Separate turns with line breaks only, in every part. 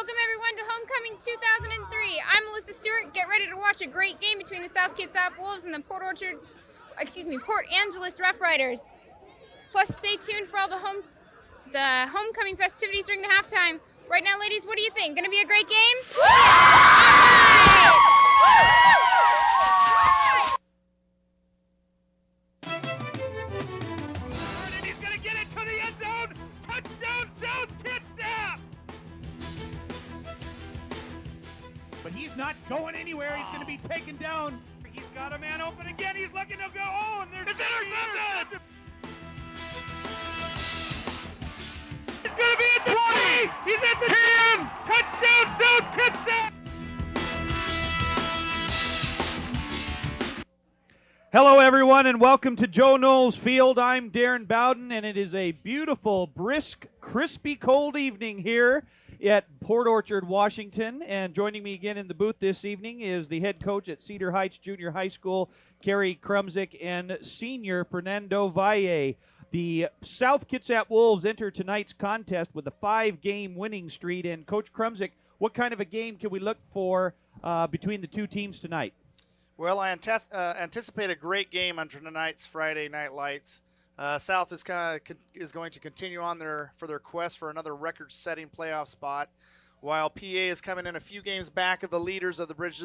Welcome everyone to Homecoming 2003. I'm Melissa Stewart. Get ready to watch a great game between the South Kitsap Wolves and the Port Angeles Roughriders. Plus, stay tuned for all the homecoming festivities during the halftime. Right now, ladies, what do you think? Gonna be a great game? All right!
And he's gonna get it to the end zone. Touchdown, South Kitsap! But he's not going anywhere. He's gonna be taken down. He's got a man open again. He's looking to go. Oh, and there's intercepted. It's gonna be at 20. He's at the 10. Touchdown, South Kitsap!
Hello, everyone, and welcome to Joe Knowles Field. I'm Darren Bowden, and it is a beautiful, brisk, crispy, cold evening here at Port Orchard, Washington. And joining me again in the booth this evening is the head coach at Cedar Heights Junior High School, Kerry Krumzik, and senior Fernando Valle. The South Kitsap Wolves enter tonight's contest with a 5-game winning streak. And Coach Krumzik, what kind of a game can we look for between the two teams tonight?
Well, I anticipate a great game on tonight's Friday Night Lights. South is going to continue on for their quest for another record-setting playoff spot, while PA is coming in a few games back of the leaders of the Bridge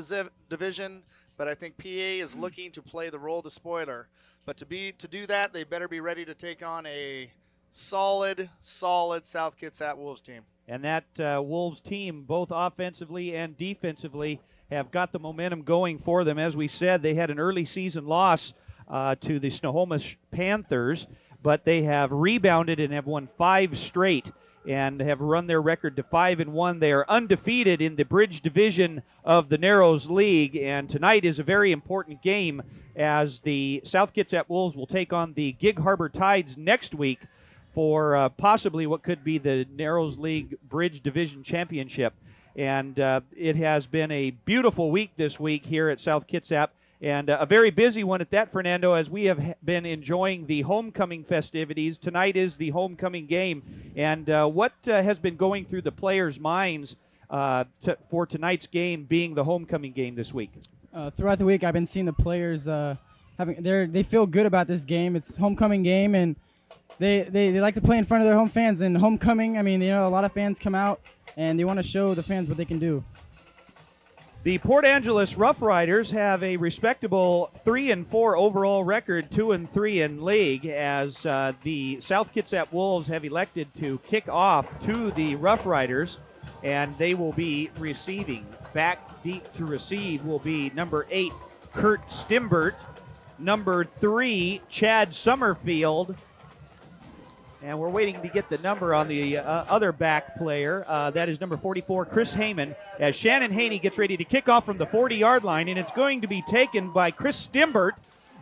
Division. But I think PA is looking to play the role of the spoiler. But to do that, they better be ready to take on a solid South Kitsap Wolves team.
And that Wolves team, both offensively and defensively, have got the momentum going for them. As we said, they had an early season loss to the Snohomish Panthers, but they have rebounded and have won 5 straight and have run their record to 5-1. They are undefeated in the Bridge Division of the Narrows League, and tonight is a very important game as the South Kitsap Wolves will take on the Gig Harbor Tides next week for possibly what could be the Narrows League Bridge Division Championship. And it has been a beautiful week this week here at South Kitsap, and a very busy one at that, Fernando, as we have been enjoying the homecoming festivities. Tonight is the homecoming game. And what has been going through the players' minds for tonight's game being the homecoming game this week?
Throughout the week, I've been seeing the players they feel good about this game. It's homecoming game, and they like to play in front of their home fans. And homecoming, I mean, a lot of fans come out, and they want to show the fans what they can do.
The Port Angeles Roughriders have a respectable 3-4 overall record, 2-3 in league, as the South Kitsap Wolves have elected to kick off to the Roughriders, and they will be receiving. Back deep to receive will be number 8, Kurt Stimbert, number 3, Chad Summerfield, and we're waiting to get the number on the other back player. That is number 44, Chris Heyman, as Shannon Haney gets ready to kick off from the 40-yard line, and it's going to be taken by Chris Stimbert,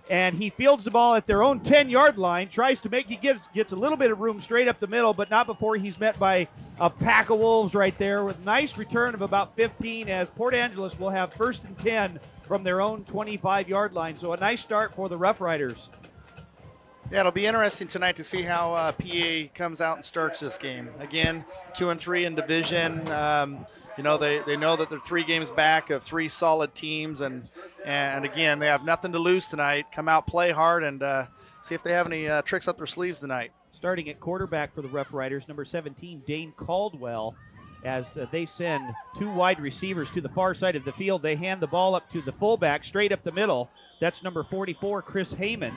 and he fields the ball at their own 10-yard line, tries to make, he gets a little bit of room straight up the middle, but not before he's met by a pack of Wolves right there with nice return of about 15, as Port Angeles will have 1st and 10 from their own 25-yard line. So a nice start for the Roughriders.
Yeah, it'll be interesting tonight to see how PA comes out and starts this game. Again, 2-3 in division. They know that they're 3 games back of 3 solid teams, and again, they have nothing to lose tonight. Come out, play hard, and see if they have any tricks up their sleeves tonight.
Starting at quarterback for the Roughriders, number 17, Dane Caldwell, as they send 2 wide receivers to the far side of the field. They hand the ball up to the fullback, straight up the middle. That's number 44, Chris Heyman.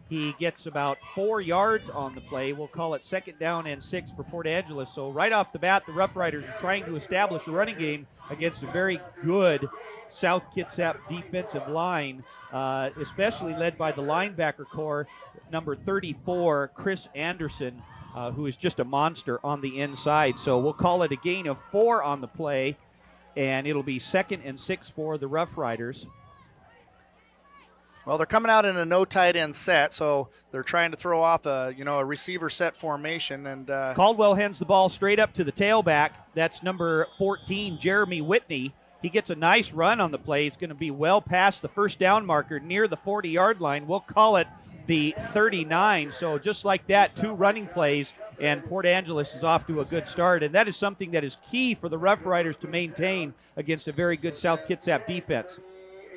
He gets about 4 yards on the play. We'll call it 2nd down and 6 for Port Angeles. So right off the bat, the Roughriders are trying to establish a running game against a very good South Kitsap defensive line, especially led by the linebacker core, number 34, Chris Anderson, who is just a monster on the inside. So we'll call it a gain of 4 on the play, and it'll be 2nd and 6 for the Roughriders.
Well, they're coming out in a no tight end set, so they're trying to throw off a receiver set formation. And
Caldwell hands the ball straight up to the tailback. That's number 14, Jeremy Whitney. He gets a nice run on the play. He's going to be well past the 1st down marker near the 40-yard line. We'll call it the 39. So just like that, 2 running plays, and Port Angeles is off to a good start, and that is something that is key for the Rough Riders to maintain against a very good South Kitsap defense.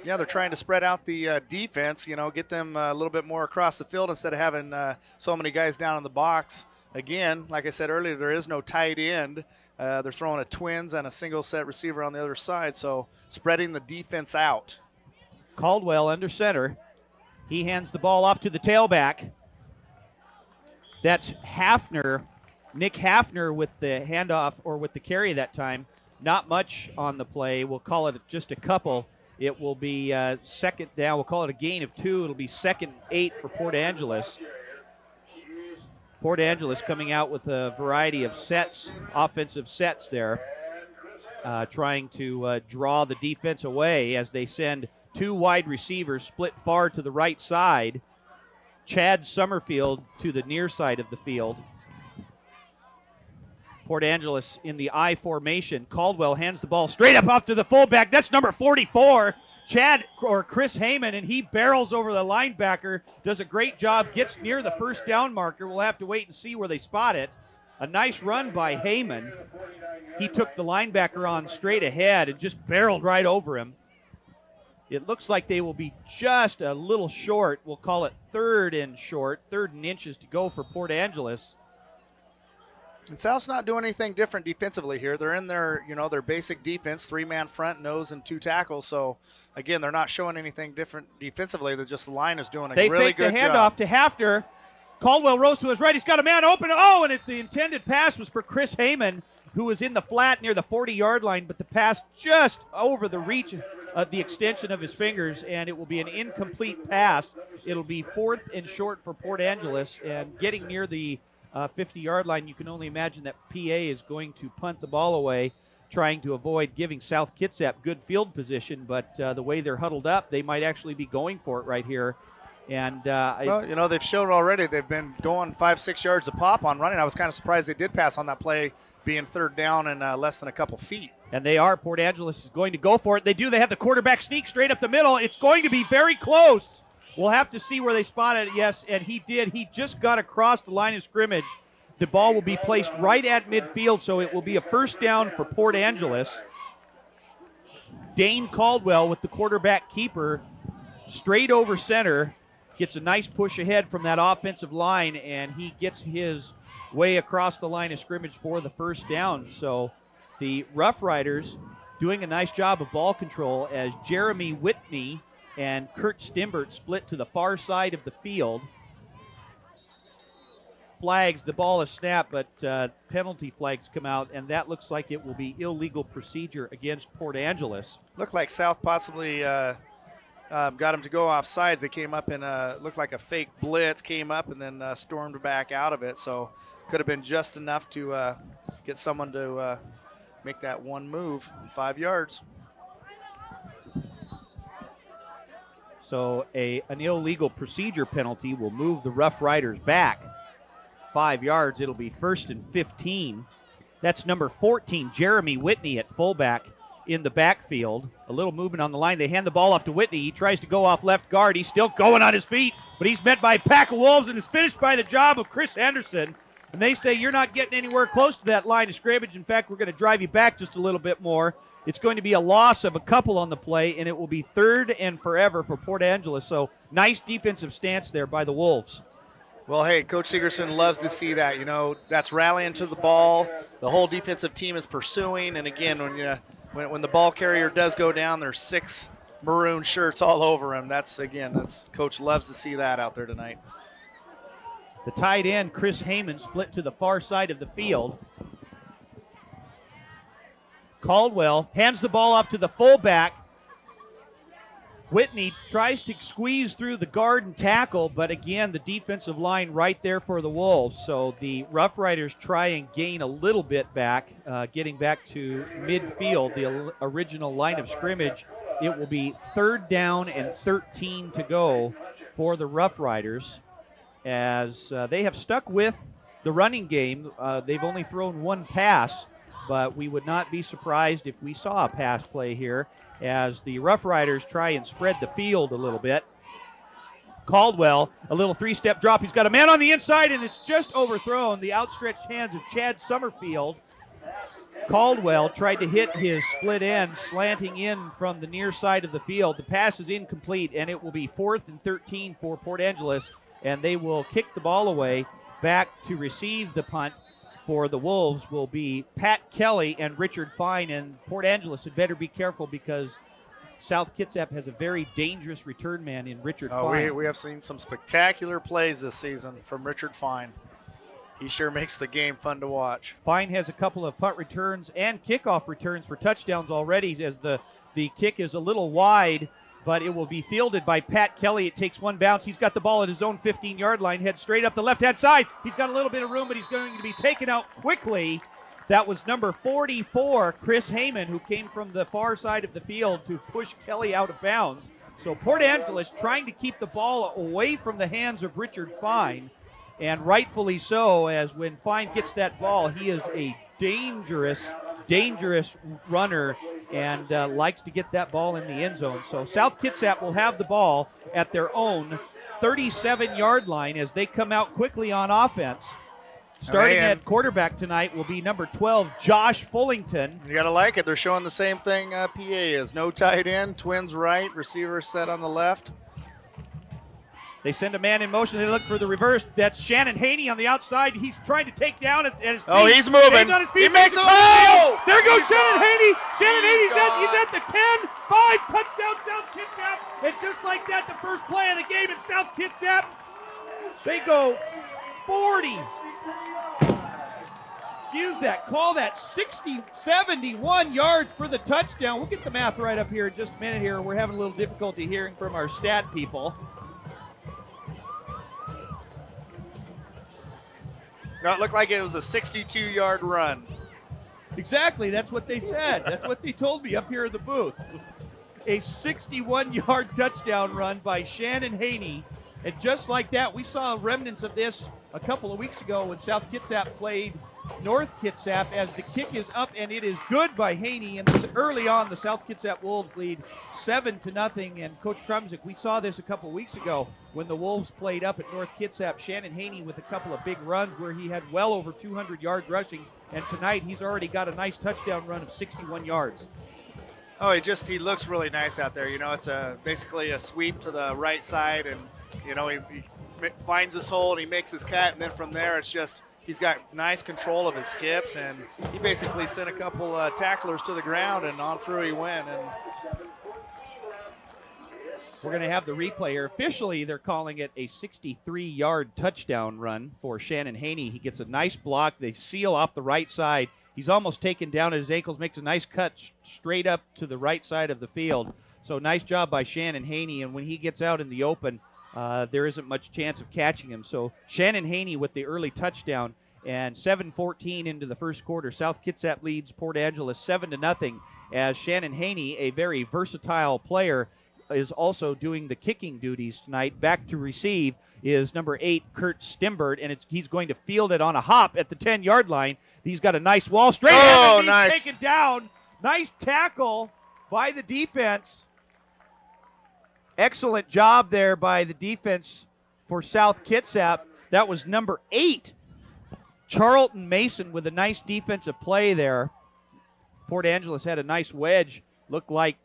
Yeah, they're trying to spread out the defense, get them a little bit more across the field instead of having so many guys down in the box. Again, like I said earlier, there is no tight end. They're throwing a twins and a single set receiver on the other side, so spreading the defense out.
Caldwell under center. He hands the ball off to the tailback. That's Hafner, Nick Hafner with the handoff or with the carry that time. Not much on the play. We'll call it just a couple. It will be second down. We'll call it a gain of 2. It'll be 2nd and 8 for Port Angeles. Port Angeles coming out with a variety of sets, offensive sets there, trying to draw the defense away as they send 2 wide receivers split far to the right side. Chad Summerfield to the near side of the field. Port Angeles in the I formation. Caldwell hands the ball straight up off to the fullback. That's number 44, Chris Heyman, and he barrels over the linebacker, does a great job, gets near the first down marker. We'll have to wait and see where they spot it. A nice run by Heyman. He took the linebacker on straight ahead and just barreled right over him. It looks like they will be just a little short. We'll call it 3rd and short, 3rd and inches to go for Port Angeles.
And South's not doing anything different defensively here. They're in their, their basic defense, 3-man front, nose, and 2 tackles. So, again, they're not showing anything different defensively. They're just the line is doing a really good job.
They fake the handoff to Hafner. Caldwell rose to his right. He's got a man open. Oh, and the intended pass was for Chris Heyman, who was in the flat near the 40-yard line, but the pass just over the reach of the extension of his fingers, and it will be an incomplete pass. It'll be 4th and short for Port Angeles, and getting near the 50-yard line, you can only imagine that PA is going to punt the ball away, trying to avoid giving South Kitsap good field position, but the way they're huddled up, they might actually be going for it right here. And
they've shown already they've been going 5-6 yards a pop on running. I was kind of surprised they did pass on that play, being 3rd down and less than a couple feet.
And they are. Port Angeles is going to go for it. They do. They have the quarterback sneak straight up the middle. It's going to be very close. We'll have to see where they spot it. Yes, and he did. He just got across the line of scrimmage. The ball will be placed right at midfield, so it will be a 1st down for Port Angeles. Dane Caldwell with the quarterback keeper straight over center. Gets a nice push ahead from that offensive line, and he gets his way across the line of scrimmage for the 1st down. So the Rough Riders doing a nice job of ball control as Jeremy Whitney and Kurt Stimbert split to the far side of the field. Flags, the ball is snapped, but penalty flags come out, and that looks like it will be illegal procedure against Port Angeles.
Looked like South possibly got him to go off sides. They came up and looked like a fake blitz, came up and then stormed back out of it. So could have been just enough to get someone to make that one move, 5 yards.
So an illegal procedure penalty will move the Rough Riders back 5 yards. It'll be 1st and 15. That's number 14, Jeremy Whitney at fullback in the backfield. A little movement on the line. They hand the ball off to Whitney. He tries to go off left guard. He's still going on his feet, but he's met by a pack of wolves and is finished by the job of Chris Anderson. And they say, you're not getting anywhere close to that line of scrimmage. In fact, we're going to drive you back just a little bit more. It's going to be a loss of a couple on the play, and it will be 3rd and forever for Port Angeles. So nice defensive stance there by the Wolves.
Well, hey, Coach Sigerson loves to see that. That's rallying to the ball. The whole defensive team is pursuing. And, again, when the ball carrier does go down, there's 6 maroon shirts all over him. That's Coach loves to see that out there tonight.
The tight end, Chris Heyman, split to the far side of the field. Caldwell hands the ball off to the fullback. Whitney tries to squeeze through the guard and tackle, but again, the defensive line right there for the Wolves. So the Rough Riders try and gain a little bit back, getting back to midfield, the original line of scrimmage. It will be 3rd down and 13 to go for the Rough Riders, as they have stuck with the running game. They've only thrown 1 pass, but we would not be surprised if we saw a pass play here as the Rough Riders try and spread the field a little bit. Caldwell, a little three-step drop. He's got a man on the inside, and it's just overthrown. The outstretched hands of Chad Summerfield. Caldwell tried to hit his split end, slanting in from the near side of the field. The pass is incomplete, and it will be 4th and 13 for Port Angeles, and they will kick the ball away. Back to receive the punt for the Wolves will be Pat Kelly and Richard Fine, and Port Angeles had better be careful because South Kitsap has a very dangerous return man in Richard Fine.
We have seen some spectacular plays this season from Richard Fine. He sure makes the game fun to watch.
Fine has a couple of punt returns and kickoff returns for touchdowns already, as the kick is a little wide, but it will be fielded by Pat Kelly. It takes one bounce. He's got the ball at his own 15-yard line, heads straight up the left-hand side. He's got a little bit of room, but he's going to be taken out quickly. That was number 44, Chris Heyman, who came from the far side of the field to push Kelly out of bounds. So Port Angeles trying to keep the ball away from the hands of Richard Fine, and rightfully so, as when Fine gets that ball, he is a dangerous runner and likes to get that ball in the end zone. So South Kitsap will have the ball at their own 37-yard line as they come out quickly on offense. Starting at quarterback tonight will be number 12, Josh Fullington.
You got to like it. They're showing the same thing PA is. No tight end, twins right, receiver set on the left.
They send a man in motion. They look for the reverse. That's Shannon Haney on the outside. He's trying to take down at his feet.
Oh, he's moving.
He's on his feet.
He makes a hole.
There goes Shannon Haney. Shannon Haney's at the 10. 5, touchdown South Kitsap. And just like that, the first play of the game at South Kitsap, they go 40. Excuse that. Call that 71 yards for the touchdown. We'll get the math right up here in just a minute here. We're having a little difficulty hearing from our stat people.
No, it looked like it was a 62-yard run.
Exactly. That's what they said. That's what they told me up here in the booth. A 61-yard touchdown run by Shannon Haney. And just like that, we saw remnants of this a couple of weeks ago when South Kitsap played North Kitsap, as the kick is up and it is good by Haney. And early on, the South Kitsap Wolves lead 7-0. And Coach Krumzik, we saw this a couple of weeks ago when the Wolves played up at North Kitsap. Shannon Haney with a couple of big runs where he had well over 200 yards rushing. And tonight he's already got a nice touchdown run of 61 yards.
Oh, he looks really nice out there. You know, it's basically a sweep to the right side, and you know he finds his hole and he makes his cut, and then from there it's just he's got nice control of his hips, and he basically sent a couple tacklers to the ground, and on through he went. And
we're going to have the replay here. Officially, they're calling it a 63-yard touchdown run for Shannon Haney. He gets a nice block. They seal off the right side. He's almost taken down at his ankles, makes a nice cut straight up to the right side of the field. So nice job by Shannon Haney, and when he gets out in the open, there isn't much chance of catching him. So Shannon Haney with the early touchdown, and 7:14 into the first quarter. South Kitsap leads Port Angeles 7-0, as Shannon Haney, a very versatile player, is also doing the kicking duties tonight. Back to receive is number 8, Kurt Stimbert, and he's going to field it on a hop at the 10-yard line. He's got a nice wall straight at him. He's
nice.
Taken down. Nice tackle by the defense. Excellent job there by the defense for South Kitsap. That was number 8, Charlton Mason, with a nice defensive play there. Port Angeles had a nice wedge. Looked like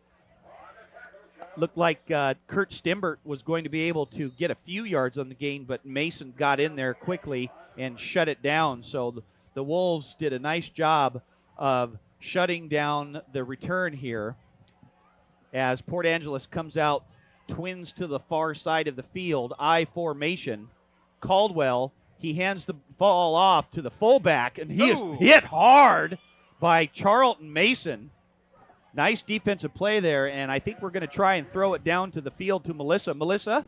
Kurt Stimbert was going to be able to get a few yards on the gain, but Mason got in there quickly and shut it down. So the Wolves did a nice job of shutting down the return here as Port Angeles comes out, twins to the far side of the field, I formation. Caldwell, he hands the ball off to the fullback, and he is hit hard by Charlton Mason. Nice defensive play there, and I think we're going to try and throw it down to the field to Melissa. Melissa,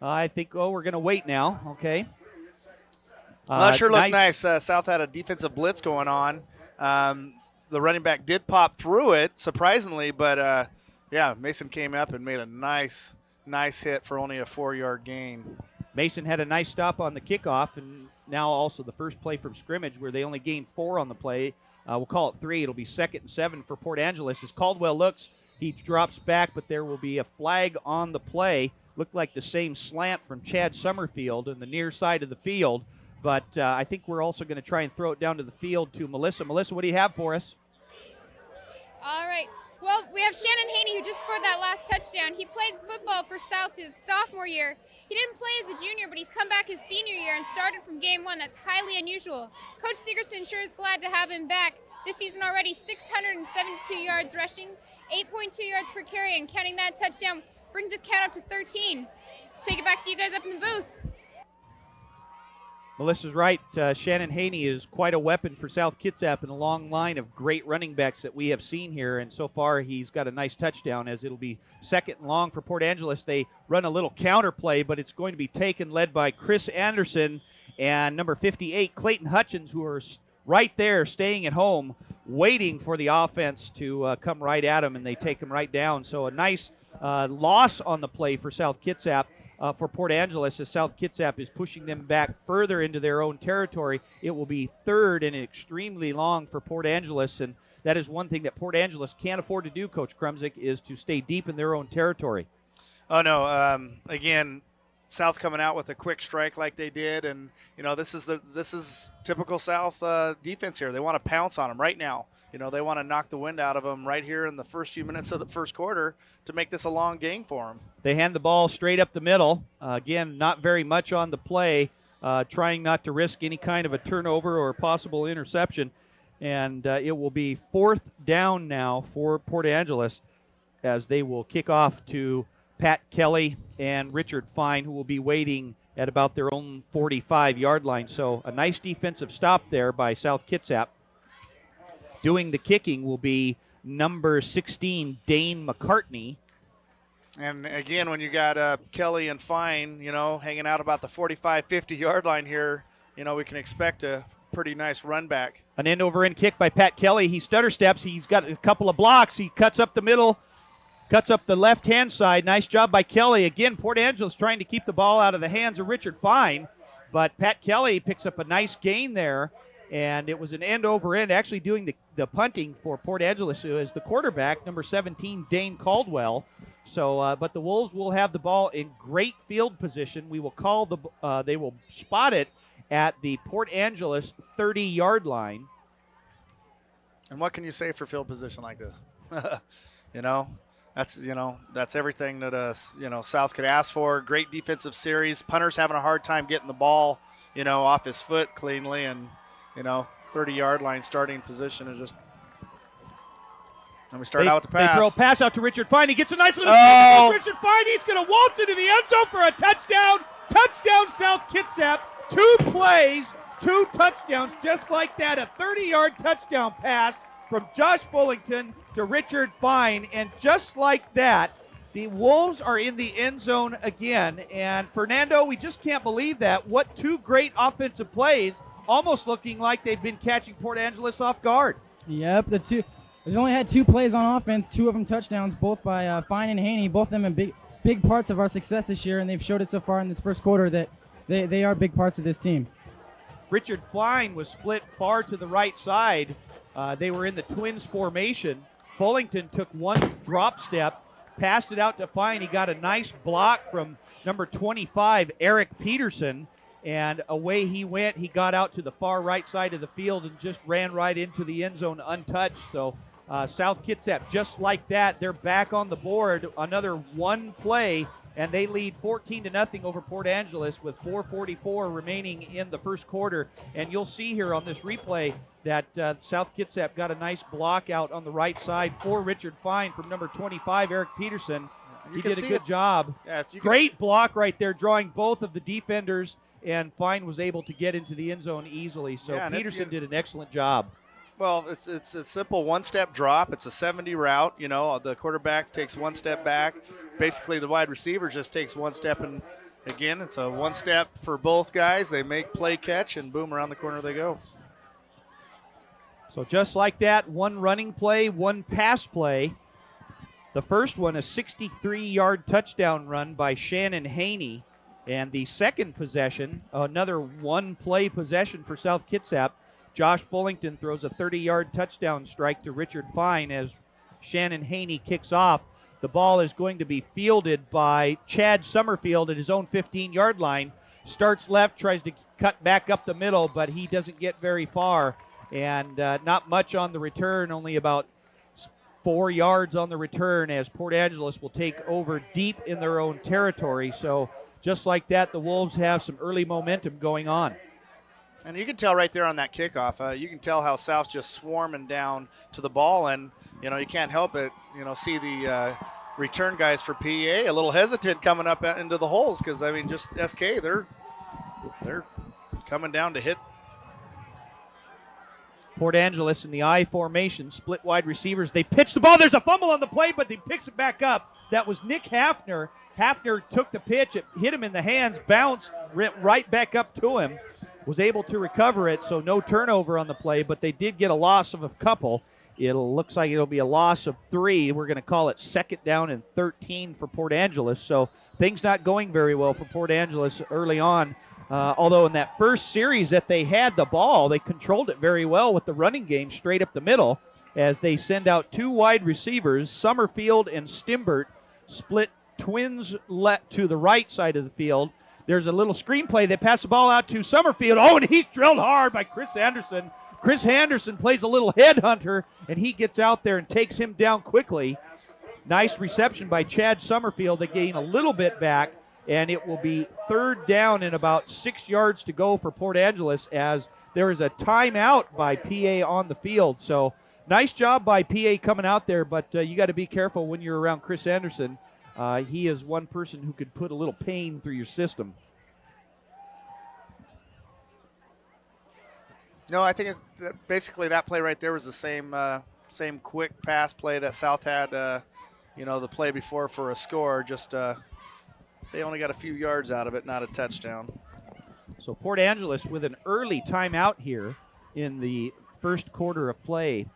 I think, we're going to wait now, okay.
That sure looked nice. South had a defensive blitz going on. The running back did pop through it, surprisingly, but, yeah, Mason came up and made a nice hit for only a 4-yard gain.
Mason had a nice stop on the kickoff, and now also the first play from scrimmage where they only gained 4 on the play. We'll call it 3. It'll be 2nd and 7 for Port Angeles. As Caldwell looks, he drops back, but there will be a flag on the play. looked like the same slant from Chad Summerfield in the near side of the field. But I think we're also going to try and throw it down to the field to Melissa. Melissa, what do you have for us?
All right. Well, we have Shannon Haney, who just scored that last touchdown. He played football for South his sophomore year. He didn't play as a junior, but he's come back his senior year and started from game one. That's highly unusual. Coach Segerson sure is glad to have him back. This season already 672 yards rushing, 8.2 yards per carry, and counting that touchdown brings his count up to 13. Take it back to you guys up in the booth.
Melissa's right. Shannon Haney is quite a weapon for South Kitsap in a long line of great running backs that we have seen here. And so far, he's got a nice touchdown, as it'll be second and long for Port Angeles. They run a little counter play, but it's going to be taken, led by Chris Anderson and number 58, Clayton Hutchins, who are right there staying at home, waiting for the offense to come right at him, and they take him right down. So a nice loss on the play for South Kitsap. For Port Angeles, as South Kitsap is pushing them back further into their own territory. It will be third and extremely long for Port Angeles, and that is one thing that Port Angeles can't afford to do, Coach Krumzik, is to stay deep in their own territory.
Oh, no. Again, South coming out with a quick strike like they did, and, this is typical South defense here. They want to pounce on them right now. They want to knock the wind out of them right here in the first few minutes of the first quarter to make this a long game for them.
They hand the ball straight up the middle. Again, not very much on the play, trying not to risk any kind of a turnover or possible interception. And it will be fourth down now for Port Angeles, as they will kick off to Pat Kelly and Richard Fine, who will be waiting at about their own 45-yard line. So a nice defensive stop there by South Kitsap. Doing the kicking will be number 16, Dane McCartney.
And again, when you got Kelly and Fine, hanging out about the 45, 50-yard line here, we can expect a pretty nice run back.
An end-over-end kick by Pat Kelly. He stutter steps. He's got a couple of blocks. He cuts up the middle, cuts up the left-hand side. Nice job by Kelly. Again, Port Angeles trying to keep the ball out of the hands of Richard Fine, but Pat Kelly picks up a nice gain there. And it was an end-over-end, actually doing the punting for Port Angeles, who is the quarterback, number 17, Dane Caldwell. So, but the Wolves will have the ball in great field position. We will call they will spot it at the Port Angeles 30-yard line.
And what can you say for field position like this? That's everything that South could ask for. Great defensive series. Punter's having a hard time getting the ball, off his foot cleanly, and 30-yard line starting position is just. And we start out with the pass.
They throw a pass out to Richard Fine. He gets a nice little Richard Fine. He's going to waltz into the end zone for a touchdown. Touchdown, South Kitsap. 2 plays, 2 touchdowns, just like that. A 30-yard touchdown pass from Josh Fullington to Richard Fine. And just like that, the Wolves are in the end zone again. And, Fernando, we just can't believe that. What 2 great offensive plays, almost looking like they've been catching Port Angeles off guard.
Yep, they've only had 2 plays on offense, 2 of them touchdowns, both by Fine and Haney. Both of them in big parts of our success this year, and they've showed it so far in this first quarter that they are big parts of this team.
Richard Fine was split far to the right side. They were in the Twins formation. Fullington took 1 drop step, passed it out to Fine. He got a nice block from number 25, Eric Peterson. And away he went. He got out to the far right side of the field and just ran right into the end zone untouched. So South Kitsap, just like that, they're back on the board. Another 1 play, and they lead 14-0 over Port Angeles with 4:44 remaining in the first quarter. And you'll see here on this replay that South Kitsap got a nice block out on the right side for Richard Fine from number 25, Eric Peterson. He did a good job.
Yeah,
great block right there, drawing both of the defenders, and Fine was able to get into the end zone easily. So Peterson did an excellent job.
Well, it's a simple 1-step drop. It's a 70 route. The quarterback takes 1 step back. Basically, the wide receiver just takes 1 step, and again, it's a 1 step for both guys. They make play catch, and boom, around the corner they go.
So just like that, 1 running play, 1 pass play. The first one, a 63-yard touchdown run by Shannon Haney. And the second possession, another 1-play possession for South Kitsap. Josh Fullington throws a 30-yard touchdown strike to Richard Fine as Shannon Haney kicks off. The ball is going to be fielded by Chad Summerfield at his own 15-yard line. Starts left, tries to cut back up the middle, but he doesn't get very far. And not much on the return, only about 4 yards on the return, as Port Angeles will take over deep in their own territory. So just like that, the Wolves have some early momentum going on.
And you can tell right there on that kickoff, you can tell how South's just swarming down to the ball, and you can't help it, see the return guys for PA a little hesitant coming up into the holes, because I mean, just SK, they're coming down to hit.
Port Angeles in the I formation, split wide receivers. They pitch the ball. There's a fumble on the play, but he picks it back up. That was Nick Hafner. Hafner took the pitch. It hit him in the hands, bounced right back up to him, was able to recover it, so no turnover on the play, but they did get a loss of a couple. It looks like it'll be a loss of 3. We're going to call it 2nd down and 13 for Port Angeles, so things not going very well for Port Angeles early on. Although in that first series that they had the ball, they controlled it very well with the running game straight up the middle, as they send out 2 wide receivers, Summerfield and Stimbert, split twins to the right side of the field. There's a little screenplay. They pass the ball out to Summerfield. Oh, and he's drilled hard by Chris Anderson. Chris Anderson plays a little headhunter, and he gets out there and takes him down quickly. Nice reception by Chad Summerfield. They gain a little bit back, and it will be 3rd down and about 6 yards to go for Port Angeles, as there is a timeout by PA on the field. So nice job by PA coming out there, but you got to be careful when you're around Chris Anderson. He is one person who could put a little pain through your system.
No, I think basically that play right there was the same quick pass play that South had, the play before for a score. Just they only got a few yards out of it, not a touchdown.
So Port Angeles with an early timeout here in the first quarter of play.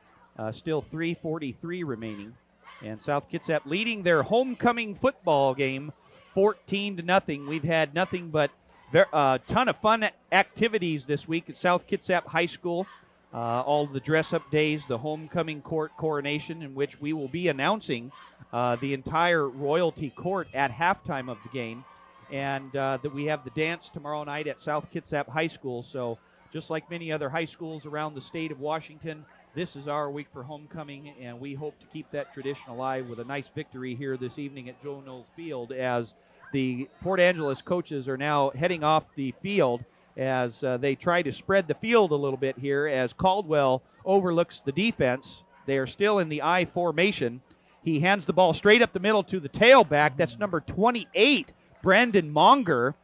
Still 3:43 remaining. And South Kitsap leading their homecoming football game 14-0. We've had nothing but a ton of fun activities this week at South Kitsap High School. All the dress-up days, the homecoming court coronation, in which we will be announcing the entire royalty court at halftime of the game. And that we have the dance tomorrow night at South Kitsap High School. So just like many other high schools around the state of Washington, this is our week for homecoming, and we hope to keep that tradition alive with a nice victory here this evening at Joe Knowles Field, as the Port Angeles coaches are now heading off the field as they try to spread the field a little bit here, as Caldwell overlooks the defense. They are still in the I formation. He hands the ball straight up the middle to the tailback. That's number 28, Brandon Monger.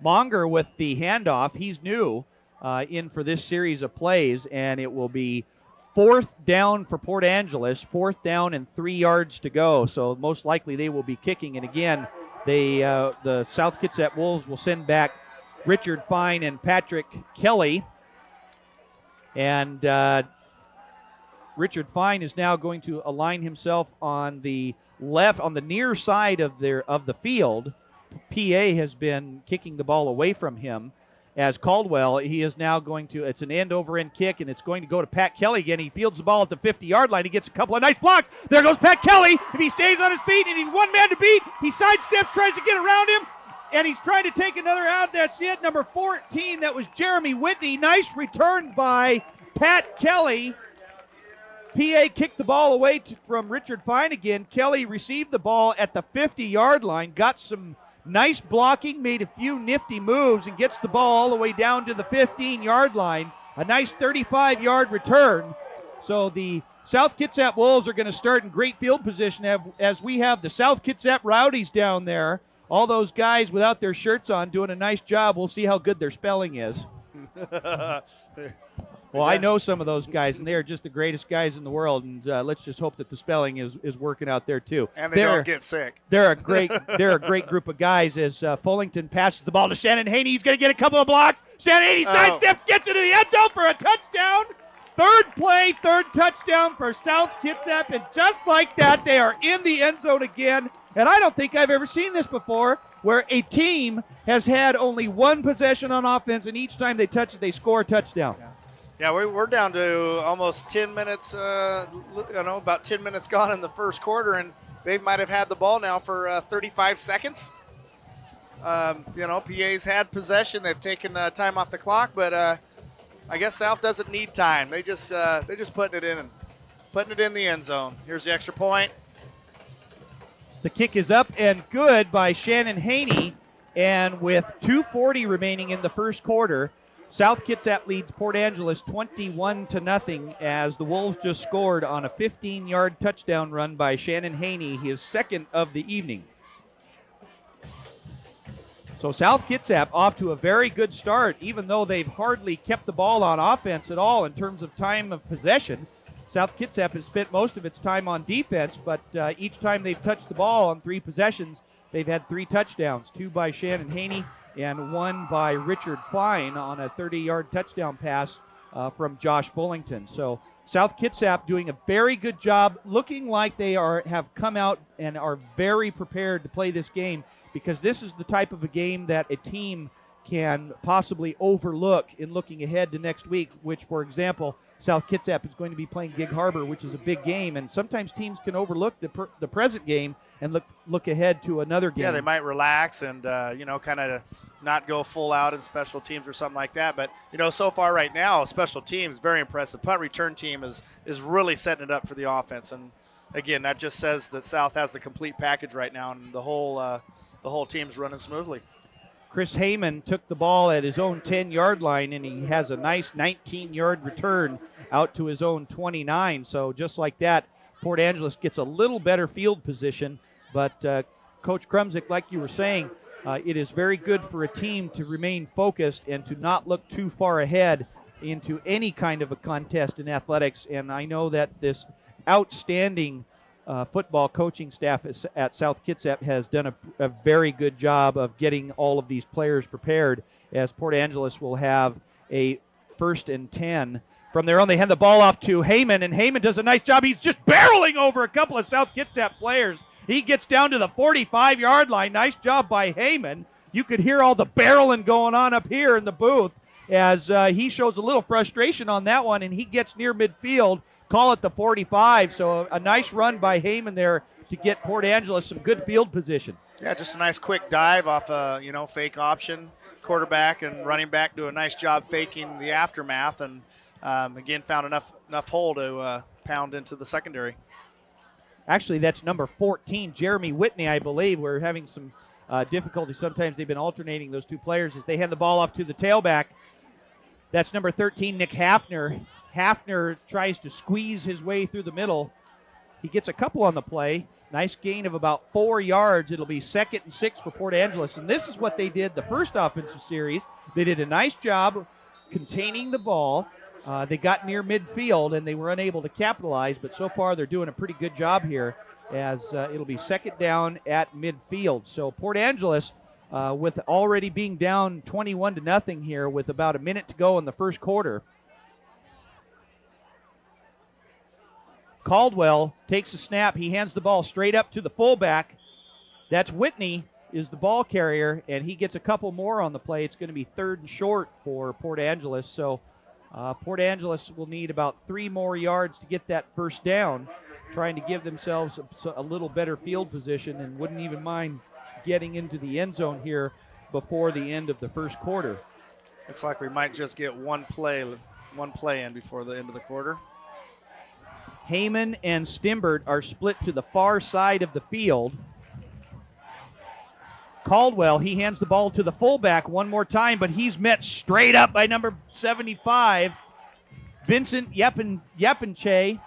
Monger with the handoff. He's new in for this series of plays, and it will be 4th down for Port Angeles, 4th down and 3 yards to go. So most likely they will be kicking. And again, the South Kitsap Wolves will send back Richard Fine and Patrick Kelly. And Richard Fine is now going to align himself on the left, on the near side of the field. PA has been kicking the ball away from him. As Caldwell, he is now going to, it's an end-over-end kick, and it's going to go to Pat Kelly again. He fields the ball at the 50-yard line. He gets a couple of nice blocks. There goes Pat Kelly. If he stays on his feet and he's one man to beat, he sidesteps, tries to get around him, and he's trying to take another out. That's it. Number 14, that was Jeremy Whitney. Nice return by Pat Kelly. PA kicked the ball away from Richard Fine again. Kelly received the ball at the 50-yard line, got some nice blocking, made a few nifty moves, and gets the ball all the way down to the 15-yard line. A nice 35-yard return. So the South Kitsap Wolves are going to start in great field position as we have the South Kitsap Rowdies down there. All those guys without their shirts on doing a nice job. We'll see how good their spelling is. Well, I know some of those guys, and they are just the greatest guys in the world, and let's just hope that the spelling is working out there too.
And they don't get sick.
They're a great group of guys. As Fullington passes the ball to Shannon Haney, he's going to get a couple of blocks. Shannon Haney sidesteps, gets into the end zone for a touchdown. Third play, third touchdown for South Kitsap, and just like that, they are in the end zone again. And I don't think I've ever seen this before, where a team has had only one possession on offense, and each time they touch it, they score a touchdown.
Yeah, we're down to almost 10 minutes, about 10 minutes gone in the first quarter, and they might have had the ball now for 35 seconds. PA's had possession. They've taken time off the clock, but I guess South doesn't need time. They're just putting it in the end zone. Here's the extra point.
The kick is up and good by Shannon Haney, and with 2:40 remaining in the first quarter, South Kitsap leads Port Angeles 21-0 as the Wolves just scored on a 15-yard touchdown run by Shannon Haney, his second of the evening. So South Kitsap off to a very good start, even though they've hardly kept the ball on offense at all in terms of time of possession. South Kitsap has spent most of its time on defense, but each time they've touched the ball on 3 possessions, they've had 3 touchdowns, 2 by Shannon Haney and 1 by Richard Fine on a 30-yard touchdown pass from Josh Fullington. So South Kitsap doing a very good job, looking like they have come out and are very prepared to play this game, because this is the type of a game that a team can possibly overlook in looking ahead to next week, which, for example, South Kitsap is going to be playing Gig Harbor, which is a big game, and sometimes teams can overlook the present game and look ahead to another game.
Yeah, they might relax and kind of not go full out in special teams or something like that. But so far right now, special teams very impressive. Punt return team is really setting it up for the offense, and again, that just says that South has the complete package right now, and the whole team's running smoothly.
Chris Heyman took the ball at his own 10-yard line, and he has a nice 19-yard return out to his own 29. So just like that, Port Angeles gets a little better field position. But Coach Krumzik, like you were saying, it is very good for a team to remain focused and to not look too far ahead into any kind of a contest in athletics. And I know that this outstanding football coaching staff at South Kitsap has done a very good job of getting all of these players prepared, as Port Angeles will have a 1st and 10 from their own. They hand the ball off to Heyman, and Heyman does a nice job. He's just barreling over a couple of South Kitsap players. He gets down to the 45-yard line. Nice job by Heyman. You could hear all the barreling going on up here in the booth as he shows a little frustration on that one, and he gets near midfield. Call it the 45, so a nice run by Heyman there to get Port Angeles some good field position.
Yeah, just a nice quick dive off a fake option. Quarterback and running back do a nice job faking the aftermath, and again found enough hole to pound into the secondary.
Actually, that's number 14, Jeremy Whitney, I believe. We're having some difficulty. Sometimes they've been alternating those two players as they hand the ball off to the tailback. That's number 13, Nick Hafner. Hafner tries to squeeze his way through the middle. He gets a couple on the play. Nice gain of about 4 yards. It'll be 2nd and 6 for Port Angeles. And this is what they did the first offensive series. They did a nice job containing the ball. They got near midfield, and they were unable to capitalize. But so far, they're doing a pretty good job here, as it'll be 2nd down at midfield. So Port Angeles, with already being down 21-0 here with about a minute to go in the first quarter. Caldwell takes a snap. He hands the ball straight up to the fullback. That's Whitney is the ball carrier, and he gets a couple more on the play. It's going to be 3rd and short for Port Angeles. So Port Angeles will need about 3 more yards to get that first down, trying to give themselves a little better field position, and wouldn't even mind getting into the end zone here before the end of the first quarter.
Looks like we might just get one play in before the end of the quarter.
Heyman and Stimbert are split to the far side of the field. Caldwell, he hands the ball to the fullback one more time, but he's met straight up by number 75, Vincent Yepinche.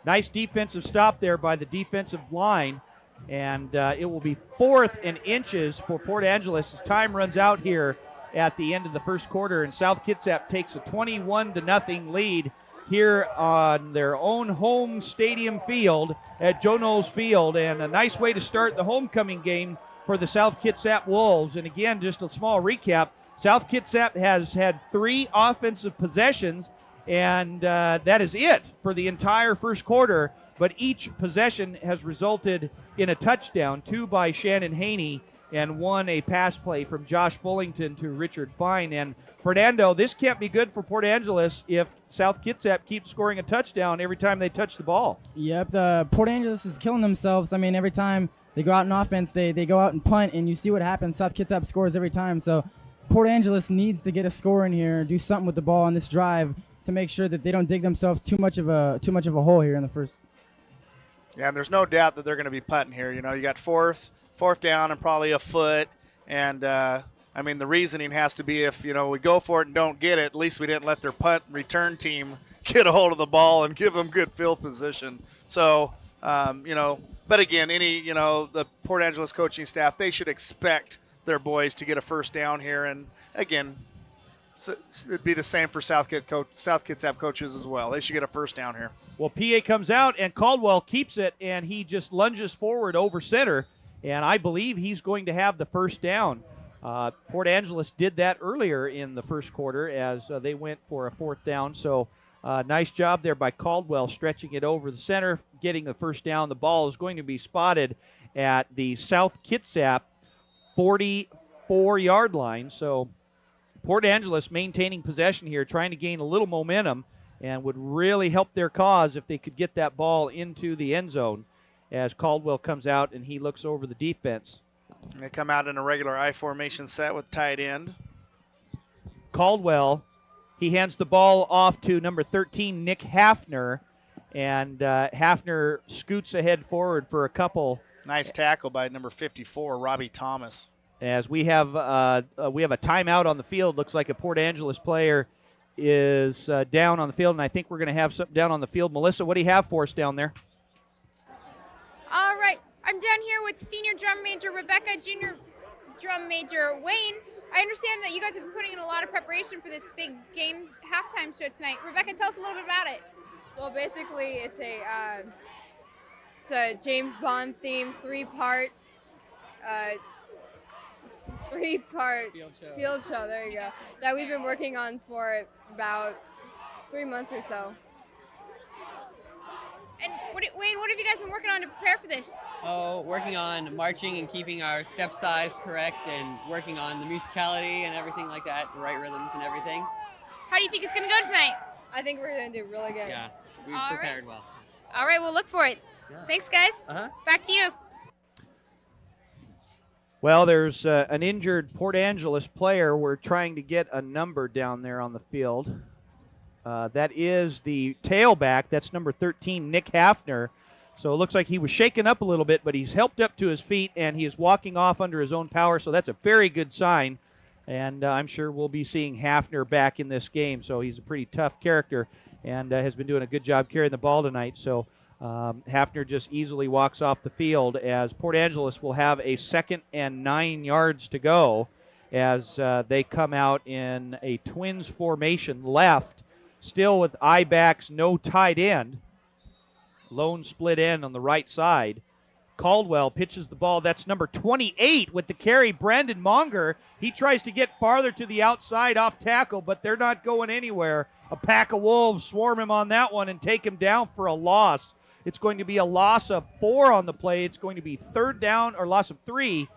Nice defensive stop there by the defensive line, and it will be 4th and inches for Port Angeles as time runs out here at the end of the first quarter, and South Kitsap takes a 21-0 lead here on their own home stadium field at Joe Knowles Field, and a nice way to start the homecoming game for the South Kitsap Wolves. And again, just a small recap, South Kitsap has had 3 offensive possessions, and that is it for the entire first quarter, but each possession has resulted in a touchdown, 2 by Shannon Haney and won a pass play from Josh Fullington to Richard Fine. And Fernando, this can't be good for Port Angeles if South Kitsap keeps scoring a touchdown every time they touch the ball.
Yep, the Port Angeles is killing themselves. I mean, every time they go out in offense, they go out and punt, and you see what happens. South Kitsap scores every time. So Port Angeles needs to get a score in here, do something with the ball on this drive to make sure that they don't dig themselves too much of a hole here in the first.
Yeah, and there's no doubt that they're going to be punting here. You know, you got fourth down and probably a foot. And, I mean, the reasoning has to be if, you know, we go for it and don't get it, at least we didn't let their punt return team get a hold of the ball and give them good field position. So, you know, but again, the Port Angeles coaching staff, they should expect their boys to get a first down here. And, again, it'd be the same for South Kitsap coaches as well. They should get a first down here.
Well, PA comes out, and Caldwell keeps it, and he just lunges forward over center, and I believe he's going to have the first down. Port Angeles did that earlier in the first quarter as they went for a fourth down. So nice job there by Caldwell, stretching it over the center, getting the first down. The ball is going to be spotted at the South Kitsap 44-yard line. So Port Angeles maintaining possession here, trying to gain a little momentum, and would really help their cause if they could get that ball into the end zone as Caldwell comes out and he looks over the defense.
They come out in a regular I formation set with tight end.
Caldwell, he hands the ball off to number 13, Nick Hafner, and Hafner scoots ahead forward for a couple.
Nice tackle by number 54, Robbie Thomas.
As we have a timeout on the field. Looks like a Port Angeles player is down on the field, and I think we're going to have something down on the field. Melissa, what do you have for us down there?
All right, I'm down here with senior drum major Rebecca, junior drum major Wayne. I understand that you guys have been putting in a lot of preparation for this big game halftime show tonight. Rebecca, tell us a little bit about it.
Well, basically, it's a James Bond themed three-part field show. There you go. That we've been working on for about 3 months or so.
And Wayne, what have you guys been working on to prepare for this?
Oh, working on marching and keeping our step size correct, and working on the musicality and everything like that, the right rhythms and everything.
How do you think it's going to go tonight?
I think we're going to do really good.
Yeah, we've
All
prepared well.
All right, we'll look for it.
Yeah.
Thanks, guys. Back to you.
Well, there's an injured Port Angeles player. We're trying to get a number down there on the field. That is the tailback. That's number 13, Nick Hafner. So it looks like he was shaken up a little bit, but he's helped up to his feet, and he is walking off under his own power. So that's a very good sign. And I'm sure we'll be seeing Hafner back in this game. So he's a pretty tough character and has been doing a good job carrying the ball tonight. So Hafner just easily walks off the field as Port Angeles will have a 2nd and 9 yards to go as they come out in a twins formation left, still with I-backs, no tight end. Lone split end on the right side. Caldwell pitches the ball. That's number 28 with the carry, Brandon Monger. He tries to get farther to the outside off tackle, but they're not going anywhere. A pack of wolves swarm him on that one and take him down for a loss. It's going to be a loss of 4 on the play. It's going to be third down, or loss of 3.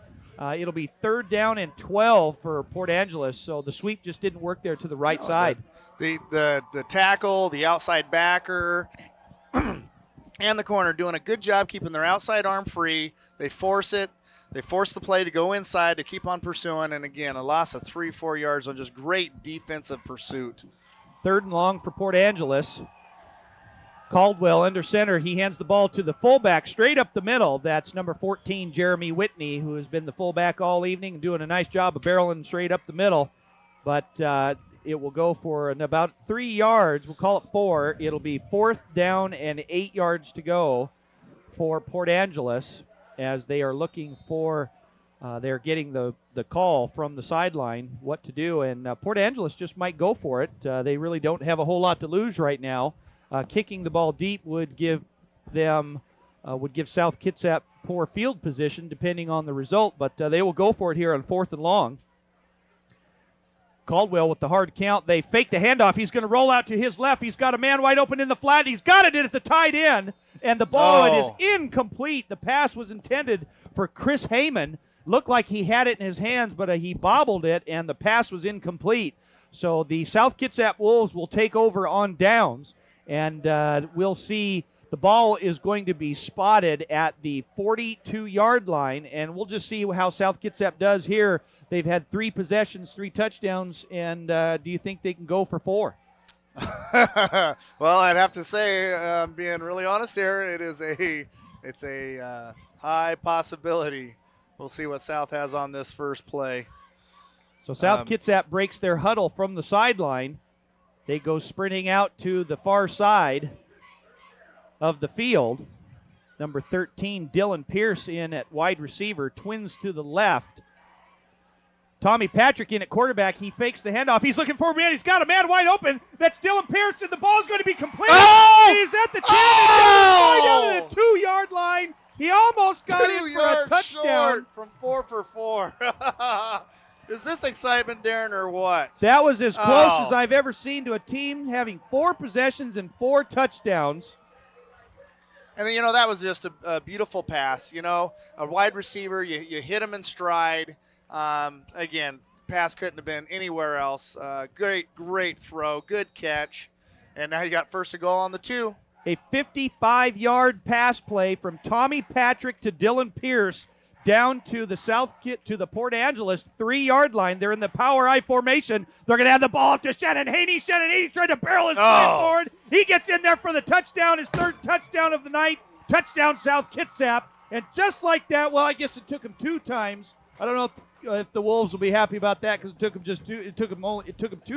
It'll be 3rd down and 12 for Port Angeles. So the sweep just didn't work there to the right side.
The tackle, the outside backer, and the corner doing a good job keeping their outside arm free. They force it. They force the play to go inside to keep on pursuing. And, again, a loss of 3-4 yards on just great defensive pursuit.
3rd and long for Port Angeles. Caldwell under center. He hands the ball to the fullback straight up the middle. That's number 14, Jeremy Whitney, who has been the fullback all evening and doing a nice job of barreling straight up the middle. But it will go for about 3 yards. We'll call it 4. It'll be 4th down and 8 yards to go for Port Angeles as they are looking for, they're getting the call from the sideline what to do. And Port Angeles just might go for it. They really don't have a whole lot to lose right now. Kicking the ball deep would give them, would give South Kitsap poor field position depending on the result, but they will go for it here on 4th and long. Caldwell with the hard count. They fake the handoff. He's going to roll out to his left. He's got a man wide open in the flat. He's got it at the tight end, and the ball it is incomplete. The pass was intended for Chris Heyman. looked like he had it in his hands, but he bobbled it, and the pass was incomplete. So the South Kitsap Wolves will take over on downs, and we'll see the ball is going to be spotted at the 42-yard line, and we'll just see how South Kitsap does here. They've had 3 possessions, 3 touchdowns, and do you think they can go for 4?
Well, I'd have to say, being really honest here, it's a high possibility. We'll see what South has on this first play.
So South Kitsap breaks their huddle from the sideline. They go sprinting out to the far side of the field. Number 13, Dylan Pierce in at wide receiver. Twins to the left. Tommy Patrick in at quarterback. He fakes the handoff. He's looking for a man. He's got a man wide open. That's Dylan Pierce, and the ball's going to be completed.
Oh!
And he's at the 10.
Oh!
He's down to the 2-yard line. He almost got it for a touchdown.
Short from 4 for 4. Is this excitement, Darren, or what?
That was as close as I've ever seen to a team having 4 possessions and 4 touchdowns.
And then, that was just a beautiful pass. A wide receiver, you hit him in stride. Again, pass couldn't have been anywhere else. Great throw, good catch. And now you got first to goal on the 2.
A 55-yard pass play from Tommy Patrick to Dylan Pierce down to the Port Angeles 3-yard line. They're in the power I formation. They're going to have the ball up to Shannon Haney. Shannon Haney tried to barrel his way forward. He gets in there for the touchdown, his 3rd touchdown of the night. Touchdown, South Kitsap. And just like that, well, I guess it took him 2 times. I don't know if the Wolves will be happy about that because it took him 2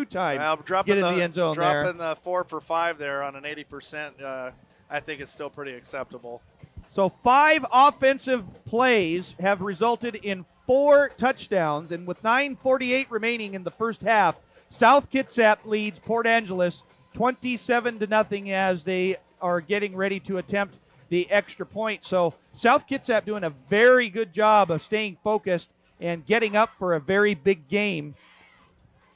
times to get in the end zone there.
Dropping the 4 for 5 there on an 80%, I think it's still pretty acceptable.
So 5 offensive plays have resulted in 4 touchdowns, and with 9:48 remaining in the first half, South Kitsap leads Port Angeles 27-0 as they are getting ready to attempt the extra point. So South Kitsap doing a very good job of staying focused and getting up for a very big game.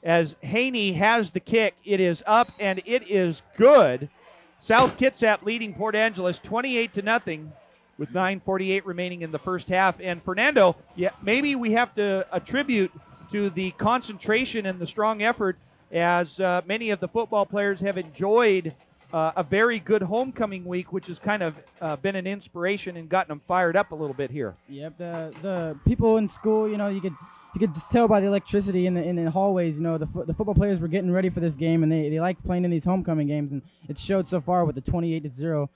As Haney has the kick, it is up and it is good. South Kitsap leading Port Angeles 28-0 with 9:48 remaining in the first half. And Fernando, maybe we have to attribute to the concentration and the strong effort as many of the football players have enjoyed a very good homecoming week, which has kind of been an inspiration and gotten them fired up a little bit here.
Yep, the people in school, you could just tell by the electricity in the hallways. The football players were getting ready for this game, and they like playing in these homecoming games, and it showed so far with the 28-0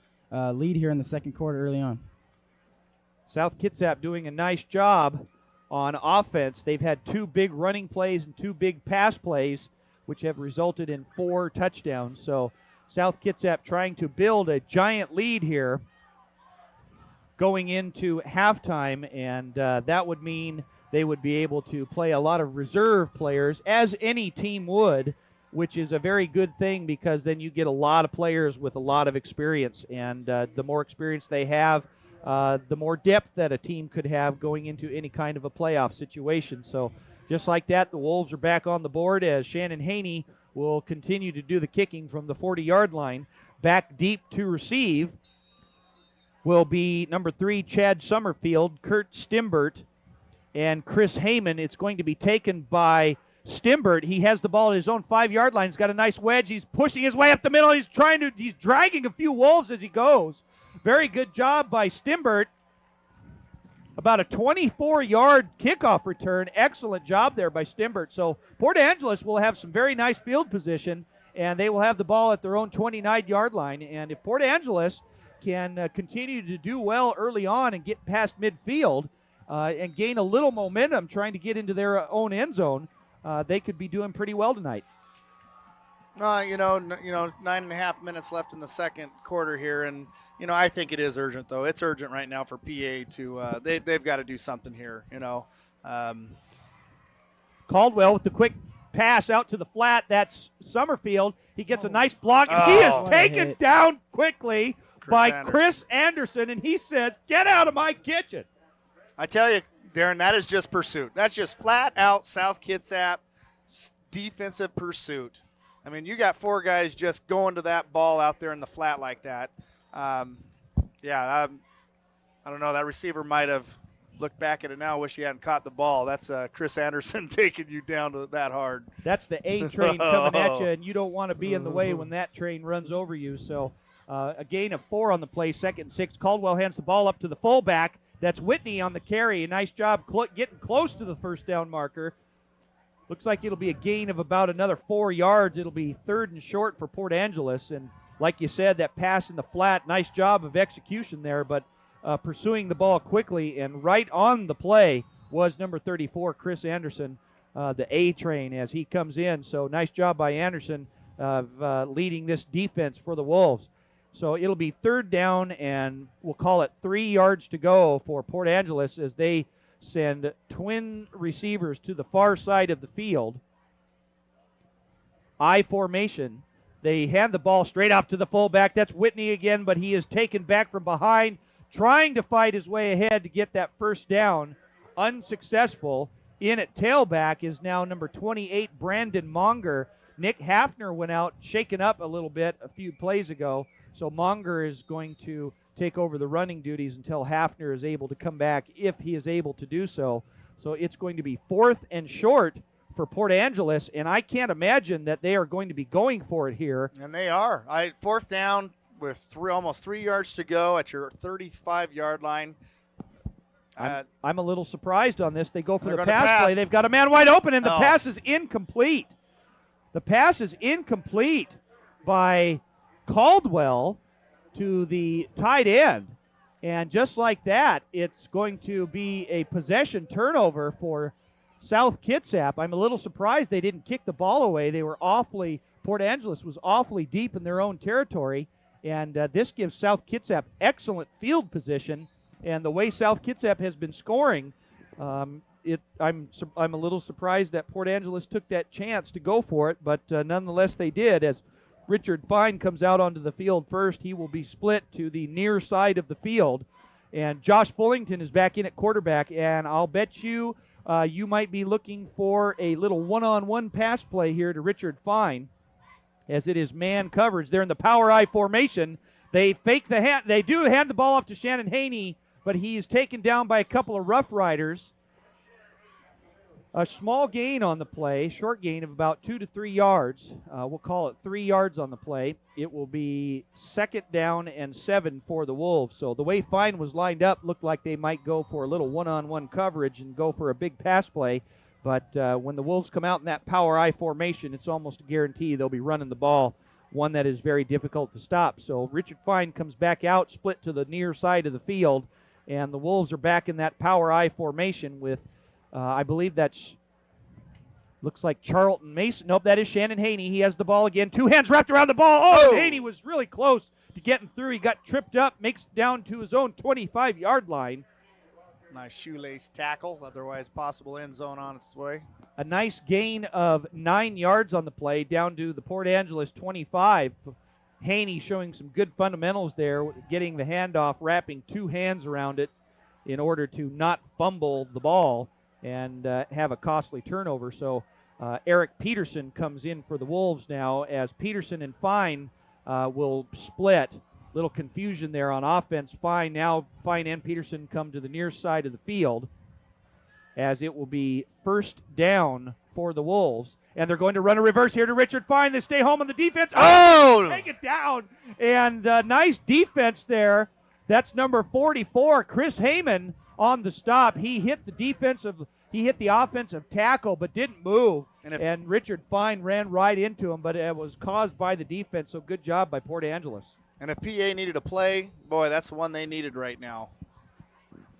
lead here in the second quarter early on.
South Kitsap doing a nice job on offense. They've had 2 big running plays and 2 big pass plays, which have resulted in 4 touchdowns. So South Kitsap trying to build a giant lead here going into halftime, and that would mean they would be able to play a lot of reserve players, as any team would, which is a very good thing because then you get a lot of players with a lot of experience, and the more experience they have, the more depth that a team could have going into any kind of a playoff situation. So just like that, the Wolves are back on the board as Shannon Haney will continue to do the kicking from the 40-yard line. Back deep to receive will be number 3, Chad Summerfield, Kurt Stimbert, and Chris Heyman. It's going to be taken by Stimbert. He has the ball at his own 5-yard line. He's got a nice wedge. He's pushing his way up the middle. He's dragging a few Wolves as he goes. Very good job by Stimbert. About a 24-yard kickoff return. Excellent job there by Stimbert. So Port Angeles will have some very nice field position, and they will have the ball at their own 29-yard line. And if Port Angeles can continue to do well early on and get past midfield and gain a little momentum trying to get into their own end zone, they could be doing pretty well tonight.
9.5 minutes left in the second quarter here, and I think it is urgent, though. It's urgent right now for PA to they've got to do something here.
Caldwell with the quick pass out to the flat. That's Summerfield. He gets a nice block, and he is taken down quickly by Chris Anderson, and he says, "Get out of my kitchen."
I tell you, Darren, that is just pursuit. That's just flat out South Kitsap defensive pursuit. I mean, you got 4 guys just going to that ball out there in the flat like that. I don't know. That receiver might have look back at it now, wish you hadn't caught the ball. That's Chris Anderson taking you down to that hard.
That's the A train coming at you, and you don't want to be in the way when that train runs over you. So a gain of 4 on the play, 2nd and 6. Caldwell hands the ball up to the fullback. That's Whitney on the carry. A nice job getting close to the first down marker. Looks like it'll be a gain of about another 4 yards. It'll be 3rd and short for Port Angeles. And like you said, that pass in the flat, nice job of execution there, but pursuing the ball quickly and right on the play was number 34, Chris Anderson, the A train as he comes in. So nice job by Anderson of leading this defense for the Wolves. So it'll be 3rd down, and we'll call it 3 yards to go for Port Angeles as they send twin receivers to the far side of the field. I formation. They hand the ball straight off to the fullback. That's Whitney again, but he is taken back from behind, trying to fight his way ahead to get that first down. Unsuccessful. In at tailback is now number 28, Brandon Monger. Nick Hafner went out, shaken up a little bit a few plays ago. So Monger is going to take over the running duties until Hafner is able to come back, if he is able to do so. So it's going to be 4th and short for Port Angeles, and I can't imagine that they are going to be going for it here.
And they are. 4th down with almost 3 yards to go at your 35-yard line.
I'm a little surprised on this. They go for the
pass
pass play. They've got a man wide open, and the pass is incomplete. The pass is incomplete by Caldwell to the tight end. And just like that, it's going to be a possession turnover for South Kitsap. I'm a little surprised they didn't kick the ball away. Port Angeles was awfully deep in their own territory. And this gives South Kitsap excellent field position. And the way South Kitsap has been scoring, I'm a little surprised that Port Angeles took that chance to go for it, but nonetheless they did. As Richard Fine comes out onto the field first, he will be split to the near side of the field, and Josh Fullington is back in at quarterback, and I'll bet you you might be looking for a little one-on-one pass play here to Richard Fine, as it is man coverage. They're in the power I formation. They fake the hand. They do hand the ball off to Shannon Haney, but he is taken down by a couple of Roughriders. A small gain on the play, short gain of about 2 to 3 yards. We'll call it 3 yards on the play. It will be 2nd down and 7 for the Wolves. So the way Fine was lined up looked like they might go for a little one-on-one coverage and go for a big pass play. But when the Wolves come out in that power I formation, it's almost a guarantee they'll be running the ball, one that is very difficult to stop. So Richard Fine comes back out, split to the near side of the field, and the Wolves are back in that power I formation with I believe looks like Charlton Mason. Nope, that is Shannon Haney. He has the ball again. 2 hands wrapped around the ball. Oh, Haney was really close to getting through. He got tripped up, makes it down to his own 25-yard line.
Nice shoelace tackle, otherwise possible end zone on its way.
A nice gain of 9 yards on the play, down to the Port Angeles 25. Haney showing some good fundamentals there, getting the handoff, wrapping 2 hands around it in order to not fumble the ball and have a costly turnover. So Eric Peterson comes in for the Wolves now, as Peterson and Fine will split. Little confusion there on offense. Fine and Peterson come to the near side of the field, as it will be 1st down for the Wolves. And they're going to run a reverse here to Richard Fine. They stay home on the defense.
Oh!
Take it down. And nice defense there. That's number 44, Chris Heyman, on the stop. He hit the offensive tackle, but didn't move. And Richard Fine ran right into him, but it was caused by the defense. So good job by Port Angeles.
And if PA needed a play, boy, that's the one they needed right now.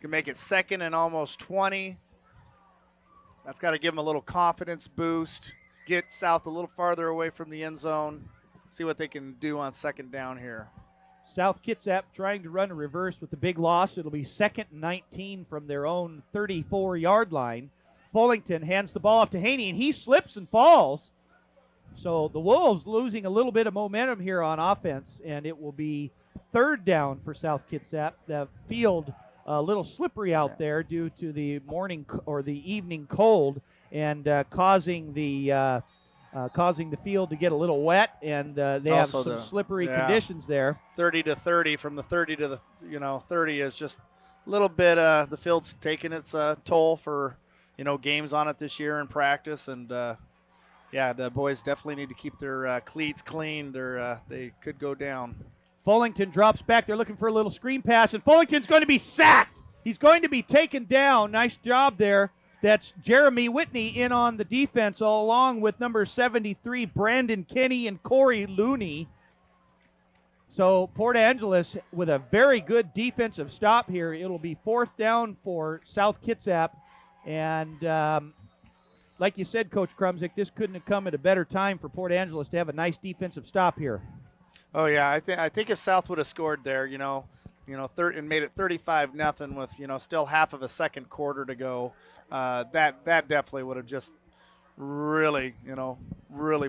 Can make it 2nd and almost 20. That's got to give them a little confidence boost. Get South a little farther away from the end zone. See what they can do on 2nd down here.
South Kitsap trying to run a reverse with the big loss. It'll be 2nd and 19 from their own 34-yard line. Fullington hands the ball off to Haney, and he slips and falls. So the Wolves losing a little bit of momentum here on offense, and it will be 3rd down for South Kitsap. The field a little slippery out there due to the morning or the evening cold, and causing the field to get a little wet, and they have some slippery conditions there.
30 to 30, from the 30 to the 30 is just little bit the field's taking its toll for games on it this year in practice, and yeah, the boys definitely need to keep their cleats clean. They could go down.
Fullington drops back. They're looking for a little screen pass, and Fullington's going to be sacked. He's going to be taken down. Nice job there. That's Jeremy Whitney in on the defense, along with number 73, Brandon Kenny and Corey Looney. So Port Angeles with a very good defensive stop here. It'll be 4th down for South Kitsap. And like you said, Coach Krumzik, this couldn't have come at a better time for Port Angeles to have a nice defensive stop here.
Oh yeah, I think if South would have scored there, and made it 35-0 with still half of a second quarter to go, that definitely would have just really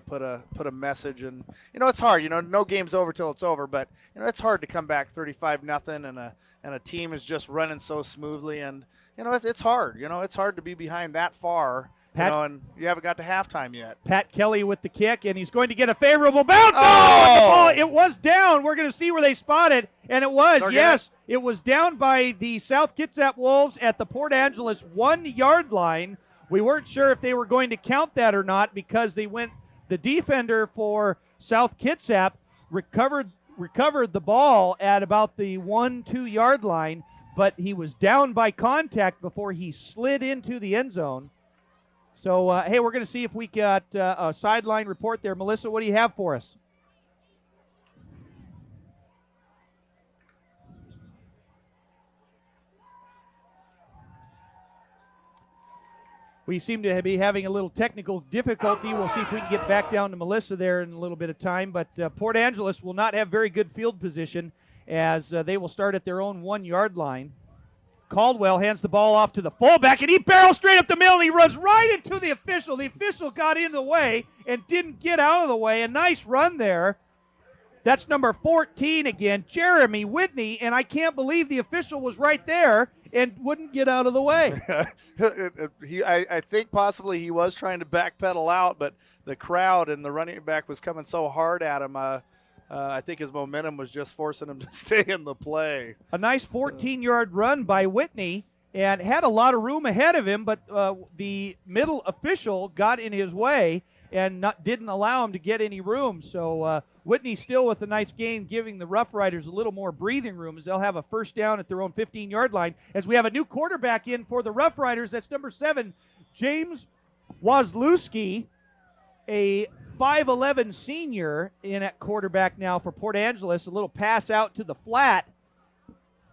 put a message. And it's hard. No game's over till it's over, but it's hard to come back 35-0 and a team is just running so smoothly, and it's hard. It's hard to be behind that far. And you haven't got to halftime yet.
Pat Kelly with the kick, and he's going to get a favorable bounce.
Oh!
The ball, it was down. We're going to see where they spot it, and it was. Yes, it was down by the South Kitsap Wolves at the Port Angeles 1-yard line. We weren't sure if they were going to count that or not because the defender for South Kitsap recovered the ball at about the 1-2 yard line, but he was down by contact before he slid into the end zone. So, hey, we're going to see if we got a sideline report there. Melissa, what do you have for us? We seem to be having a little technical difficulty. We'll see if we can get back down to Melissa there in a little bit of time. But Port Angeles will not have very good field position as they will start at their own 1-yard line. Caldwell hands the ball off to the fullback, and he barrels straight up the middle, and he runs right into the official. The official got in the way and didn't get out of the way. A nice run there. That's number 14 again, Jeremy Whitney, and I can't believe the official was right there and wouldn't get out of the way.
I think possibly he was trying to backpedal out, but the crowd and the running back was coming so hard at him. I think his momentum was just forcing him to stay in the play.
A nice 14-yard run by Whitney and had a lot of room ahead of him, but the middle official got in his way and didn't allow him to get any room. So Whitney still with a nice gain, giving the Roughriders a little more breathing room as they'll have a first down at their own 15-yard line. As we have a new quarterback in for the Roughriders, that's number 7, James Wozlewski, a 5'11 senior in at quarterback now for Port Angeles. A little pass out to the flat.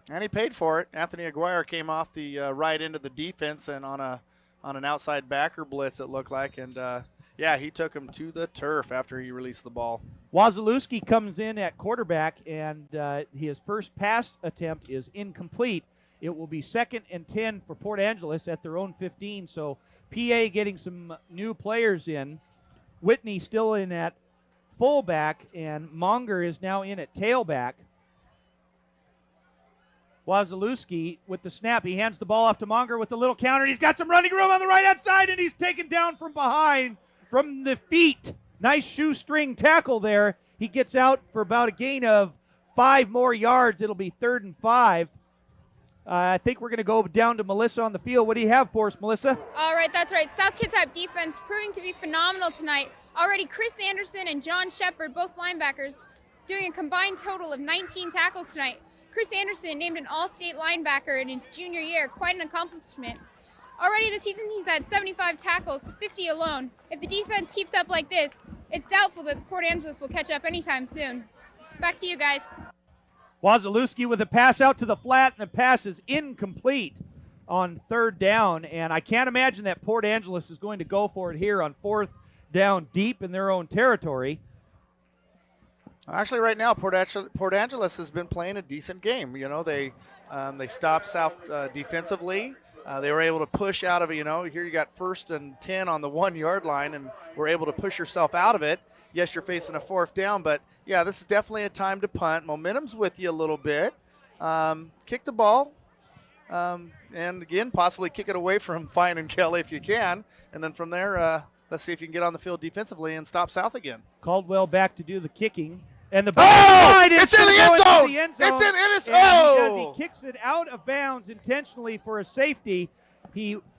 And he paid for it. Anthony Aguirre came off the right end of the defense and on an outside backer blitz, it looked like. And, yeah, he took him to the turf after he released the ball.
Wozlewski comes in at quarterback, and his first pass attempt is incomplete. It will be 2nd and 10 for Port Angeles at their own 15. So PA getting some new players in. Whitney still in at fullback, and Monger is now in at tailback. Wozlewski with the snap. He hands the ball off to Monger with the little counter. He's got some running room on the right-hand side, and he's taken down from behind, from the feet. Nice shoestring tackle there. He gets out for about a gain of 5 more yards. It'll be 3rd and 5. I think we're going to go down to Melissa on the field. What do you have for us, Melissa?
All right, that's right. South Kitsap defense proving to be phenomenal tonight. Already Chris Anderson and John Shepard, both linebackers, doing a combined total of 19 tackles tonight. Chris Anderson named an all-state linebacker in his junior year. Quite an accomplishment. Already this season he's had 75 tackles, 50 alone. If the defense keeps up like this, it's doubtful that Port Angeles will catch up anytime soon. Back to you guys.
Wozlewski with a pass out to the flat, and the pass is incomplete on 3rd down. And I can't imagine that Port Angeles is going to go for it here on 4th down deep in their own territory.
Actually, right now, Port Angeles has been playing a decent game. They stopped South defensively. They were able to push out of it. Here you got 1st and 10 on the 1-yard line, and were able to push yourself out of it. Yes, you're facing a 4th down, but, yeah, this is definitely a time to punt. Momentum's with you a little bit. Kick the ball, and, again, possibly kick it away from Fine and Kelly if you can. And then from there, let's see if you can get on the field defensively and stop South again.
Caldwell back to do the kicking. And the ball
it's in the end zone. It's in it.
Oh! He kicks it out of bounds intentionally for a safety.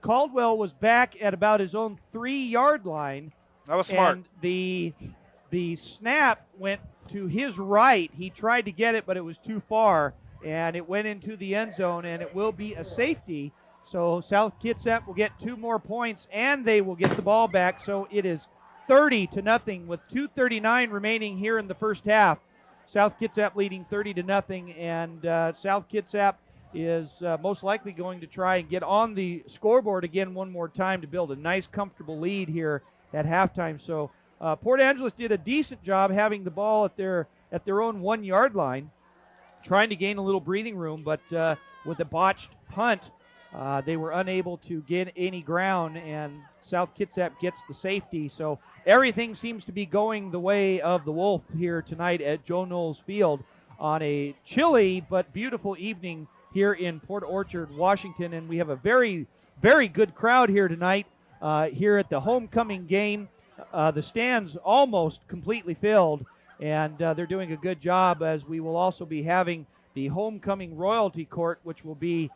Caldwell was back at about his own 3-yard line.
That was smart.
And the snap went to his right. He tried to get it, but it was too far, and it went into the end zone, and it will be a safety. So South Kitsap will get 2 more points, and they will get the ball back. So it is 30-0 with 2:39 remaining here in the first half. South Kitsap leading 30-0, and South Kitsap is most likely going to try and get on the scoreboard again one more time to build a nice, comfortable lead here at halftime. So Port Angeles did a decent job having the ball at their own 1-yard line, trying to gain a little breathing room, but with a botched punt, they were unable to get any ground, and South Kitsap gets the safety. So everything seems to be going the way of the Wolf here tonight at Joe Knowles Field on a chilly but beautiful evening here in Port Orchard, Washington. And we have a very, very good crowd here tonight here at the homecoming game. The stands almost completely filled, and they're doing a good job, as we will also be having the homecoming royalty court, which will be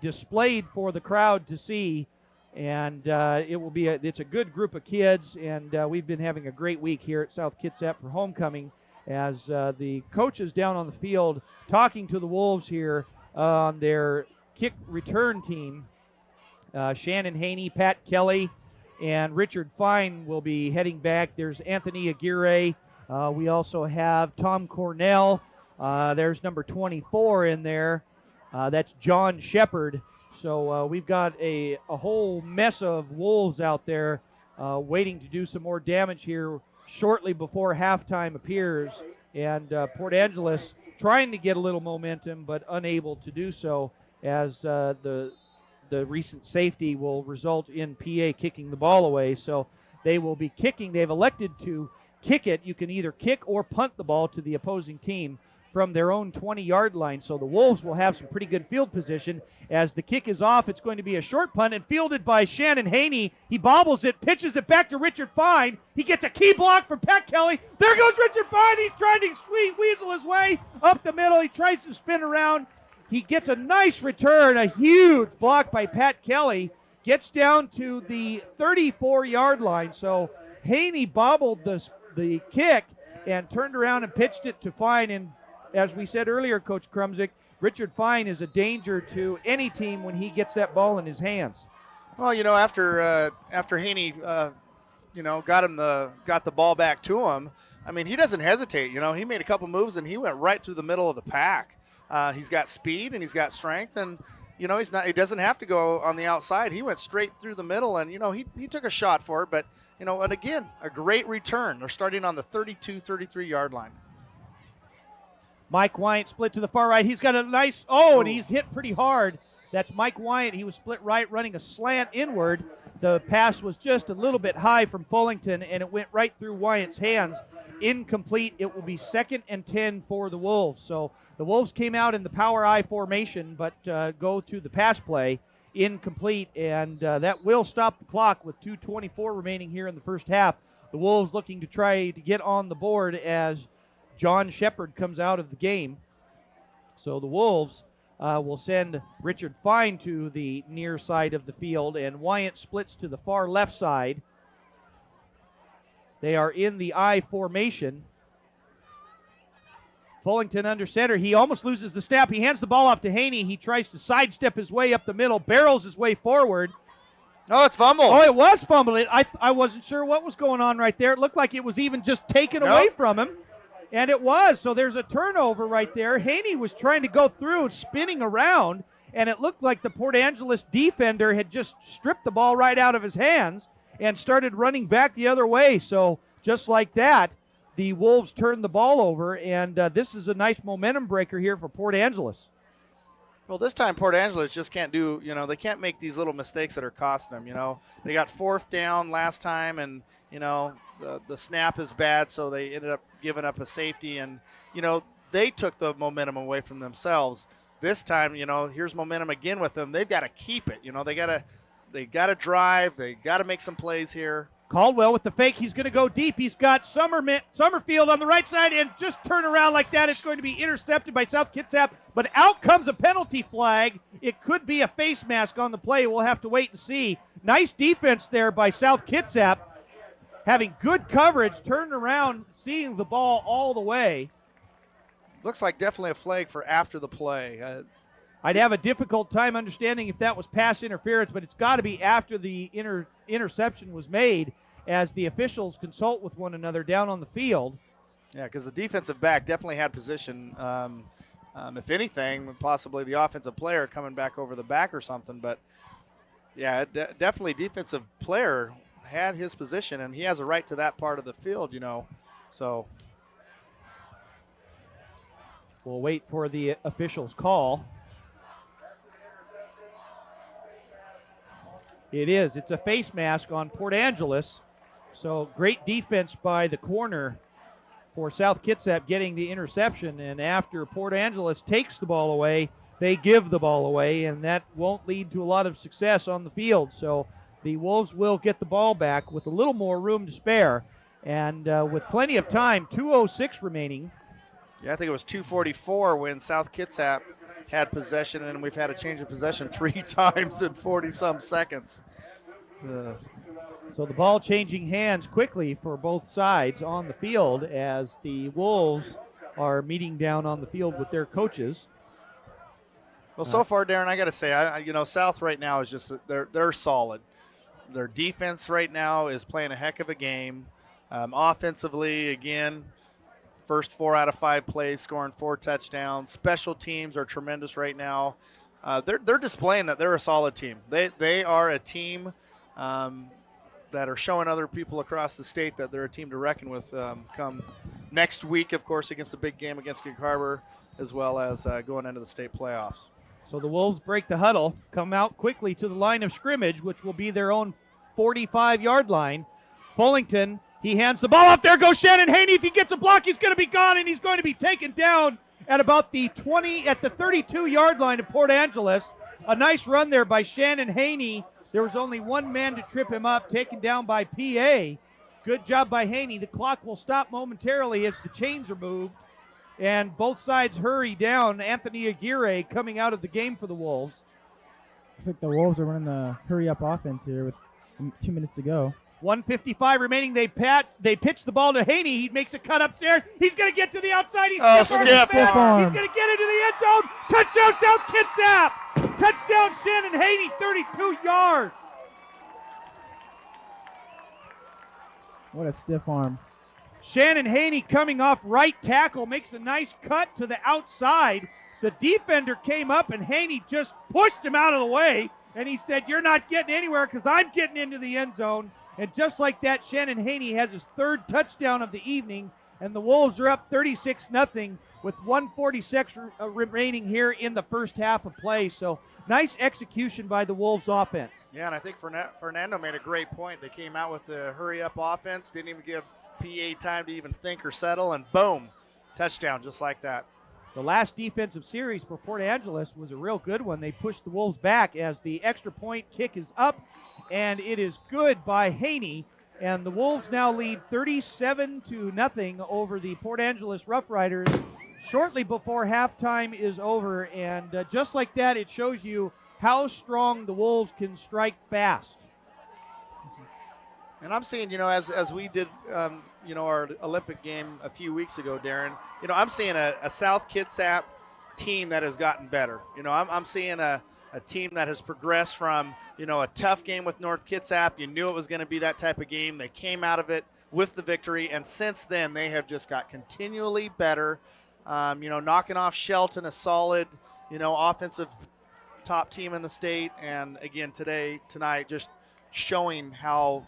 displayed for the crowd to see. And it's a good group of kids, and we've been having a great week here at South Kitsap for homecoming, as the coaches down on the field talking to the Wolves here on their kick return team. Shannon Haney, Pat Kelly, and Richard Fine will be heading back. There's Anthony Aguirre. We also have Tom Cornell. There's number 24 in there. That's John Shepard. So we've got a whole mess of Wolves out there waiting to do some more damage here shortly before halftime appears. And Port Angeles trying to get a little momentum, but unable to do so, as the recent safety will result in PA kicking the ball away. So they will be kicking. They've elected to kick it. You can either kick or punt the ball to the opposing team from their own 20-yard line. So the Wolves will have some pretty good field position. As the kick is off, it's going to be a short punt and fielded by Shannon Haney. He bobbles it, pitches it back to Richard Fine. He gets a key block from Pat Kelly. There goes Richard Fine. He's trying to sweet weasel his way up the middle. He tries to spin around. He gets a nice return, a huge block by Pat Kelly. Gets down to the 34-yard line. So Haney bobbled the kick and turned around and pitched it to Fine. And as we said earlier, Coach Krumzik, Richard Fine is a danger to any team when he gets that ball in his hands.
Well, after Haney, got the ball back to him. I mean, he doesn't hesitate. He made a couple moves and he went right through the middle of the pack. He's got speed and he's got strength, and he doesn't have to go on the outside. He went straight through the middle, and he took a shot for it. But and again, a great return. They're starting on the 33-yard line.
Mike Wyant split to the far right. He's got a nice, and he's hit pretty hard. That's Mike Wyant. He was split right, running a slant inward. The pass was just a little bit high from Fullington, and it went right through Wyant's hands. Incomplete. It will be 2nd and 10 for the Wolves. So the Wolves came out in the power I formation, but go to the pass play. Incomplete, and that will stop the clock with 2:24 remaining here in the first half. The Wolves looking to try to get on the board as John Shepard comes out of the game. So the Wolves will send Richard Fine to the near side of the field, and Wyant splits to the far left side. They are in the I formation. Fullington under center. He almost loses the snap. He hands the ball off to Haney. He tries to sidestep his way up the middle, barrels his way forward.
Oh, it's fumbled.
Oh, it was fumbled. I wasn't sure what was going on right there. It looked like it was even just taken away from him. And it was. So there's a turnover right there. Haney was trying to go through, spinning around, and it looked like the Port Angeles defender had just stripped the ball right out of his hands and started running back the other way. So just like that, the Wolves turned the ball over, and this is a nice momentum breaker here for Port Angeles.
Well, this time Port Angeles just can't do, they can't make these little mistakes that are costing them, They got 4th down last time, and, the snap is bad, so they ended up giving up a safety, and, they took the momentum away from themselves. This time, here's momentum again with them. They've got to keep it, they got to drive, they got to make some plays here.
Caldwell with the fake. He's going to go deep. He's got Summerfield on the right side, and just turn around like that. It's going to be intercepted by South Kitsap, but out comes a penalty flag. It could be a face mask on the play. We'll have to wait and see. Nice defense there by South Kitsap, having good coverage, turning around, seeing the ball all the way.
Looks like definitely a flag for after the play.
I'd have a difficult time understanding if that was pass interference, but it's got to be after the interception was made, as the officials consult with one another down on the field.
Yeah, because the defensive back definitely had position. If anything, possibly the offensive player coming back over the back or something. But, yeah, definitely defensive player had his position, and he has a right to that part of the field, you know. So
we'll wait for the officials' call. It is. It's a face mask on Port Angeles. So great defense by the corner for South Kitsap getting the interception. And after Port Angeles takes the ball away, they give the ball away, and that won't lead to a lot of success on the field. So the Wolves will get the ball back with a little more room to spare. And with plenty of time, 2:06 remaining.
Yeah, I think it was 2:44 when South Kitsap had possession, and we've had a change of possession 3 times in 40-some seconds.
So the ball changing hands quickly for both sides on the field as the Wolves are meeting down on the field with their coaches.
Well, so far, Darren, I got to say, South right now is just they're solid. Their defense right now is playing a heck of a game. Offensively, again, first 4 out of 5 plays, scoring 4 touchdowns. Special teams are tremendous right now. They're displaying that they're a solid team. They are a team that are showing other people across the state that they're a team to reckon with come next week, of course, against the big game against Gig Harbor, as well as going into the state playoffs.
So the Wolves break the huddle, come out quickly to the line of scrimmage, which will be their own 45-yard line. Fullington, he hands the ball off. There goes Shannon Haney. If he gets a block, he's going to be gone, and he's going to be taken down at about the 32-yard line of Port Angeles. A nice run there by Shannon Haney. There was only one man to trip him up, taken down by PA. Good job by Haney. The clock will stop momentarily as the chains are moved, and both sides hurry down. Anthony Aguirre coming out of the game for the Wolves.
Looks like the Wolves are running the hurry-up offense here with 2 minutes to go.
1:55 remaining. They pitch the ball to Haney. He makes a cut upstairs. He's going to get to the outside. He's
stiff
He's going to get into the end zone. Touchdown, South Kitsap. Touchdown, Shannon Haney, 32 yards.
What a stiff arm.
Shannon Haney coming off right tackle, makes a nice cut to the outside. The defender came up, and Haney just pushed him out of the way, and he said, "You're not getting anywhere because I'm getting into the end zone." And just like that, Shannon Haney has his 3rd touchdown of the evening, and the Wolves are up 36-0 with 1:46 remaining here in the first half of play. So nice execution by the Wolves offense.
Yeah, and I think Fernando made a great point. They came out with the hurry-up offense, didn't even give PA time to even think or settle, and boom, touchdown just like that.
The last defensive series for Port Angeles was a real good one. They pushed the Wolves back as the extra point kick is up, and it is good by Haney. And the Wolves now lead 37-0 over the Port Angeles Roughriders shortly before halftime is over. And just like that, it shows you how strong the Wolves can strike fast.
And I'm seeing, as we did, our Olympic game a few weeks ago, Darren, I'm seeing a South Kitsap team that has gotten better. I'm seeing a team that has progressed from, a tough game with North Kitsap. You knew it was going to be that type of game. They came out of it with the victory, and since then they have just got continually better, knocking off Shelton, a solid, offensive top team in the state, and again tonight just showing how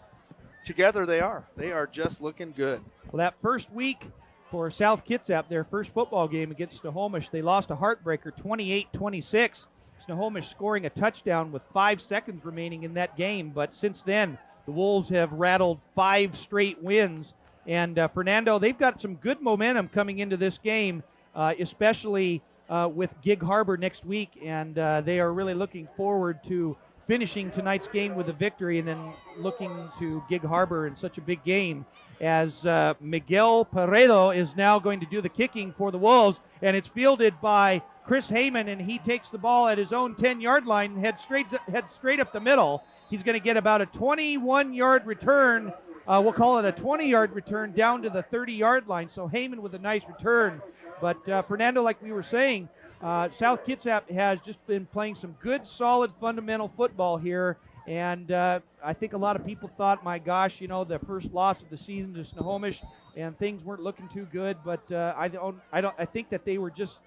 together they are. They are just looking good.
Well, that first week for South Kitsap, their first football game against Snohomish, they lost a heartbreaker 28-26. Snohomish scoring a touchdown with 5 seconds remaining in that game. But since then, the Wolves have rattled 5 straight wins. And Fernando, they've got some good momentum coming into this game, especially with Gig Harbor next week. And they are really looking forward to finishing tonight's game with a victory and then looking to Gig Harbor in such a big game, as Miguel Peredo is now going to do the kicking for the Wolves, and it's fielded by Chris Heyman, and he takes the ball at his own 10-yard line and heads straight up the middle. He's going to get about a 21-yard return. We'll call it a 20-yard return down to the 30-yard line. So Heyman with a nice return. But Fernando, like we were saying, South Kitsap has just been playing some good, solid, fundamental football here. And I think a lot of people thought, my gosh, the first loss of the season to Snohomish, and things weren't looking too good. But I think that they were just,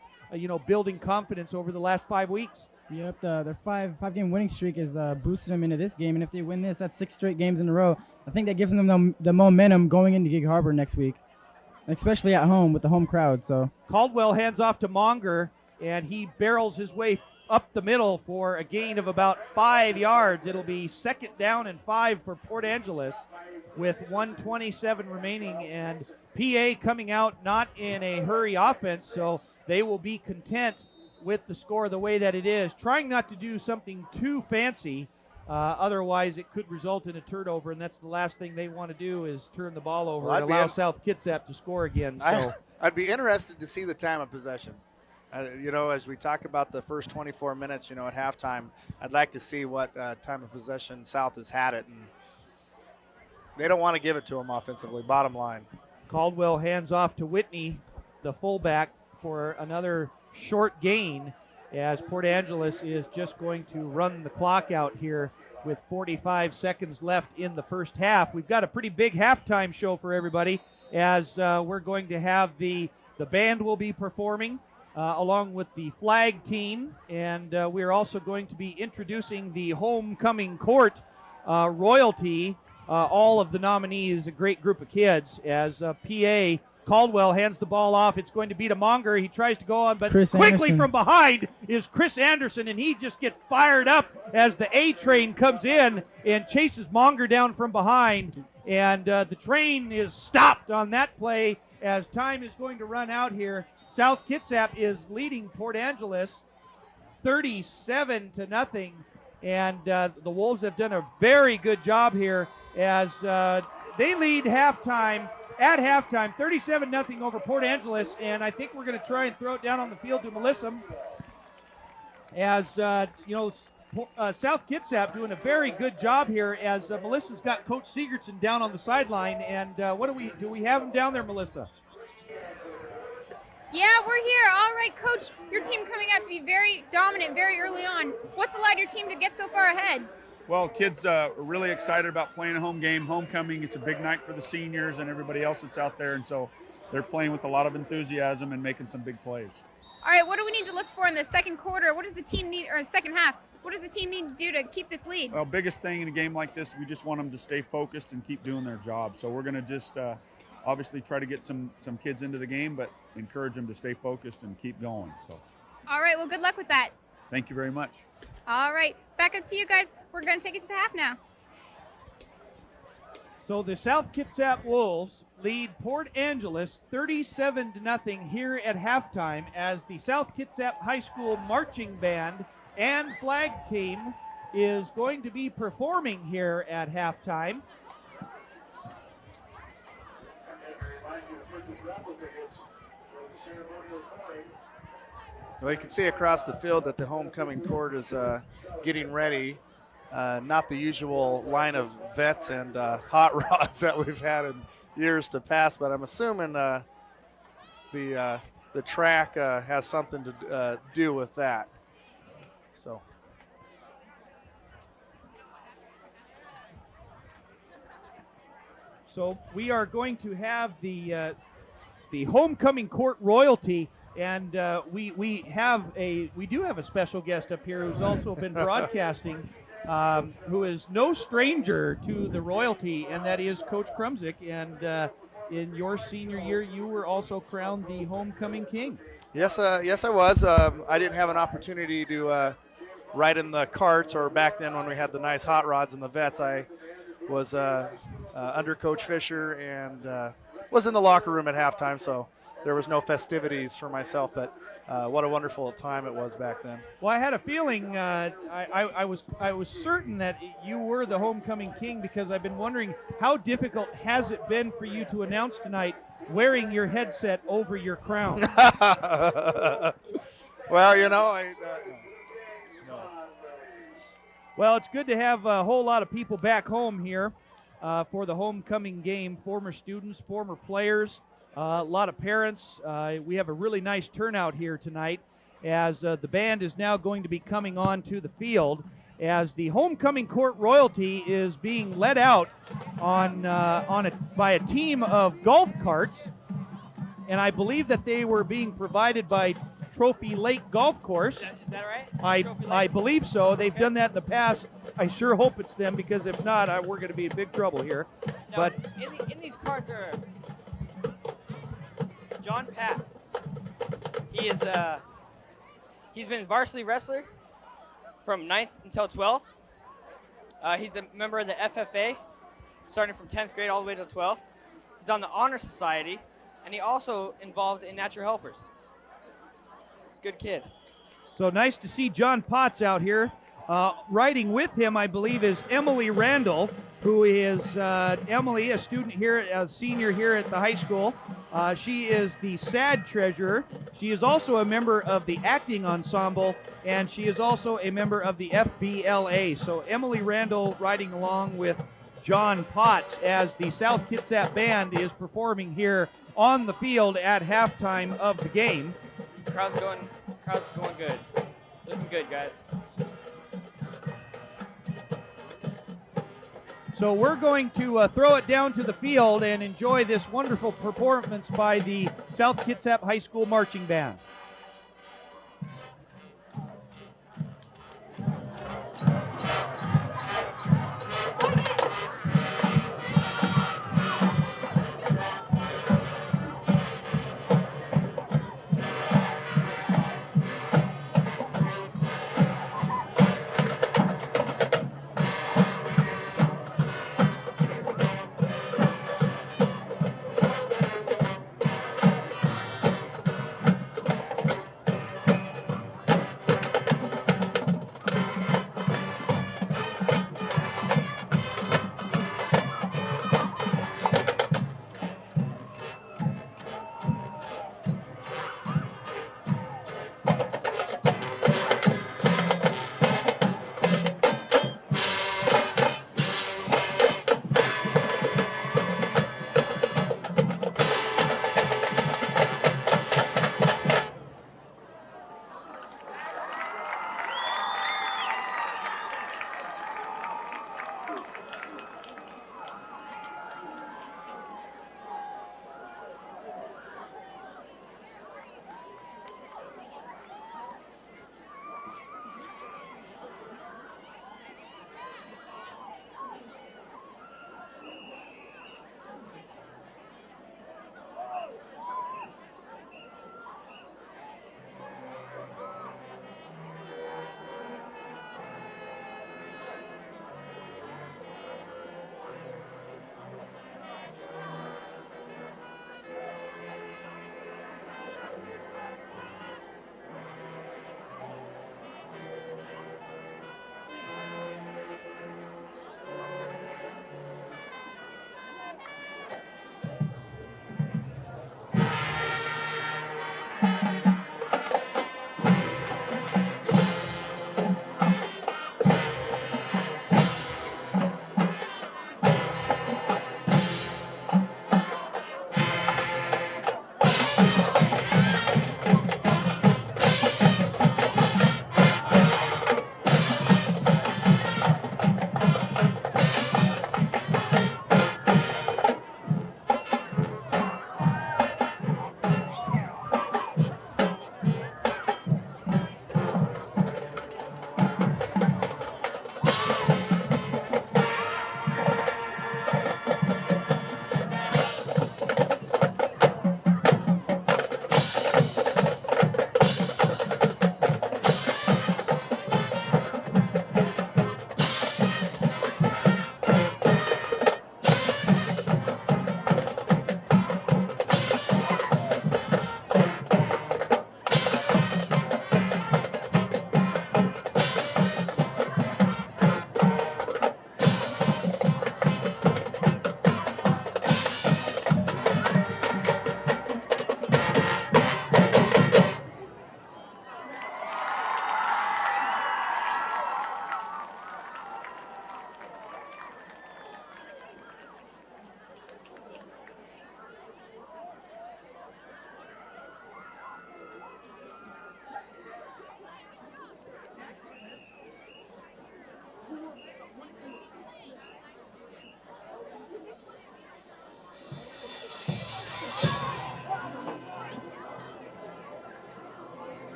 building confidence over the last 5 weeks.
Yep, their five-game winning streak is boosting them into this game, and if they win this, that's 6 straight games in a row. I think that gives them the momentum going into Gig Harbor next week, especially at home with the home crowd. So
Caldwell hands off to Monger, and he barrels his way up the middle for a gain of about 5 yards. It'll be 2nd down and 5 for Port Angeles with 1:27 remaining, and PA coming out not in a hurry offense, so they will be content with the score the way that it is, trying not to do something too fancy. Otherwise, it could result in a turnover, and that's the last thing they want to do is turn the ball over and allow South Kitsap to score again. So
I'd be interested to see the time of possession. As we talk about the first 24 minutes, at halftime, I'd like to see what time of possession South has had it, and they don't want to give it to them offensively, bottom line.
Caldwell hands off to Whitney, the fullback, for another short gain, as Port Angeles is just going to run the clock out here with 45 seconds left in the first half. We've got a pretty big halftime show for everybody, as we're going to have the band will be performing along with the flag team, and we're also going to be introducing the homecoming court royalty. All of the nominees, a great group of kids, as PA Caldwell hands the ball off. It's going to be to Monger. He tries to go on, but quickly from behind is Chris Anderson, and he just gets fired up as the A train comes in and chases Monger down from behind. And the train is stopped on that play as time is going to run out here. South Kitsap is leading Port Angeles 37-0, and the Wolves have done a very good job here as they lead halftime. At halftime, 37-0 over Port Angeles, and I think we're going to try and throw it down on the field to Melissa. As South Kitsap doing a very good job here, as Melissa's got Coach Sigurdsson down on the sideline. And what do we have him down there, Melissa?
Yeah, we're here. All right, Coach, your team coming out to be very dominant very early on. What's allowed your team to get so far ahead?
Well, kids are really excited about playing a home game, homecoming. It's a big night for the seniors and everybody else that's out there, and so they're playing with a lot of enthusiasm and making some big plays.
All right, what do we need to look for in the second quarter? What does the team need, or in the second half? What does the team need to do to keep this lead?
Well, biggest thing in a game like this, we just want them to stay focused and keep doing their job. So we're going to just obviously try to get some kids into the game, but encourage them to stay focused and keep going. So.
All right, well, good luck with that.
Thank you very much.
All right, back up to you guys. We're going to take it to the half now.
So the South Kitsap Wolves lead Port Angeles 37-0 here at halftime, as the South Kitsap High School marching band and flag team is going to be performing here at halftime.
Well, you can see across the field that the homecoming court is getting ready. Not the usual line of vets and hot rods that we've had in years to pass, but I'm assuming the track has something to do with that.
So we are going to have the homecoming court royalty. And we do have a special guest up here who's also been broadcasting, who is no stranger to the royalty, and that is Coach Krumzik. And in your senior year, you were also crowned the homecoming king.
Yes, I was. I didn't have an opportunity to ride in the carts, or back then when we had the nice hot rods and the vets. I was under Coach Fisher and was in the locker room at halftime, so there was no festivities for myself, but what a wonderful time it was back then.
Well, I had a feeling I was certain that you were the homecoming king, because I've been wondering how difficult has it been for you to announce tonight wearing your headset over your crown.
Well, you know,
Well, it's good to have a whole lot of people back home here for the homecoming game. Former students, former players, a lot of parents. We have a really nice turnout here tonight, as the band is now going to be coming on to the field, as the homecoming court royalty is being led out by a team of golf carts, and I believe that they were being provided by Trophy Lake Golf Course.
Is that right?
I believe so. They've done that in the past. I sure hope it's them, because if not, we're going to be in big trouble here.
Now,
But
in these cards are John Patz. He is he's been varsity wrestler from 9th until 12th. He's a member of the FFA, starting from 10th grade all the way to 12th. He's on the Honor Society, and he also involved in Natural Helpers. He's a good kid.
so nice to see John Potts out here. Riding with him, I believe, is Emily Randall, who is Emily, a student here, a senior here at the high school. She is the SAD treasurer. She is also a member of the acting ensemble, and she is also a member of the FBLA. So Emily Randall riding along with John Potts as the South Kitsap Band is performing here on the field at halftime of the game.
Crowd's going good. Looking good, guys.
So we're going to throw it down to the field and enjoy this wonderful performance by the South Kitsap High School Marching Band.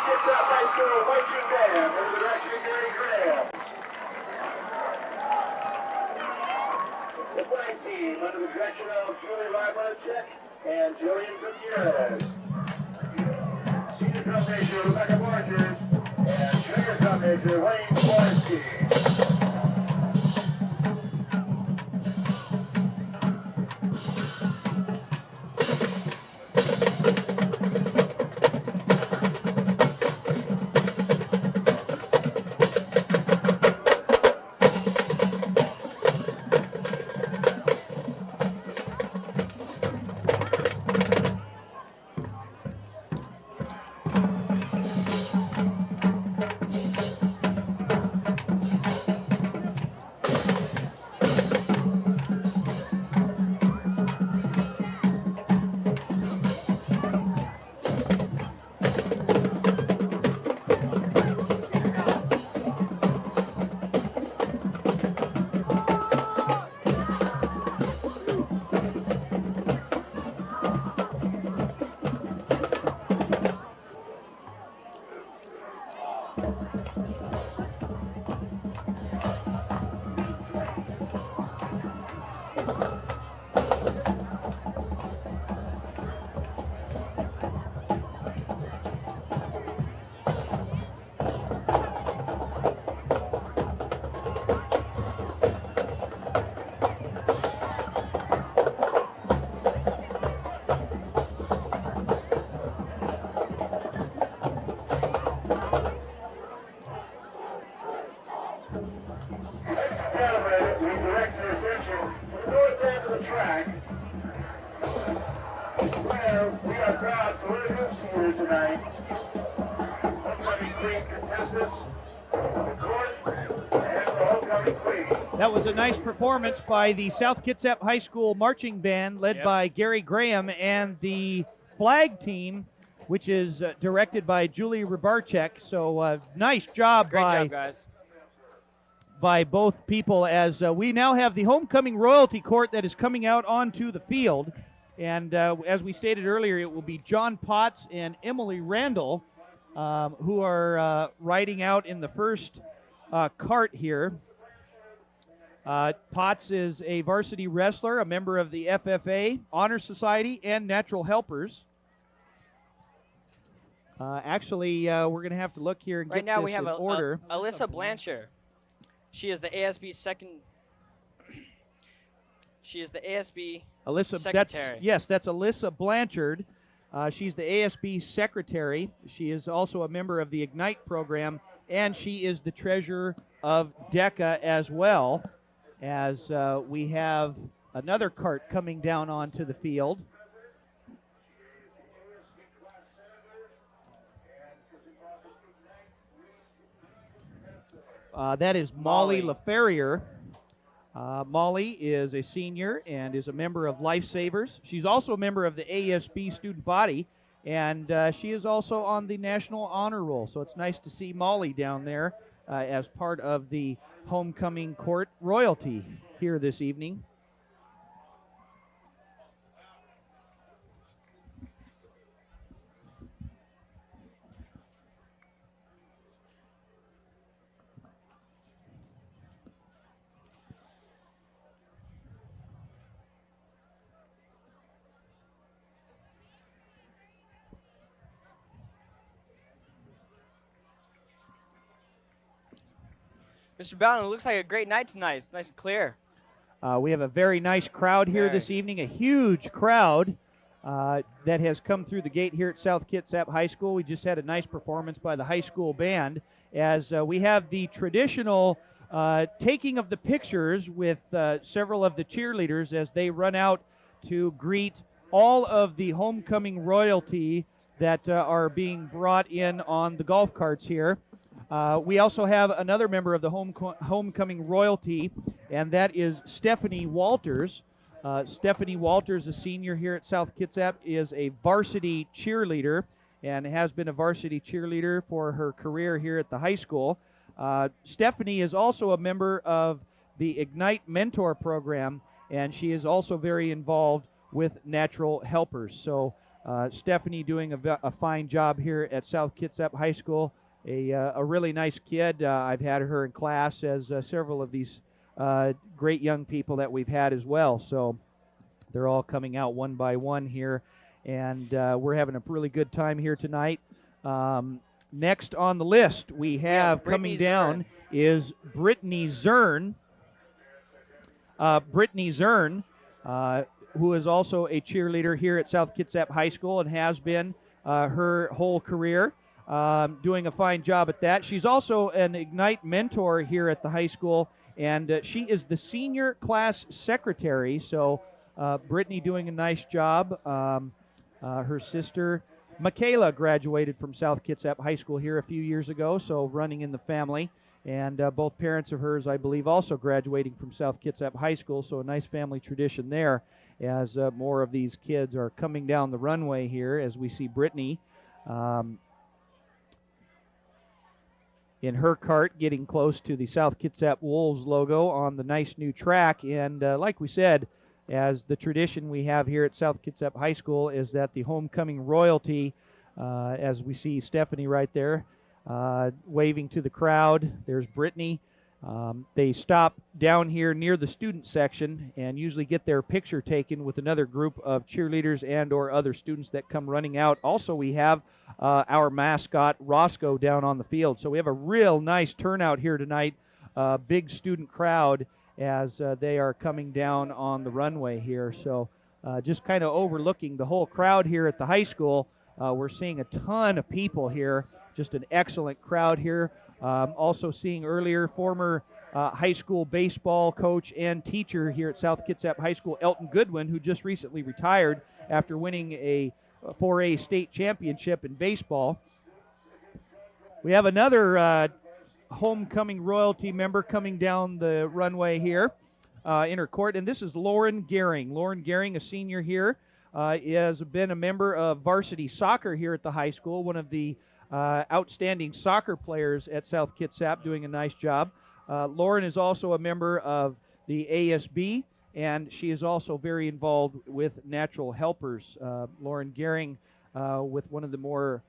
Kitsap High School marching band under the direction of Gary Graham. The flag team under the direction of Julie Rybarczyk and Jillian Gutierrez. Senior drum major Rebecca Borgers and junior drum major Wayne Borski. We are proud to introduce to you tonight homecoming queen contestants, the court, and the homecoming queen.
That was a nice performance by the South Kitsap High School marching band led by Gary Graham, and the flag team, which is directed by Julie Rybarczyk. So nice job
Great job, guys.
By both people, as we now have the homecoming royalty court that is coming out onto the field. And as we stated earlier, it will be John Potts and Emily Randall who are riding out in the first cart here. Potts is a varsity wrestler, a member of the FFA, Honor Society, and Natural Helpers. Actually, we're going to have to look here and
right
get
now
this
we have
in order.
Alyssa Blanchard. She is the ASB second. She is the ASB secretary.
That's Alyssa Blanchard. She's the ASB secretary. She is also a member of the Ignite program, and she is the treasurer of DECA as well. As we have another cart coming down onto the field. That is Molly LaFerrier. Molly is a senior and is a member of Lifesavers. She's also a member of the ASB student body, and she is also on the National Honor Roll. So it's nice to see Molly down there as part of the homecoming court royalty here this evening.
Mr. Bowden, it looks like a great night tonight. It's nice and clear.
We have a very nice crowd here this evening, a huge crowd that has come through the gate here at South Kitsap High School. We just had a nice performance by the high school band, as we have the traditional taking of the pictures with several of the cheerleaders as they run out to greet all of the homecoming royalty that are being brought in on the golf carts here. We also have another member of the homecoming royalty, and that is Stephanie Walters. Stephanie Walters, a senior here at South Kitsap, is a varsity cheerleader and has been a varsity cheerleader for her career here at the high school. Stephanie is also a member of the Ignite Mentor program, and she is also very involved with Natural Helpers. So Stephanie doing a fine job here at South Kitsap High School. A really nice kid. I've had her in class, as several of these great young people that we've had as well. So they're all coming out one by one here, and we're having a really good time here tonight. Next on the list we have coming down is Brittany Zern. Brittany Zern, who is also a cheerleader here at South Kitsap High School and has been her whole career, doing a fine job at that. She's also an Ignite mentor here at the high school, and she is the senior class secretary. So Brittany doing a nice job. Her sister Michaela graduated from South Kitsap High School here a few years ago, so running in the family. And both parents of hers, I believe, also graduating from South Kitsap High School, so a nice family tradition there as more of these kids are coming down the runway here as we see Brittany in her cart getting close to the South Kitsap Wolves logo on the nice new track. And like we said, as the tradition we have here at South Kitsap High School is that the homecoming royalty, as we see Stephanie right there, waving to the crowd. There's Brittany. They stop down here near the student section and usually get their picture taken with another group of cheerleaders and or other students that come running out. Also, we have our mascot, Roscoe, down on the field. So we have a real nice turnout here tonight, big student crowd as they are coming down on the runway here. So just kind of overlooking the whole crowd here at the high school. We're seeing a ton of people here. Just an excellent crowd here. Also seeing earlier former high school baseball coach and teacher here at South Kitsap High School, Elton Goodwin, who just recently retired after winning a 4A state championship in baseball. We have another homecoming royalty member coming down the runway here in her court, and this is Lauren Gehring. Lauren Gehring, a senior here, has been a member of varsity soccer here at the high school, one of the outstanding soccer players at South Kitsap, doing a nice job. Lauren is also a member of the ASB, and she is also very involved with Natural Helpers. Lauren Gehring, with one of the more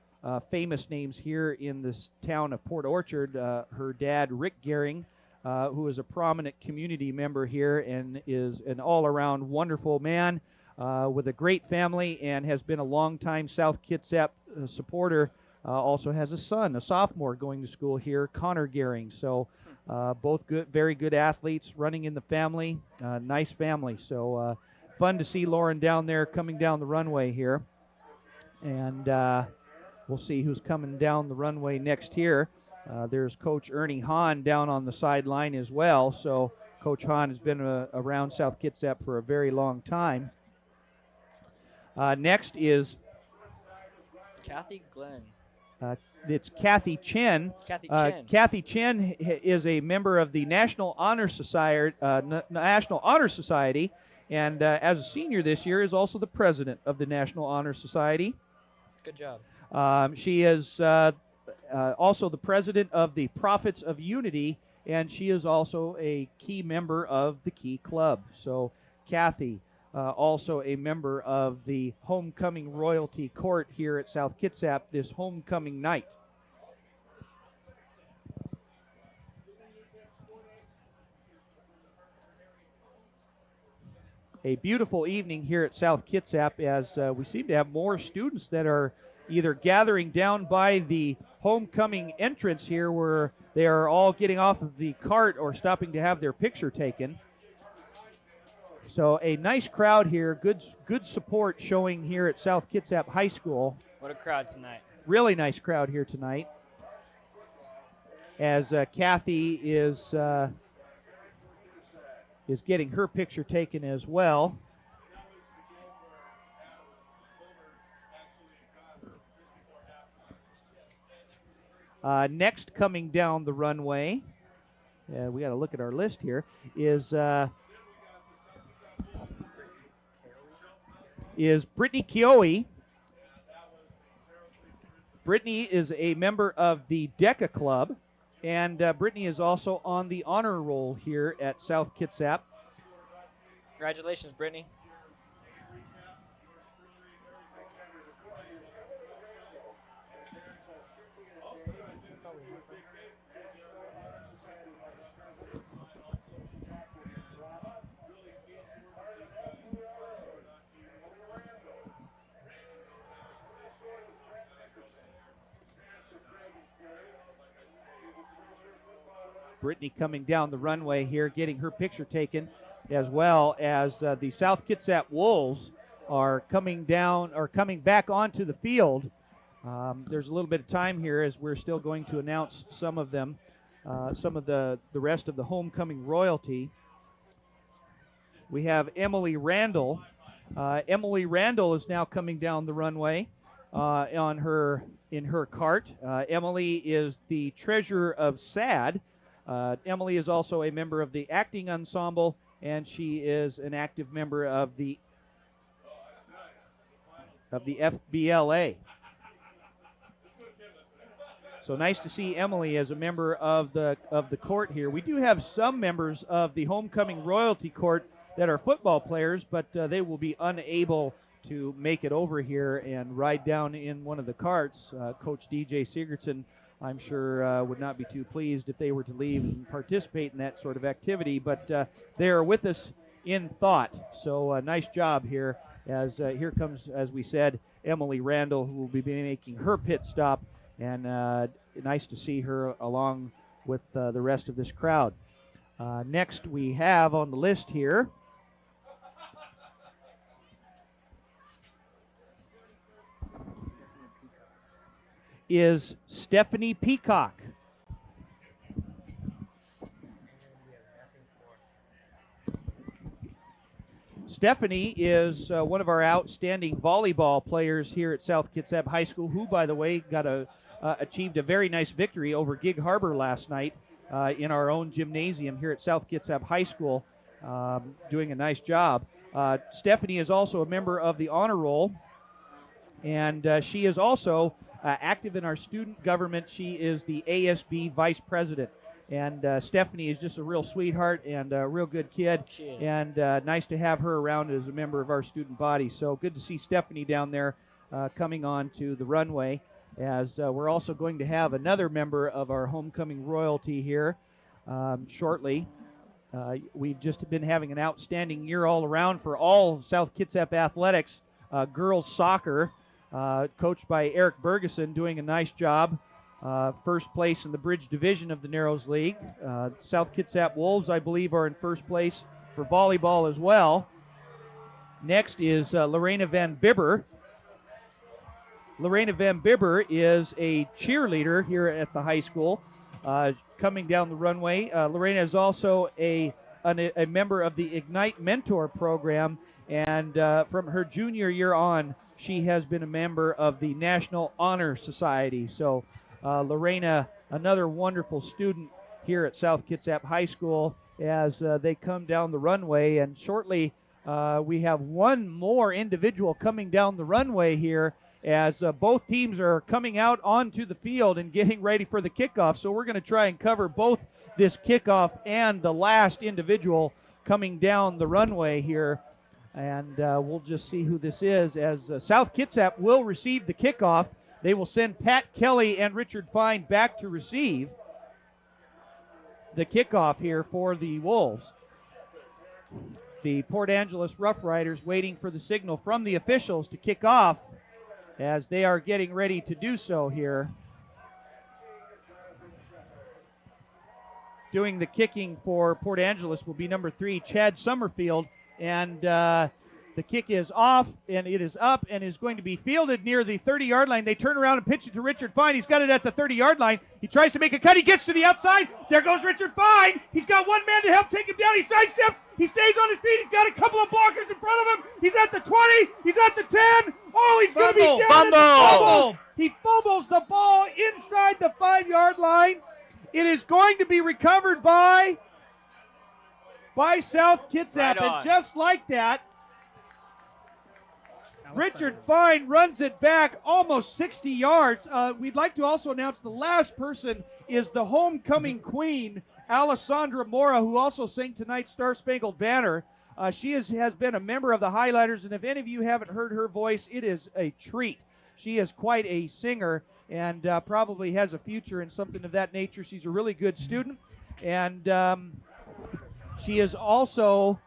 famous names here in this town of Port Orchard, her dad, Rick Gehring, who is a prominent community member here and is an all-around wonderful man with a great family and has been a longtime South Kitsap supporter. Also has a son, a sophomore, going to school here, Connor Gehring. So both good, very good athletes running in the family. Nice family. So fun to see Lauren down there coming down the runway here. And we'll see who's coming down the runway next here. There's Coach Ernie Hahn down on the sideline as well. So Coach Hahn has been around South Kitsap for a very long time. Next is
Kathy Glenn.
It's Kathy Chen. Kathy Chen is a member of the National Honor Society, and as a senior this year is also the president of the National Honor Society.
Good job.
She is also the president of the Prophets of Unity, and she is also a key member of the Key Club. So Kathy, also a member of the Homecoming Royalty Court here at South Kitsap this homecoming night. A beautiful evening here at South Kitsap as we seem to have more students that are either gathering down by the homecoming entrance here where they are all getting off of the cart or stopping to have their picture taken. So a nice crowd here, good support showing here at South Kitsap High School.
What a crowd tonight.
Really nice crowd here tonight. As Kathy is getting her picture taken as well. Next coming down the runway, we got to look at our list here, is Brittany Kioe. Brittany is a member of the DECA Club, And Brittany is also on the honor roll here at South Kitsap.
Congratulations, Brittany.
Brittany coming down the runway here, getting her picture taken, as well as the South Kitsap Wolves are coming back onto the field. There's a little bit of time here as we're still going to announce some of them, some of the rest of the homecoming royalty. We have Emily Randall. Emily Randall is now coming down the runway in her cart. Emily is the treasurer of SAD. Emily is also a member of the acting ensemble, and she is an active member of the FBLA. So nice to see Emily as a member of the court here. We do have some members of the homecoming royalty court that are football players, but they will be unable to make it over here and ride down in one of the carts. Coach DJ Sigurdsson, I'm sure, would not be too pleased if they were to leave and participate in that sort of activity, but they are with us in thought. So nice job here as here comes, as we said, Emily Randall, who will be making her pit stop, and nice to see her along with the rest of this crowd. Next we have on the list here is Stephanie Peacock. Stephanie is one of our outstanding volleyball players here at South Kitsap High School, who, by the way, achieved a very nice victory over Gig Harbor last night in our own gymnasium here at South Kitsap High School, doing a nice job. Stephanie is also a member of the honor roll, and she is also active in our student government. She is the ASB vice president. And Stephanie is just a real sweetheart and a real good kid. And nice to have her around as a member of our student body. So good to see Stephanie down there coming on to the runway, as we're also going to have another member of our homecoming royalty here shortly. We've just been having an outstanding year all around for all South Kitsap athletics. Girls soccer, coached by Eric Bergeson, doing a nice job. First place in the Bridge Division of the Narrows League. South Kitsap Wolves, I believe, are in first place for volleyball as well. Next is Lorena Van Bibber. Lorena Van Bibber is a cheerleader here at the high school, coming down the runway. Lorena is also a member of the Ignite Mentor program, and from her junior year on, she has been a member of the National Honor Society. So Lorena, another wonderful student here at South Kitsap High School, as they come down the runway. And shortly, we have one more individual coming down the runway here, as both teams are coming out onto the field and getting ready for the kickoff. So we're going to try and cover both this kickoff and the last individual coming down the runway here. And we'll just see who this is, as South Kitsap will receive the kickoff. They will send Pat Kelly and Richard Fine back to receive the kickoff here for the Wolves. The Port Angeles Roughriders waiting for the signal from the officials to kick off, as they are getting ready to do so here. Doing the kicking for Port Angeles will be number 3, Chad Summerfield, and the kick is off, and it is up, and is going to be fielded near the 30-yard line. They turn around and pitch it to Richard Fine. He's got it at the 30-yard line. He tries to make a cut. He gets to the outside. There goes Richard Fine. He's got one man to help take him down. He sidesteps. He stays on his feet. He's got a couple of blockers in front of him. He's at the 20. He's at the 10. Oh, he's going to be down at the fumble. He fumbles the ball inside the 5-yard line. It is going to be recovered by South Kitsap. And just like that, Richard Fine runs it back almost 60 yards. We'd like to also announce the last person is the homecoming queen, Alessandra Mora, who also sang tonight's Star Spangled Banner. She has been a member of the Highlighters, and if any of you haven't heard her voice, it is a treat. She is quite a singer and probably has a future in something of that nature. She's a really good student, and she is also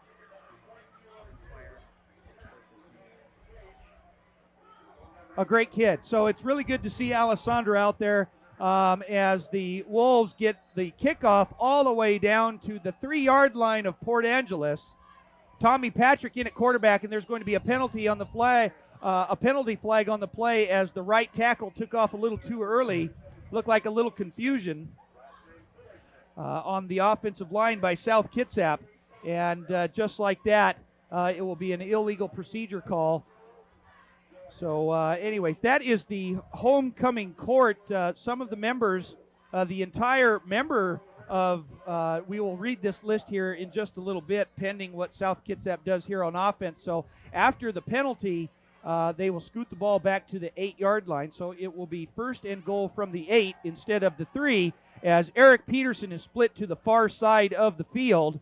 a great kid. So it's really good to see Alessandra out there as the Wolves get the kickoff all the way down to the 3-yard line of Port Angeles. Tommy Patrick in at quarterback, and there's going to be a penalty on the flag, a penalty flag on the play as the right tackle took off a little too early. Looked like a little confusion on the offensive line by South Kitsap, and just like that, it will be an illegal procedure call. So anyways, that is the homecoming court. Some of the members, the entire member of, we will read this list here in just a little bit, pending what South Kitsap does here on offense. So after the penalty, they will scoot the ball back to the 8-yard line. So it will be 1st and goal from the 8 instead of the 3, as Eric Peterson is split to the far side of the field.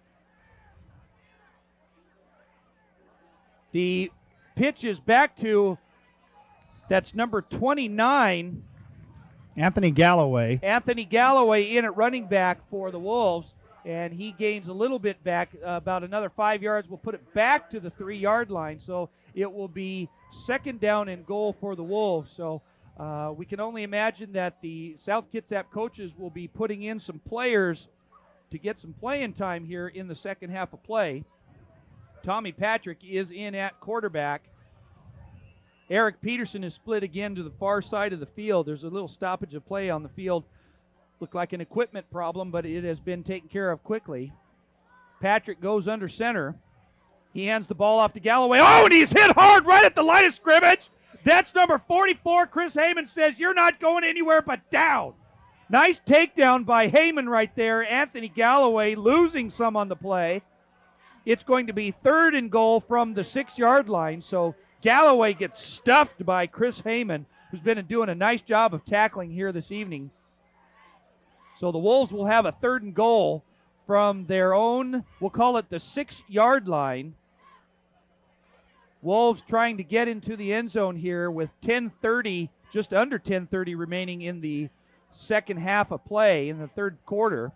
The pitch is back to, that's number 29.
Anthony Galloway.
Anthony Galloway in at running back for the Wolves, and he gains a little bit back, about another 5 yards. We'll put it back to the 3-yard line, so it will be 2nd down and goal for the Wolves. So we can only imagine that the South Kitsap coaches will be putting in some players to get some playing time here in the second half of play. Tommy Patrick is in at quarterback. Eric Peterson is split again to the far side of the field. There's a little stoppage of play on the field. Looked like an equipment problem, but it has been taken care of quickly. Patrick goes under center. He hands the ball off to Galloway. Oh, and he's hit hard right at the line of scrimmage. That's number 44. Chris Heyman says, "You're not going anywhere but down." Nice takedown by Heyman right there. Anthony Galloway losing some on the play. It's going to be 3rd and goal from the 6-yard line. So Galloway gets stuffed by Chris Heyman, who's been doing a nice job of tackling here this evening. So the Wolves will have a 3rd and goal from their own, we'll call it the 6-yard line. Wolves trying to get into the end zone here with 10:30, just under 10:30 remaining in the second half of play in the third quarter.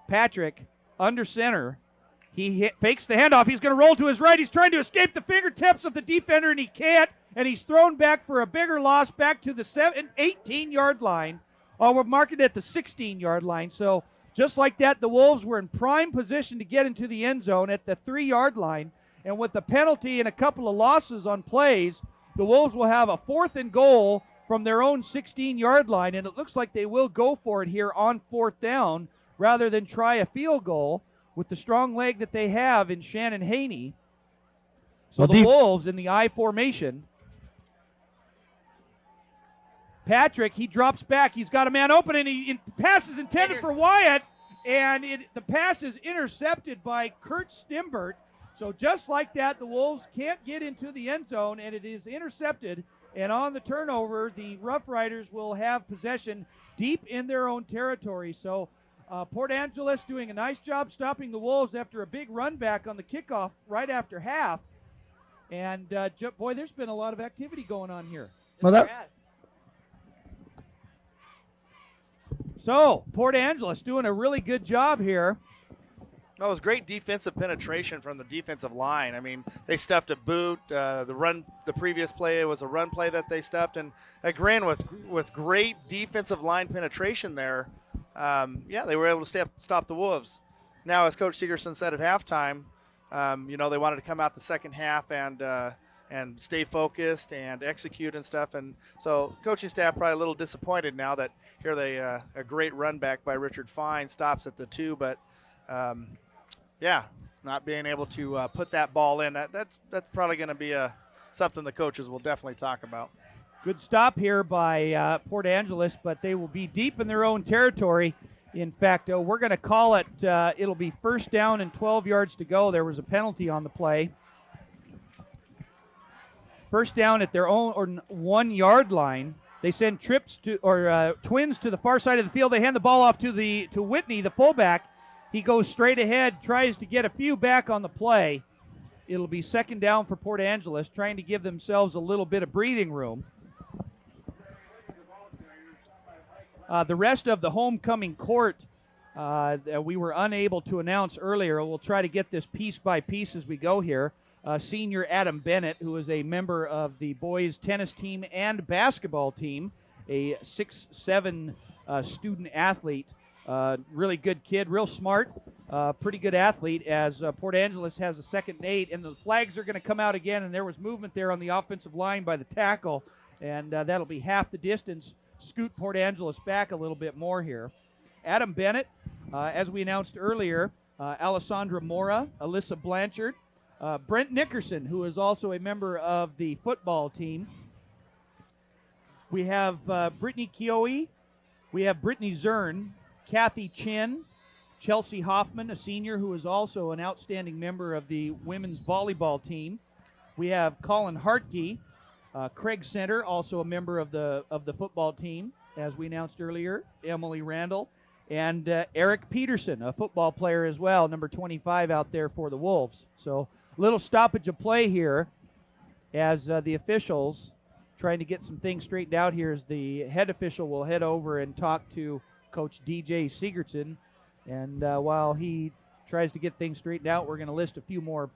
Patrick under center. He fakes the handoff. He's going to roll to his right. He's trying to escape the fingertips of the defender, and he can't. And he's thrown back for a bigger loss back to the 18-yard line. Oh, we're marking it at the 16-yard line. So just like that, the Wolves were in prime position to get into the end zone at the 3-yard line. And with the penalty and a couple of losses on plays, the Wolves will have a 4th and goal from their own 16-yard line. And it looks like they will go for it here on 4th down rather than try a field goal, with the strong leg that they have in Shannon Haney. So the Wolves in the I formation. Patrick, he drops back. He's got a man open, and pass is intended for Wyatt, and the pass is intercepted by Kurt Stimbert. So just like that, the Wolves can't get into the end zone, and it is intercepted. And on the turnover, the Roughriders will have possession deep in their own territory. So Port Angeles doing a nice job stopping the Wolves after a big run back on the kickoff right after half. And, boy, there's been a lot of activity going on here. So Port Angeles doing a really good job here.
That was great defensive penetration from the defensive line. I mean, they stuffed a boot. The previous play was a run play that they stuffed. And again, with great defensive line penetration there, they were able to stop the Wolves. Now, as Coach Segerson said at halftime, they wanted to come out the second half and stay focused and execute and stuff. And so coaching staff probably a little disappointed now that here a great run back by Richard Fine stops at the 2, but not being able to put that ball in, that's probably going to be something the coaches will definitely talk about.
Good stop here by Port Angeles, but they will be deep in their own territory. In fact, we're going to call it, it'll be 1st down and 12 yards to go. There was a penalty on the play. First down at their own or 1 yard line. They send twins to the far side of the field. They hand the ball off to Whitney, the fullback. He goes straight ahead, tries to get a few back on the play. It'll be second down for Port Angeles, trying to give themselves a little bit of breathing room. The rest of the homecoming court that we were unable to announce earlier. We'll try to get this piece by piece as we go here. Senior Adam Bennett, who is a member of the boys tennis team and basketball team, a 6'7" student athlete. Really good kid, real smart, pretty good athlete, as Port Angeles has a 2nd and 8, and the flags are going to come out again, and there was movement there on the offensive line by the tackle, and that'll be half the distance, scoot Port Angeles back a little bit more here. Adam Bennett, as we announced earlier, Alessandra Mora, Alyssa Blanchard, Brent Nickerson, who is also a member of the football team. We have Brittany Kioe, we have Brittany Zern, Kathy Chin, Chelsea Hoffman, a senior who is also an outstanding member of the women's volleyball team. We have Colin Hartke, Craig Center, also a member of the football team, as we announced earlier, Emily Randall, and Eric Peterson, a football player as well, number 25 out there for the Wolves. So little stoppage of play here as the officials trying to get some things straightened out here, as the head official will head over and talk to Coach DJ Sigurdsson. And while he tries to get things straightened out, we're going to list a few more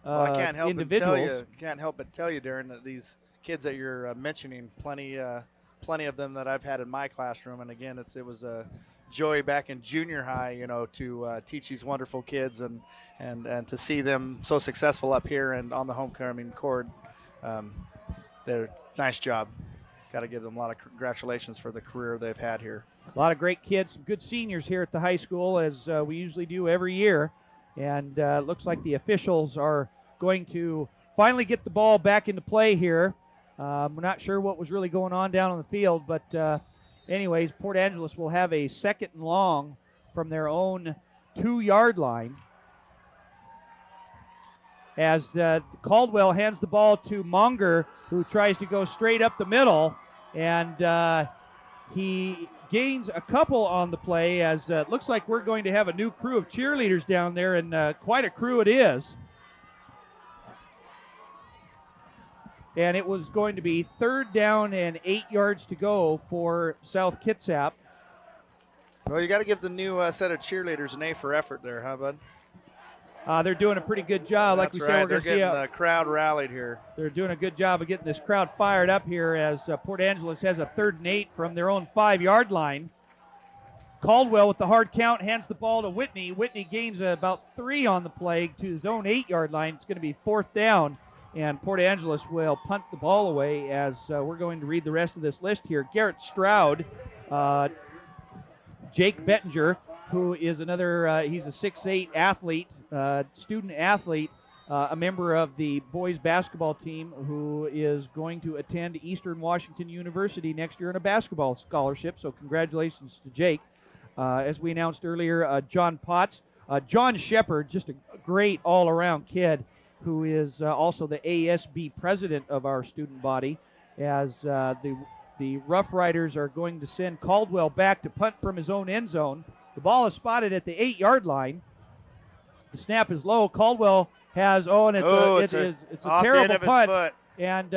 I
individuals.
Can't help but tell you, Darren, that these kids that you're mentioning, plenty of them that I've had in my classroom. And again, it was a joy back in junior high, to teach these wonderful kids and to see them so successful up here and on the homecoming court. They're nice job. Got to give them a lot of congratulations for the career they've had here.
A lot of great kids, some good seniors here at the high school, as we usually do every year. And looks like the officials are going to finally get the ball back into play here. We're not sure what was really going on down on the field, but anyways, Port Angeles will have a 2nd and long from their own 2-yard line, as Caldwell hands the ball to Monger, who tries to go straight up the middle, and he gains a couple on the play, as it looks like we're going to have a new crew of cheerleaders down there, and quite a crew it is. And it was going to be 3rd down and 8 yards to go for South Kitsap.
Well, you got to give the new set of cheerleaders an A for effort there, huh, bud?
They're doing a pretty good job.
That's
like we
right.
said, we're going to see
the crowd rallied here.
They're doing a good job of getting this crowd fired up here, as Port Angeles has a 3rd and 8 from their own 5-yard line. Caldwell with the hard count hands the ball to Whitney. Whitney gains about 3 on the play to his own 8-yard line. It's going to be 4th down, and Port Angeles will punt the ball away, as we're going to read the rest of this list here. Garrett Stroud, Jake Bettinger, who is another, he's a 6'8" athlete, student athlete, a member of the boys basketball team, who is going to attend Eastern Washington University next year on a basketball scholarship. So congratulations to Jake. As we announced earlier, John Potts, John Shepard, just a great all-around kid, who is also the ASB president of our student body, as the Roughriders are going to send Caldwell back to punt from his own end zone. The ball is spotted at the 8-yard line. The snap is low. Caldwell has, it's a terrible punt. And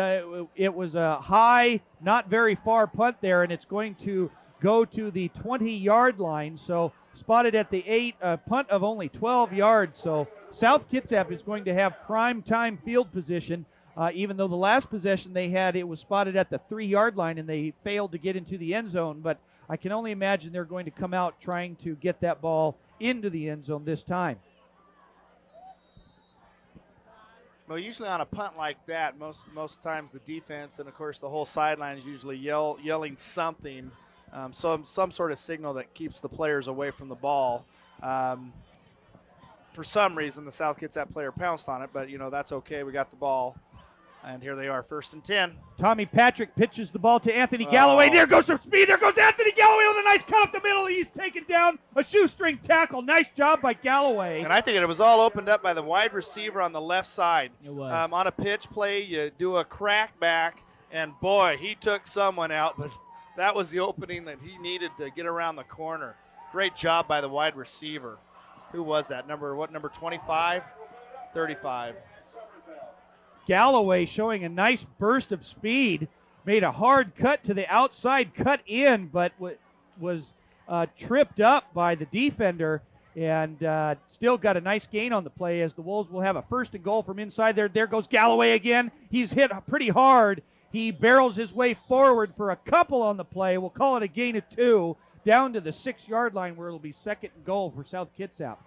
it was a high, not very far punt there, and it's going to go to the 20-yard line. So spotted at the 8, a punt of only 12 yards. So South Kitsap is going to have prime time field position, even though the last possession they had, it was spotted at the 3-yard line, and they failed to get into the end zone. But I can only imagine they're going to come out trying to get that ball into the end zone this time.
Well, usually on a punt like that, most times the defense and, of course, the whole sideline is usually yelling something, some sort of signal that keeps the players away from the ball. For some reason, the South Kitsap player pounced on it, but, that's okay. We got the ball. And here they are, 1st and 10.
Tommy Patrick pitches the ball to Anthony Galloway. There goes some speed. There goes Anthony Galloway with a nice cut up the middle. He's taken down a shoestring tackle. Nice job by Galloway.
And I think it was all opened up by the wide receiver on the left side.
It was.
On a pitch play, you do a crack back, and boy, he took someone out, but that was the opening that he needed to get around the corner. Great job by the wide receiver. Who was that? Number 25? 35.
Galloway showing a nice burst of speed. Made a hard cut to the outside, cut in, but was tripped up by the defender, and still got a nice gain on the play as the Wolves will have a 1st and goal from inside there. There goes Galloway again. He's hit pretty hard. He barrels his way forward for a couple on the play. We'll call it a gain of 2 down to the 6-yard line where it'll be 2nd and goal for South Kitsap.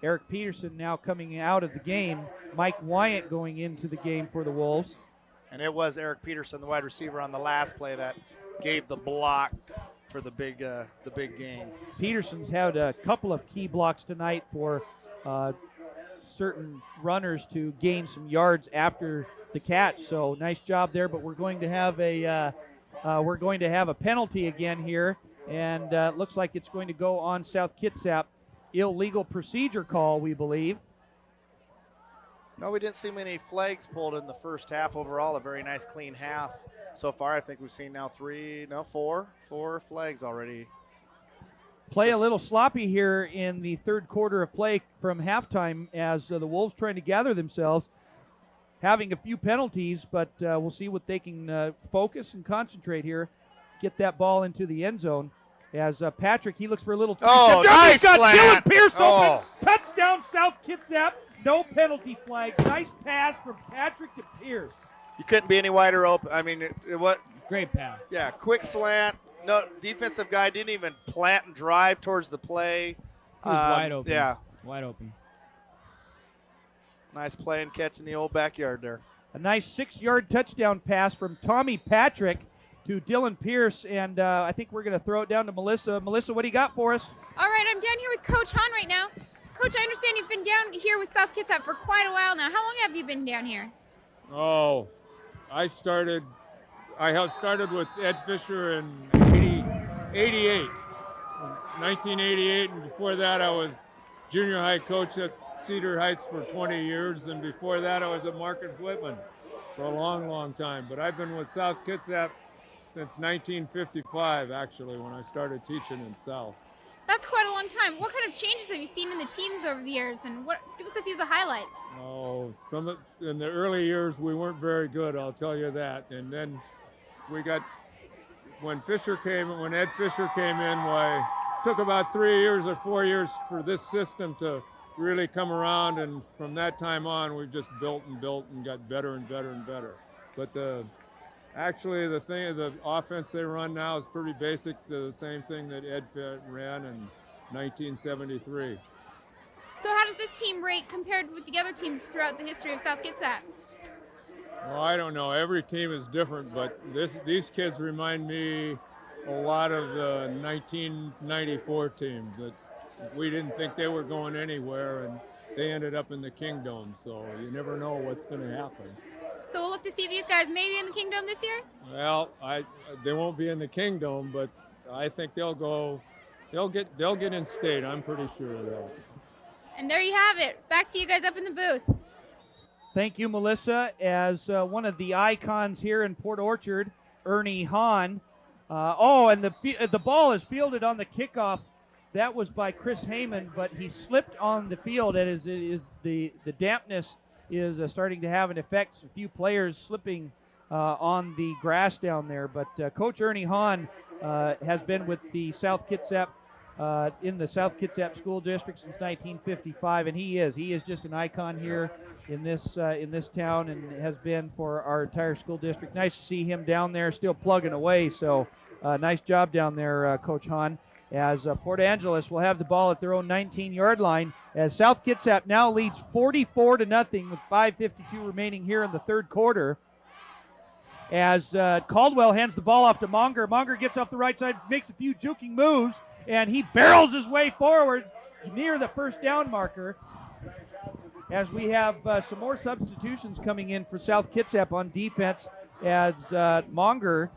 Eric Peterson now coming out of the game. Mike Wyatt going into the game for the Wolves.
And it was Eric Peterson, the wide receiver, on the last play that gave the block for the big gain.
Peterson's had a couple of key blocks tonight for certain runners to gain some yards after the catch. So nice job there. But we're going to have a penalty again here, and looks like it's going to go on South Kitsap. Illegal procedure call, we believe.
No, we didn't see many flags pulled in the first half. Overall, a very nice, clean half so far. I think we've seen now four flags already.
Play a little sloppy here in the 3rd quarter of play from halftime as the Wolves trying to gather themselves, having a few penalties, but we'll see what they can focus and concentrate here, get that ball into the end zone. As Patrick, he looks for a little.
Nice
he's got
slant.
Dylan Pierce open. Touchdown, South Kitsap. No penalty flag. Nice pass from Patrick to Pierce.
You couldn't be any wider open. I mean, what?
Great pass.
Yeah, quick slant. No, defensive guy didn't even plant and drive towards the play.
He was wide open.
Yeah.
Wide open.
Nice play and catch in the old backyard there.
A nice 6-yard touchdown pass from Tommy Patrick to Dylan Pierce, and I think we're going to throw it down to Melissa. Melissa, what do you got for us?
All right, I'm down here with Coach Hahn right now. Coach, I understand you've been down here with South Kitsap for quite a while now. How long have you been down here?
Oh, I started with Ed Fisher in 1988, and before that I was junior high coach at Cedar Heights for 20 years, and before that I was at Marcus Whitman for a long, long time. But I've been with South Kitsap since 1955, actually, when I started teaching in South.
That's quite a long time. What kind of changes have you seen in the teams over the years, and give us a few of the highlights?
Oh, in the early years we weren't very good, I'll tell you that. And then when Ed Fisher came in, it took about 3 years or 4 years for this system to really come around, and from that time on we've just built and got better and better and better. But the offense they run now is pretty basic to the same thing that Ed ran in 1973.
So how does this team rate compared with the other teams throughout the history of South Kitsap?
Well, I don't know. Every team is different, but these kids remind me a lot of the 1994 teams that we didn't think they were going anywhere, and they ended up in the Kingdom. So you never know what's going to happen.
So we'll look to see these guys maybe in the Kingdom this year?
Well, they won't be in the Kingdom, but I think they'll get in state. I'm pretty sure of that.
And there you have it. Back to you guys up in the booth.
Thank you, Melissa. As one of the icons here in Port Orchard, Ernie Hahn. And the ball is fielded on the kickoff. That was by Chris Heyman, but he slipped on the field. The dampness is starting to have an effect. A few players slipping on the grass down there. But Coach Ernie Hahn has been with the South Kitsap in the South Kitsap School District since 1955, and he is just an icon here in this town, and has been for our entire school district. Nice to see him down there still plugging away. So nice job down there, Coach Hahn. As Port Angeles will have the ball at their own 19-yard line, as South Kitsap now leads 44-0 with 5:52 remaining here in the 3rd quarter. As Caldwell hands the ball off to Monger. Monger gets off the right side, makes a few juking moves, and he barrels his way forward near the first down marker, as we have some more substitutions coming in for South Kitsap on defense, as Monger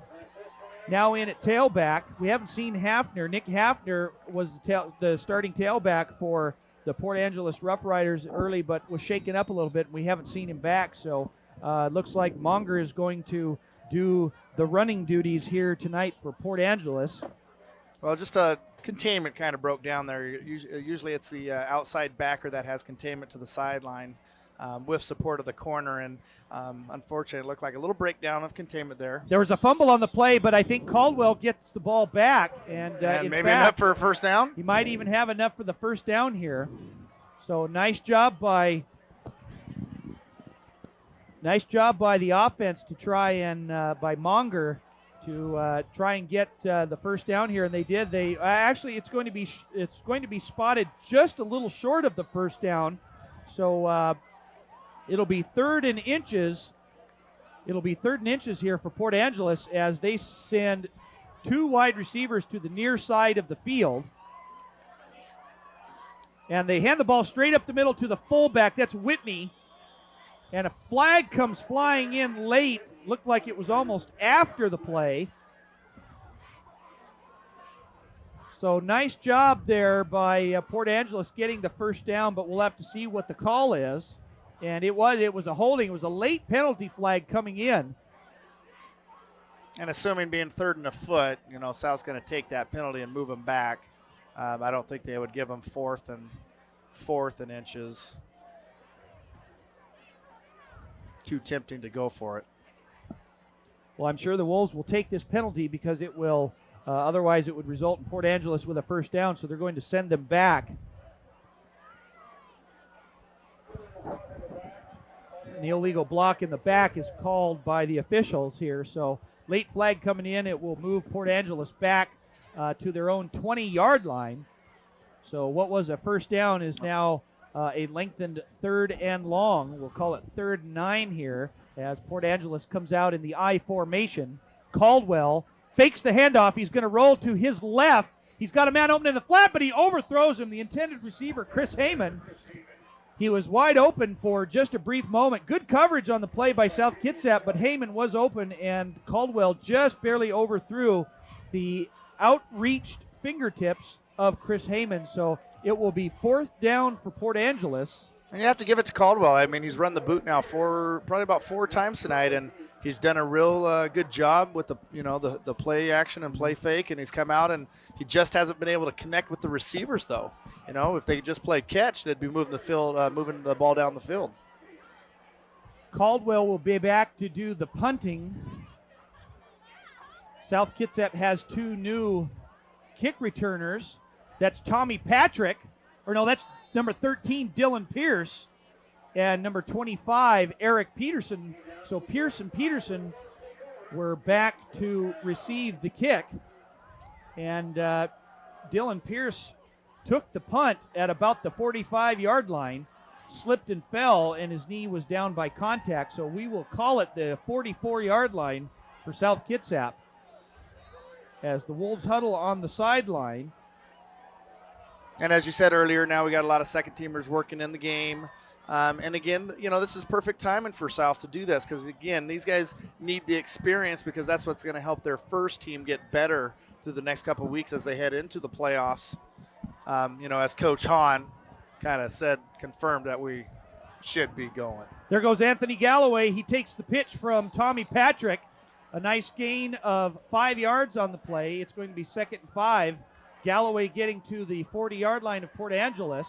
now in at tailback. We haven't seen Hafner. Nick Hafner was the starting tailback for the Port Angeles Roughriders early, but was shaken up a little bit, and we haven't seen him back. So looks like Monger is going to do the running duties here tonight for Port Angeles.
Well, just containment kind of broke down there. Usually it's the outside backer that has containment to the sideline with support of the corner, and unfortunately it looked like a little breakdown of containment there.
There was a fumble on the play, but I think Caldwell gets the ball back, and
maybe enough for a first down.
He might even have enough for the first down here. So nice job by the offense to try and by Monger to try and get the first down here, and they did. They actually it's going to be spotted just a little short of the first down, so it'll be third and inches. It'll be third and inches here for Port Angeles as they send two wide receivers to the near side of the field, and they hand the ball straight up the middle to the fullback. That's Whitney. And a flag comes flying in late. Looked like it was almost after the play. So nice job there by Port Angeles getting the first down, but we'll have to see what the call is. And it was a holding. It was a late penalty flag coming in.
And assuming being third and a foot, South's going to take that penalty and move them back. I don't think they would give them fourth and inches. Too tempting to go for it.
Well, I'm sure the Wolves will take this penalty because it will, otherwise it would result in Port Angeles with a first down, so they're going to send them back. The illegal block in the back is called by the officials here, so late flag coming in. It will move Port Angeles back to their own 20-yard line. So what was a first down is now a lengthened third and long. We'll call it 3rd and 9 here as Port Angeles comes out in the I formation. Caldwell fakes the handoff. He's going to roll to his left. He's got a man open in the flat, but he overthrows him. The intended receiver, Chris Heyman. He was wide open for just a brief moment. Good coverage on the play by South Kitsap, but Heyman was open, and Caldwell just barely overthrew the outreached fingertips of Chris Heyman. So it will be 4th down for Port Angeles.
And you have to give it to Caldwell. I mean, he's run the boot now probably about 4 times tonight, and he's done a real good job with the play action and play fake, and he's come out, and he just hasn't been able to connect with the receivers, though. If they could just play catch, they'd be moving the ball down the field.
Caldwell will be back to do the punting. South Kitsap has 2 new kick returners. That's Tommy Patrick, that's number 13, Dylan Pierce, and number 25, Eric Peterson. So Pierce and Peterson were back to receive the kick, and Dylan Pierce took the punt at about the 45-yard line, slipped and fell, and his knee was down by contact. So we will call it the 44-yard line for South Kitsap as the Wolves huddle on the sideline.
And as you said earlier, now we got a lot of second-teamers working in the game. And again, this is perfect timing for South to do this because, again, these guys need the experience because that's what's going to help their first team get better through the next couple of weeks as they head into the playoffs. As Coach Hahn kind of confirmed that we should be going.
There goes Anthony Galloway. He takes the pitch from Tommy Patrick. A nice gain of 5 yards on the play. It's going to be 2nd and 5. Galloway getting to the 40-yard line of Port Angeles.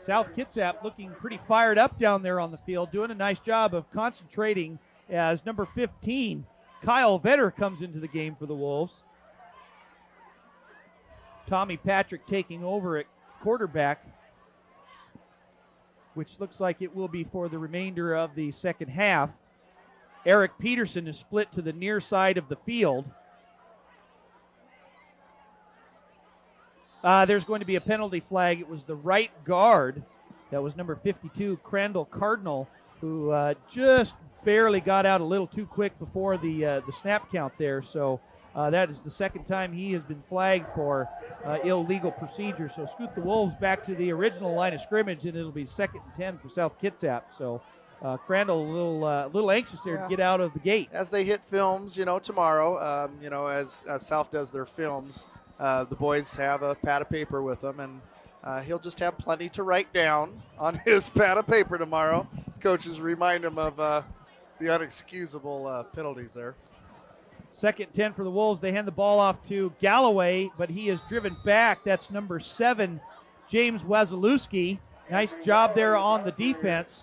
South Kitsap looking pretty fired up down there on the field, doing a nice job of concentrating as number 15, Kyle Vetter, comes into the game for the Wolves. Tommy Patrick taking over at quarterback, which looks like it will be for the remainder of the second half. Eric Peterson is split to the near side of the field. There's going to be a penalty flag. It was the right guard. That was number 52, Crandall Cardinal, who just barely got out a little too quick before the snap count there. So That is the second time he has been flagged for illegal procedure. So scoot the Wolves back to the original line of scrimmage, and it'll be 2nd and 10 for South Kitsap. So Crandall a little anxious there to get out of the gate.
As they hit films, tomorrow, as South does their films, the boys have a pad of paper with them, and he'll just have plenty to write down on his pad of paper tomorrow. His coaches remind him of the unexcusable penalties there.
2nd and 10 for the Wolves. They hand the ball off to Galloway, but he is driven back. That's number 7, James Wazalewski. Nice job there on the defense.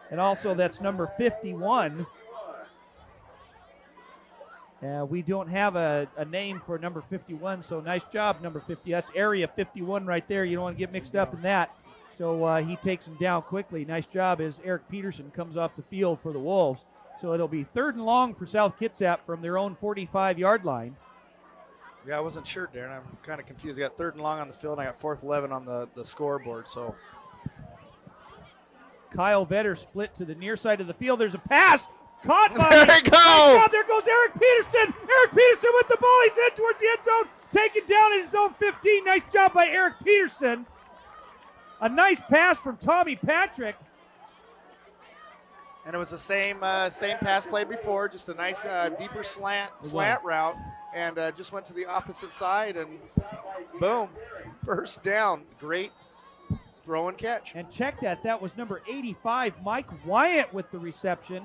And also that's number 51. We don't have a name for number 51, so nice job, number 50. That's area 51 right there. You don't want to get mixed up in that. So he takes him down quickly. Nice job as Eric Peterson comes off the field for the Wolves. So it'll be 3rd and long for South Kitsap from their own 45-yard line.
Yeah, I wasn't sure, Darren. I'm kind of confused. I got 3rd and long on the field, and I got 4th 11 on the scoreboard. So
Kyle Vetter split to the near side of the field. There's a pass. Caught by
there you go.
Nice job. There goes Eric Peterson. Eric Peterson with the ball. He's headed towards the end zone. Taken down in his own 15. Nice job by Eric Peterson. A nice pass from Tommy Patrick.
And it was the same pass play before, just a nice deeper slant route, and just went to the opposite side, and boom, first down. Great throw and catch.
And check that. That was number 85, Mike Wyatt with the reception,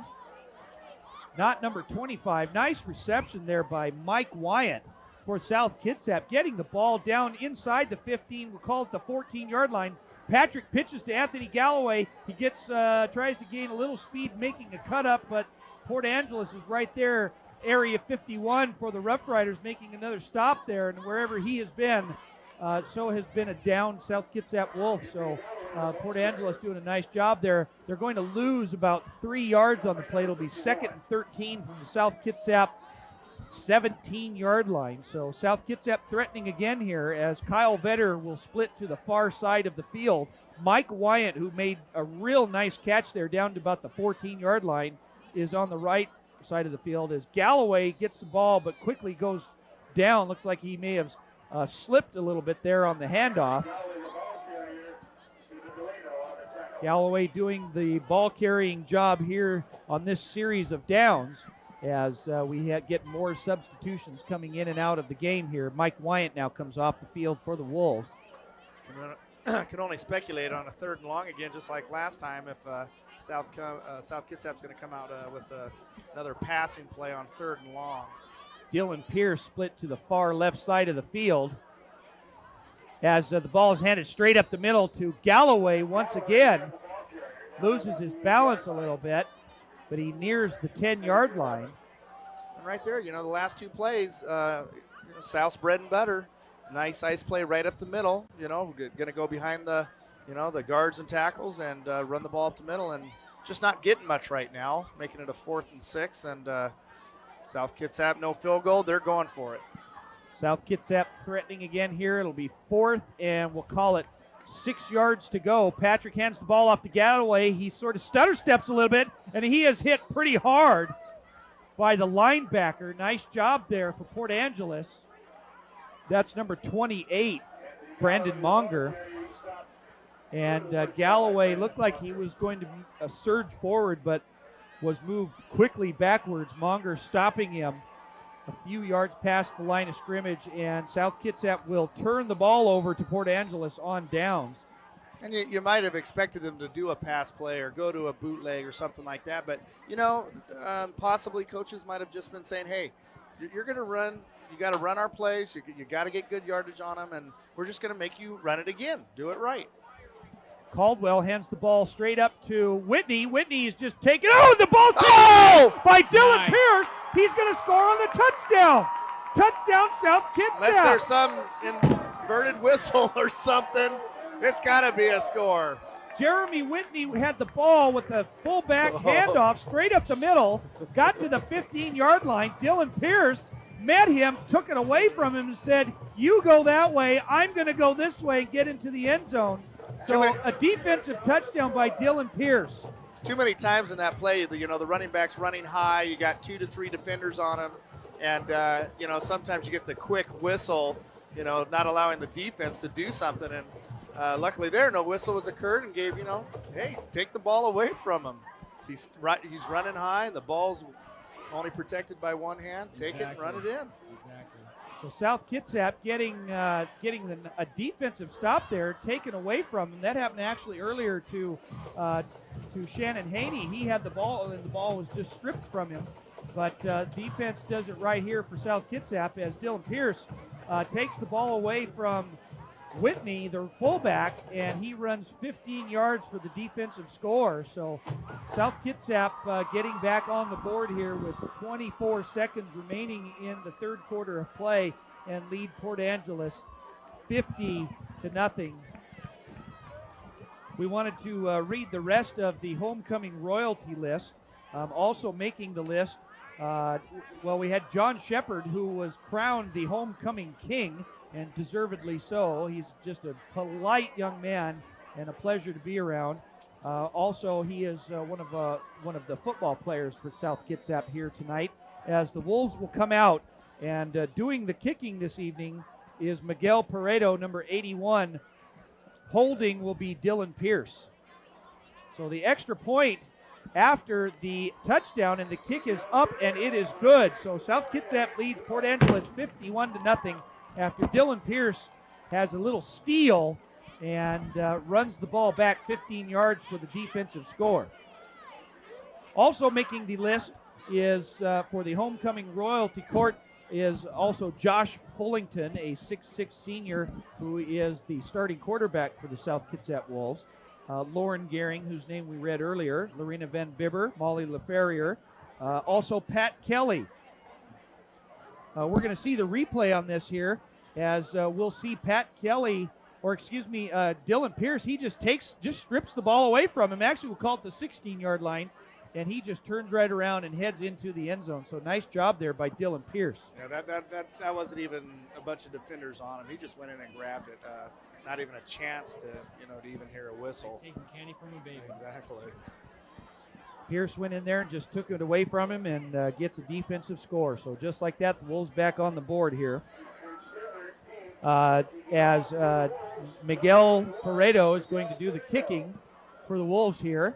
not number 25. Nice reception there by Mike Wyatt for South Kitsap, getting the ball down inside the 15. We'll call it the 14-yard line. Patrick pitches to Anthony Galloway. He gets tries to gain a little speed, making a cut up, but Port Angeles is right there, area 51 for the Roughriders, making another stop there, and wherever he has been, so has been a down South Kitsap Wolf. So Port Angeles doing a nice job there. They're going to lose about 3 yards on the play. It'll be 2nd and 13 from the South Kitsap 17-yard line. So South Kitsap threatening again here as Kyle Vetter will split to the far side of the field. Mike Wyatt, who made a real nice catch there down to about the 14-yard line, is on the right side of the field as Galloway gets the ball but quickly goes down. Looks like he may have slipped a little bit there on the handoff. Galloway doing the ball carrying job here on this series of downs as we get more substitutions coming in and out of the game here. Mike Wyatt now comes off the field for the Wolves.
Can only speculate on a 3rd and long again, just like last time, if South Kitsap's going to come out with another passing play on 3rd and long.
Dylan Pierce split to the far left side of the field as the ball is handed straight up the middle to Galloway once again. Loses his balance a little bit, but he nears the 10-yard line.
And right there, the last 2 plays, South's bread and butter. Nice ice play right up the middle. Going to go behind the guards and tackles and run the ball up the middle, and just not getting much right now, making it a 4th and 6. And South Kitsap, no field goal. They're going for it.
South Kitsap threatening again here. It'll be 4th, and we'll call it 6 yards to go. Patrick hands the ball off to Galloway. He sort of stutter steps a little bit, and he is hit pretty hard by the linebacker. Nice job there for Port Angeles. That's number 28, Brandon Monger. And Galloway looked like he was going to surge forward, but was moved quickly backwards. Monger stopping him a few yards past the line of scrimmage, and South Kitsap will turn the ball over to Port Angeles on downs.
And you might have expected them to do a pass play or go to a bootleg or something like that, but, possibly coaches might have just been saying, hey, you're going to run. You got to run our plays. You got to get good yardage on them, and we're just going to make you run it again. Do it right.
Caldwell hands the ball straight up to Whitney. Whitney is just taking. Oh, the ball's taken by Dylan Pierce. He's going to score on the touchdown. Touchdown, South Kitsap.
Unless there's some inverted whistle or something, it's got to be a score.
Jeremy Whitney had the ball with the fullback handoff straight up the middle, got to the 15-yard line. Dylan Pierce met him, took it away from him, and said, you go that way, I'm going to go this way and get into the end zone. So a defensive touchdown by Dylan Pierce.
too many times in that play, the running back's running high. You got 2 to 3 defenders on him, and sometimes you get the quick whistle, not allowing the defense to do something. And luckily there, no whistle was occurred and gave, hey, take the ball away from him. He's running high, and the ball's only protected by one hand. Take it and run it in.
Exactly. So South Kitsap getting a defensive stop there, taken away from him. That happened actually earlier to Shannon Haney. He had the ball, and the ball was just stripped from him. But defense does it right here for South Kitsap as Dylan Pierce takes the ball away from Whitney, the fullback, and he runs 15 yards for the defensive score. So South Kitsap getting back on the board here with 24 seconds remaining in the third quarter of play and lead Port Angeles 50-0. We wanted to read the rest of the homecoming royalty list. Also making the list, we had John Shepard, who was crowned the homecoming king, and deservedly so. He's just a polite young man and a pleasure to be around. Also, he is one of the football players for South Kitsap here tonight, as the Wolves will come out, and doing the kicking this evening is Miguel Paredo, number 81. Holding will be Dylan Pierce. So the extra point after the touchdown, and the kick is up, and it is good. So South Kitsap leads Port Angeles 51-0. After Dylan Pierce has a little steal and runs the ball back 15 yards for the defensive score. Also making the list is for the homecoming royalty court is also Josh Fullington, a 6'6 senior who is the starting quarterback for the South Kitsap Wolves. Lauren Gehring, whose name we read earlier, Lorena Van Bibber, Molly LaFerrier, also Pat Kelly. We're going to see the replay on this here, as we'll see Pat Kelly, Dylan Pierce. He just strips the ball away from him. Actually, we'll call it the 16-yard line, and he just turns right around and heads into the end zone. So nice job there by Dylan Pierce.
Yeah, that wasn't even a bunch of defenders on him. He just went in and grabbed it. Not even a chance to even hear a whistle.
Taking candy from a baby.
Exactly.
Pierce went in there and just took it away from him and gets a defensive score. So just like that, the Wolves back on the board here. As Miguel Paredo is going to do the kicking for the Wolves here.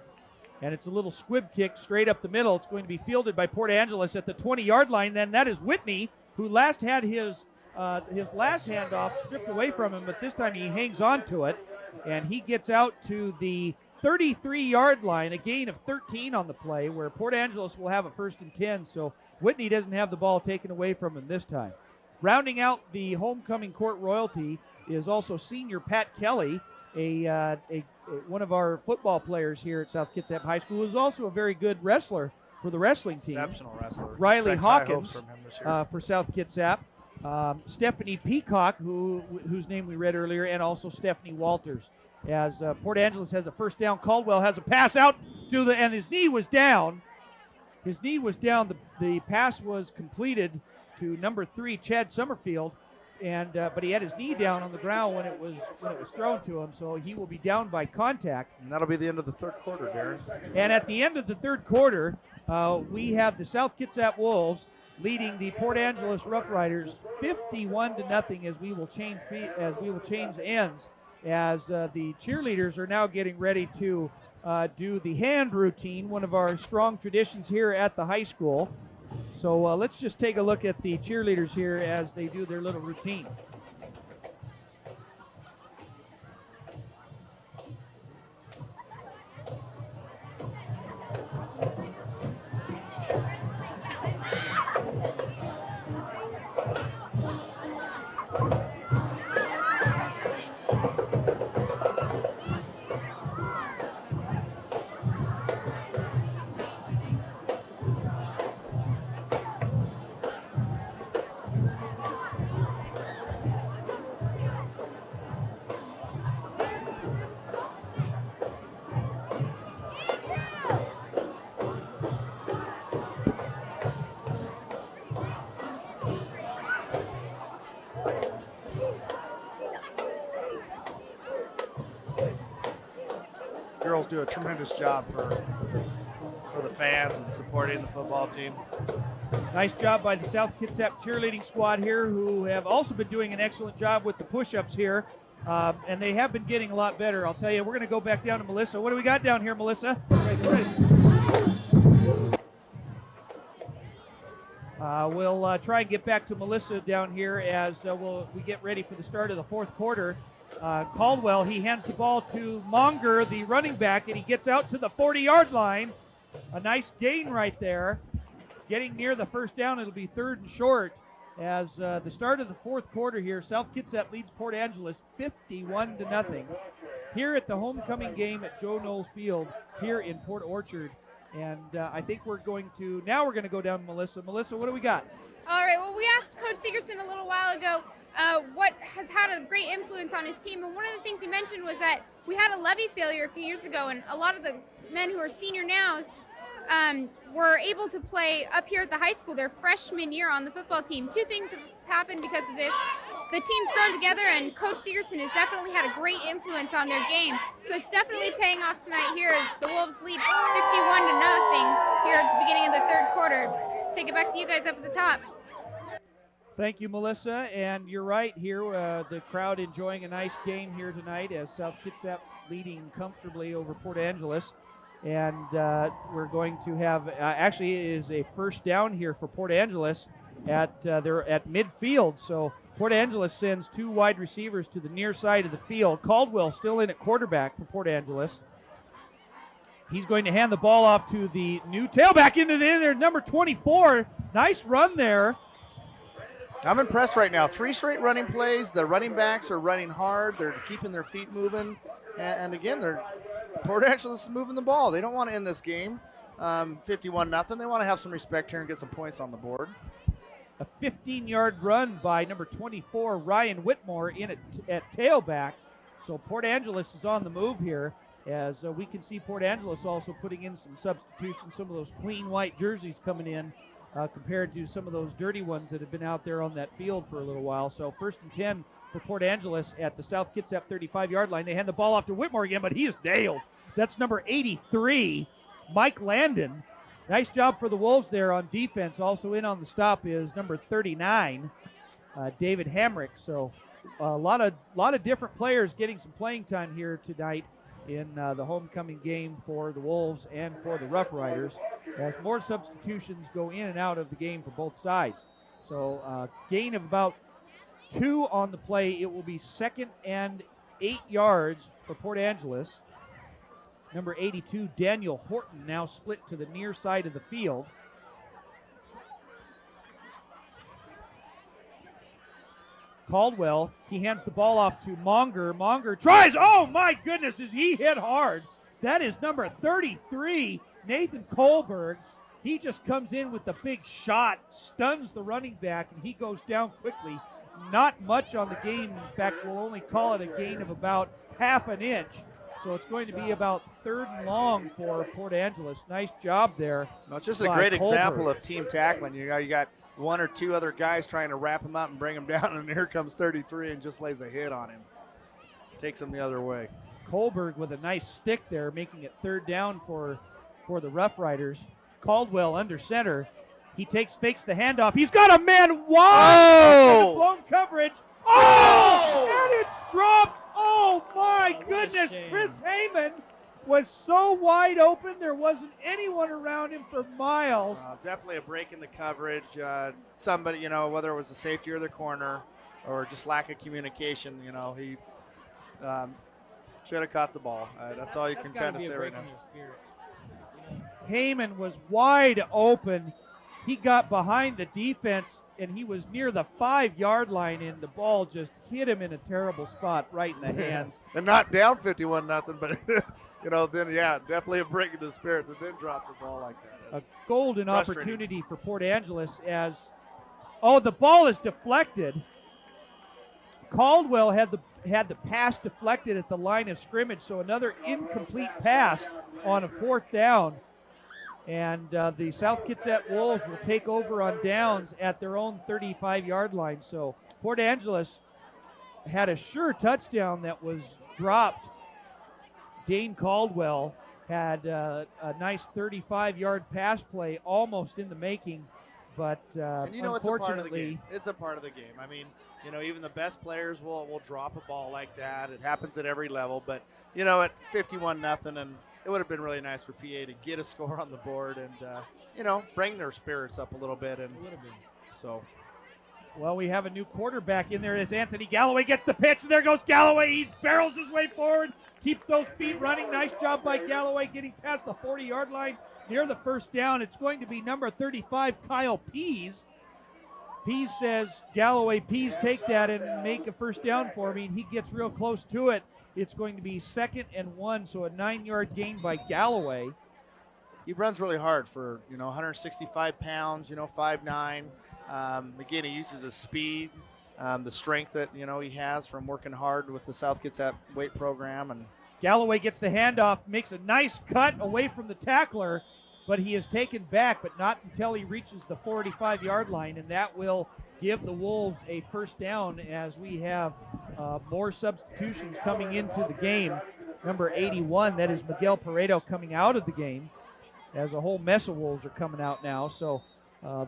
And it's a little squib kick straight up the middle. It's going to be fielded by Port Angeles at the 20-yard line. Then that is Whitney, who last had his last handoff stripped away from him, but this time he hangs on to it. And he gets out to the 33-yard line, a gain of 13 on the play, where Port Angeles will have a 1st and 10. So Whitney doesn't have the ball taken away from him this time. Rounding out the homecoming court royalty is also senior Pat Kelly, one of our football players here at South Kitsap High School, who is also a very good wrestler for the wrestling team.
Exceptional wrestler.
Riley Hawkins
from him this year.
For South Kitsap. Stephanie Peacock, whose name we read earlier, and also Stephanie Walters. As Port Angeles has a first down, Caldwell has a pass out and his knee was down. His knee was down. The pass was completed to number 3, Chad Summerfield, but he had his knee down on the ground when it was thrown to him, so he will be down by contact.
And that'll be the end of the third quarter, Darren.
And at the end of the third quarter, we have the South Kitsap Wolves leading the Port Angeles Roughriders 51-0 as we will change ends, as the cheerleaders are now getting ready to do the hand routine, one of our strong traditions here at the high school. So let's just take a look at the cheerleaders here as they do their little routine.
do a tremendous job for the fans and supporting the football team.
Nice job by the South Kitsap cheerleading squad here, who have also been doing an excellent job with the push-ups here, and they have been getting a lot better. I'll tell you, we're going to go back down to Melissa. What do we got down here, Melissa? We'll try and get back to Melissa down here as we get ready for the start of the fourth quarter. Caldwell, he hands the ball to Monger, the running back, and he gets out to the 40-yard line. A nice gain right there. Getting near the first down, it'll be 3rd and short. As the start of the fourth quarter here, South Kitsap leads Port Angeles 51-0 here at the homecoming game at Joe Knowles Field here in Port Orchard. And I think we're going to go down to Melissa. Melissa, what do we got?
All right, well, we asked Coach Segerson a little while ago what has had a great influence on his team, and one of the things he mentioned was that we had a levy failure a few years ago, and a lot of the men who are senior now were able to play up here at the high school their freshman year on the football team. 2 things have happened because of this. The team's grown together, and Coach Segerson has definitely had a great influence on their game. So it's definitely paying off tonight here as the Wolves lead 51-0 here at the beginning of the third quarter. Take it back to you guys up at the top.
Thank you, Melissa. And you're right here, the crowd enjoying a nice game here tonight as South Kitsap leading comfortably over Port Angeles. And we're going to have, actually it is a first down here for Port Angeles they're at midfield. So Port Angeles sends 2 wide receivers to the near side of the field. Caldwell still in at quarterback for Port Angeles. He's going to hand the ball off to the new tailback into the end there, number 24. Nice run there.
I'm impressed right now. 3 straight running plays. The running backs are running hard. They're keeping their feet moving. And again, Port Angeles is moving the ball. They don't want to end this game 51-0. They want to have some respect here and get some points on the board.
A 15-yard run by number 24, Ryan Whitmore, in at tailback. So Port Angeles is on the move here, as we can see Port Angeles also putting in some substitutions, some of those clean white jerseys coming in compared to some of those dirty ones that have been out there on that field for a little while. So 1st and 10 for Port Angeles at the South Kitsap 35-yard line. They hand the ball off to Whitmore again, but he is nailed. That's number 83, Mike Landon. Nice job for the Wolves there on defense. Also in on the stop is number 39, David Hamrick. So a lot of different players getting some playing time here tonight in the homecoming game for the Wolves and for the Roughriders, as more substitutions go in and out of the game for both sides. So gain of about 2 on the play. It will be 2nd and 8 yards for Port Angeles. Number 82, Daniel Horton, now split to the near side of the field. Caldwell, he hands the ball off to Monger. Monger tries. Oh, my goodness, is he hit hard. That is number 33, Nathan Kohlberg. He just comes in with the big shot, stuns the running back, and he goes down quickly. Not much on the game. In fact, we'll only call it a gain of about half an inch. So it's going to be about 3rd and long for Port Angeles. Nice job there.
No, it's just a great example of team tackling. You got 1 or 2 other guys trying to wrap him up and bring him down, and here comes 33 and just lays a hit on him. Takes him the other way.
Kohlberg with a nice stick there, making it 3rd down for the Roughriders. Caldwell under center. He fakes the handoff. He's got a man wide. Blown coverage. Oh! And it's dropped. Oh, my goodness. Chris Heyman was so wide open, there wasn't anyone around him for miles.
Definitely a break in the coverage. Somebody, whether it was the safety or the corner or just lack of communication, he should have caught the ball. That's all you can kind of say right now.
Heyman was wide open. He got behind the defense, and he was near the 5-yard line, and the ball just hit him in a terrible spot right in the hands.
And not down 51-0, but then definitely a break in the spirit to then drop the ball like that.
A golden opportunity for Port Angeles as the ball is deflected. Caldwell had the pass deflected at the line of scrimmage, so another incomplete pass on a 4th down. And the South Kitsap Wolves will take over on downs at their own 35-yard line. So Port Angeles had a sure touchdown that was dropped. Dane Caldwell had a nice 35-yard pass play almost in the making, but
and you know,
unfortunately,
it's a part of the game. I mean, you know, even the best players will drop a ball like that. It happens at every level, but you know, at 51-0, and it would have been really nice for PA to get a score on the board and you know, bring their spirits up a little bit. And so.
Well, we have a new quarterback in there as Anthony Galloway gets the pitch, and there goes Galloway. He barrels his way forward, keeps those feet running. Nice job by Galloway getting past the 40-yard line near the first down. It's going to be number 35, Kyle Pease. Pease says, Galloway, Pease, take that and make a first down for me, and he gets real close to it. It's going to be 2nd and 1, so a 9-yard gain by Galloway.
He runs really hard for, you know, 165 pounds, you know, 5'9". Again, he uses his speed, the strength that, you know, he has from working hard with the South Kitsap weight program. And
Galloway gets the handoff, makes a nice cut away from the tackler, but he is taken back, but not until he reaches the 45-yard line, and that will give the Wolves a first down as we have more substitutions coming into the game. Number 81, that is Miguel Paredo, coming out of the game, as a whole mess of Wolves are coming out now. So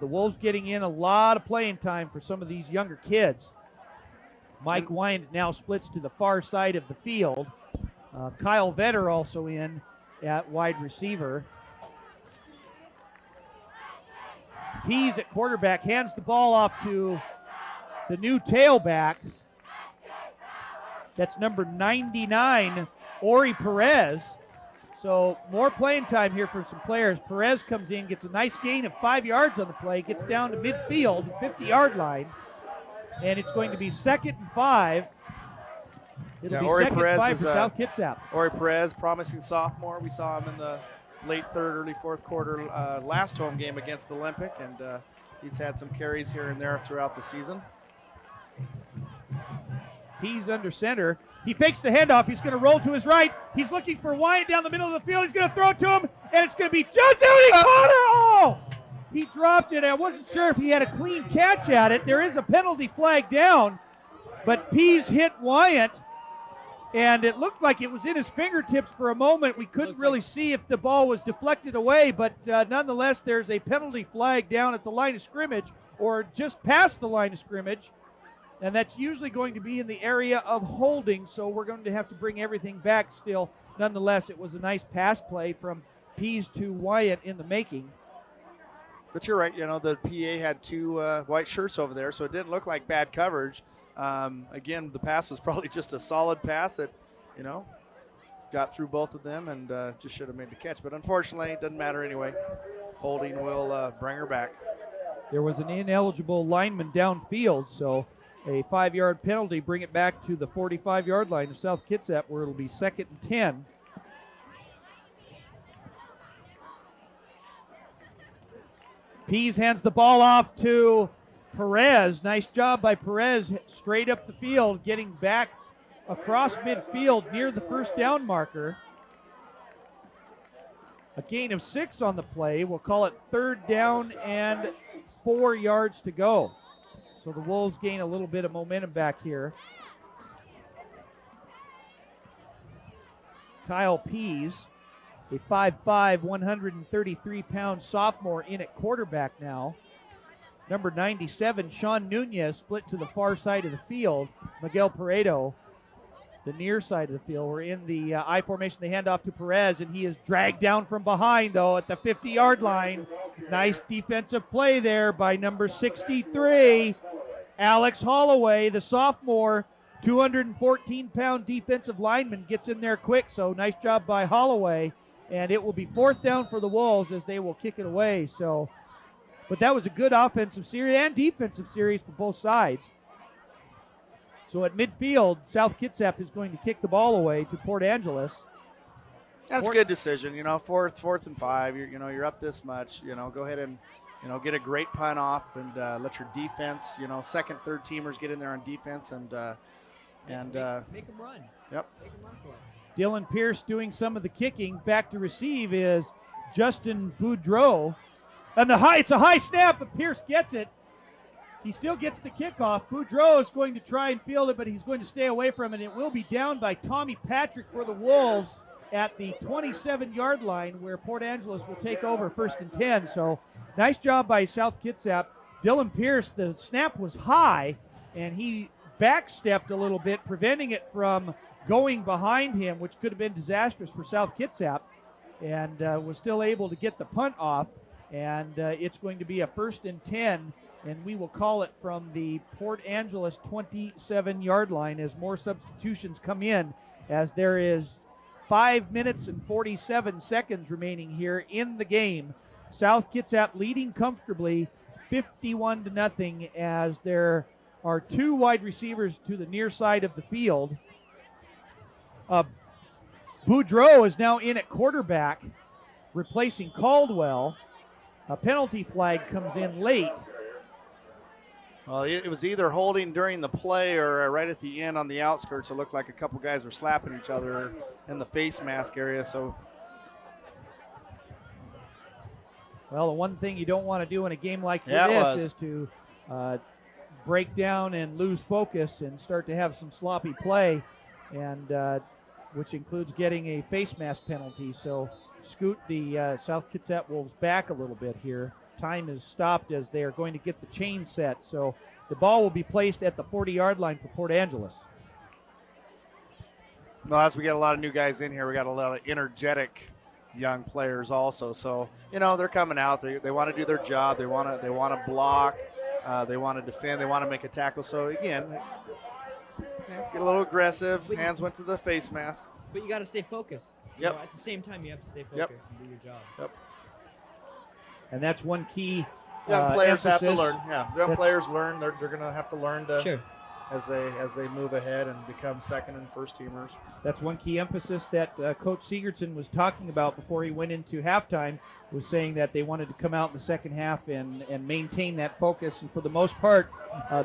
the Wolves getting in a lot of playing time for some of these younger kids. Mike Wyand now splits to the far side of the field. Kyle Vetter also in at wide receiver. Pease at quarterback hands the ball off to the new tailback. That's number 99, Ori Perez. So more playing time here for some players. Perez comes in, gets a nice gain of 5 yards on the play, gets down to midfield, 50-yard line, and it's going to be 2nd and 5. It'll be
Ori
2nd
Perez
and 5
is,
for South Kitsap.
Ori Perez, promising sophomore. We saw him in the late 3rd, early 4th quarter last home game against Olympic, and he's had some carries here and there throughout the season.
He's under center. He fakes the handoff. He's going to roll to his right. He's looking for Wyatt down the middle of the field. He's going to throw it to him, and it's going to be just out. He caught it. Oh! He dropped it. I wasn't sure if he had a clean catch at it. There is a penalty flag down, but Pease hit Wyatt, and it looked like it was in his fingertips for a moment. We couldn't really see if the ball was deflected away, but nonetheless, there's a penalty flag down at the line of scrimmage, or just past the line of scrimmage. And that's usually going to be in the area of holding, so we're going to have to bring everything back still. Nonetheless, it was a nice pass play from Pease to Wyatt in the making.
But you're right, you know, the PA had 2 white shirts over there, so it didn't look like bad coverage. Again, the pass was probably just a solid pass that, you know, got through both of them and just should have made the catch. But unfortunately, it doesn't matter anyway. Holding will bring her back.
There was an ineligible lineman downfield, so a 5-yard penalty, bring it back to the 45-yard line of South Kitsap, where it'll be 2nd and 10. Pease hands the ball off to Perez. Nice job by Perez, straight up the field, getting back across midfield near the first down marker. A gain of 6 on the play. We'll call it 3rd down and 4 yards to go. So the Wolves gain a little bit of momentum back here. Kyle Pease, a 5'5", 133-pound sophomore, in at quarterback now. Number 97, Sean Nunez, split to the far side of the field. Miguel Paredo, the near side of the field. We're in the I formation. They hand off to Perez, and he is dragged down from behind, though, at the 50-yard line. Nice defensive play there by number 63, Alex Holloway, the sophomore, 214-pound defensive lineman, gets in there quick, so nice job by Holloway. And it will be 4th down for the Wolves as they will kick it away. So, but that was a good offensive series and defensive series for both sides. So at midfield, South Kitsap is going to kick the ball away to Port Angeles.
That's a good decision. You know, 4th and 5. You're up this much. You know, go ahead and, you know, get a great punt off and let your defense, you know, 2nd, 3rd teamers get in there on defense and
make them run.
Yep.
Make them run for it.
Dylan Pierce doing some of the kicking. Back to receive is Justin Boudreau. And it's a high snap, but Pierce gets it. He still gets the kickoff. Boudreau is going to try and field it, but he's going to stay away from it. It will be down by Tommy Patrick for the Wolves at the 27-yard line where Port Angeles will take over 1st and 10. So nice job by South Kitsap. Dylan Pierce, the snap was high, and he backstepped a little bit, preventing it from going behind him, which could have been disastrous for South Kitsap, and was still able to get the punt off. And it's going to be a 1st and 10, and we will call it from the Port Angeles 27-yard line as more substitutions come in, as there is 5 minutes and 47 seconds remaining here in the game. South Kitsap leading comfortably 51-0, as there are 2 wide receivers to the near side of the field. Boudreau is now in at quarterback, replacing Caldwell. A penalty flag comes in late.
Well, it was either holding during the play or right at the end on the outskirts. It looked like a couple guys were slapping each other in the face mask area. So,
well, the one thing you don't want to do in a game like this is to break down and lose focus and start to have some sloppy play, and which includes getting a face mask penalty. So scoot the South Kitsap Wolves back a little bit here. Time is stopped as they are going to get the chain set. So the ball will be placed at the 40-yard line for Port Angeles.
Well, as we get a lot of new guys in here, we got a lot of energetic young players also. So, you know, they're coming out. They want to do their job. They want to block. They want to defend. They want to make a tackle. So, again, get a little aggressive. Hands went to the face mask.
But you got to stay focused.
Yep.
You know, at the same time, you have to stay focused and do your job.
Yep.
And that's one key
young players
emphasis.
have to learn. Yeah, young players learn. They're going to have to learn to
sure.
as they move ahead and become second and first teamers.
That's one key emphasis that Coach Sigurdsson was talking about before he went into halftime, was saying that they wanted to come out in the second half and maintain that focus. And for the most part,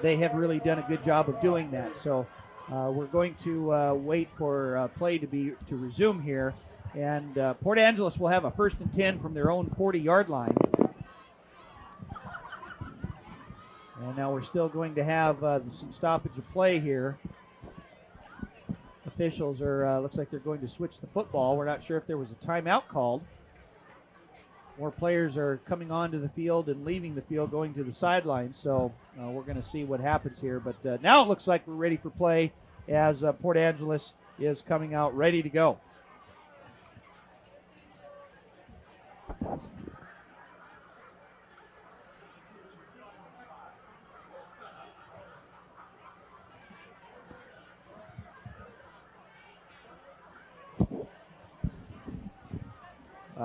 they have really done a good job of doing that. So we're going to wait for play to resume here. And Port Angeles will have a 1st and 10 from their own 40-yard line. And now we're still going to have some stoppage of play here. Officials are, looks like they're going to switch the football. We're not sure if there was a timeout called. More players are coming onto the field and leaving the field, going to the sidelines. So we're going to see what happens here. But now it looks like we're ready for play as Port Angeles is coming out ready to go.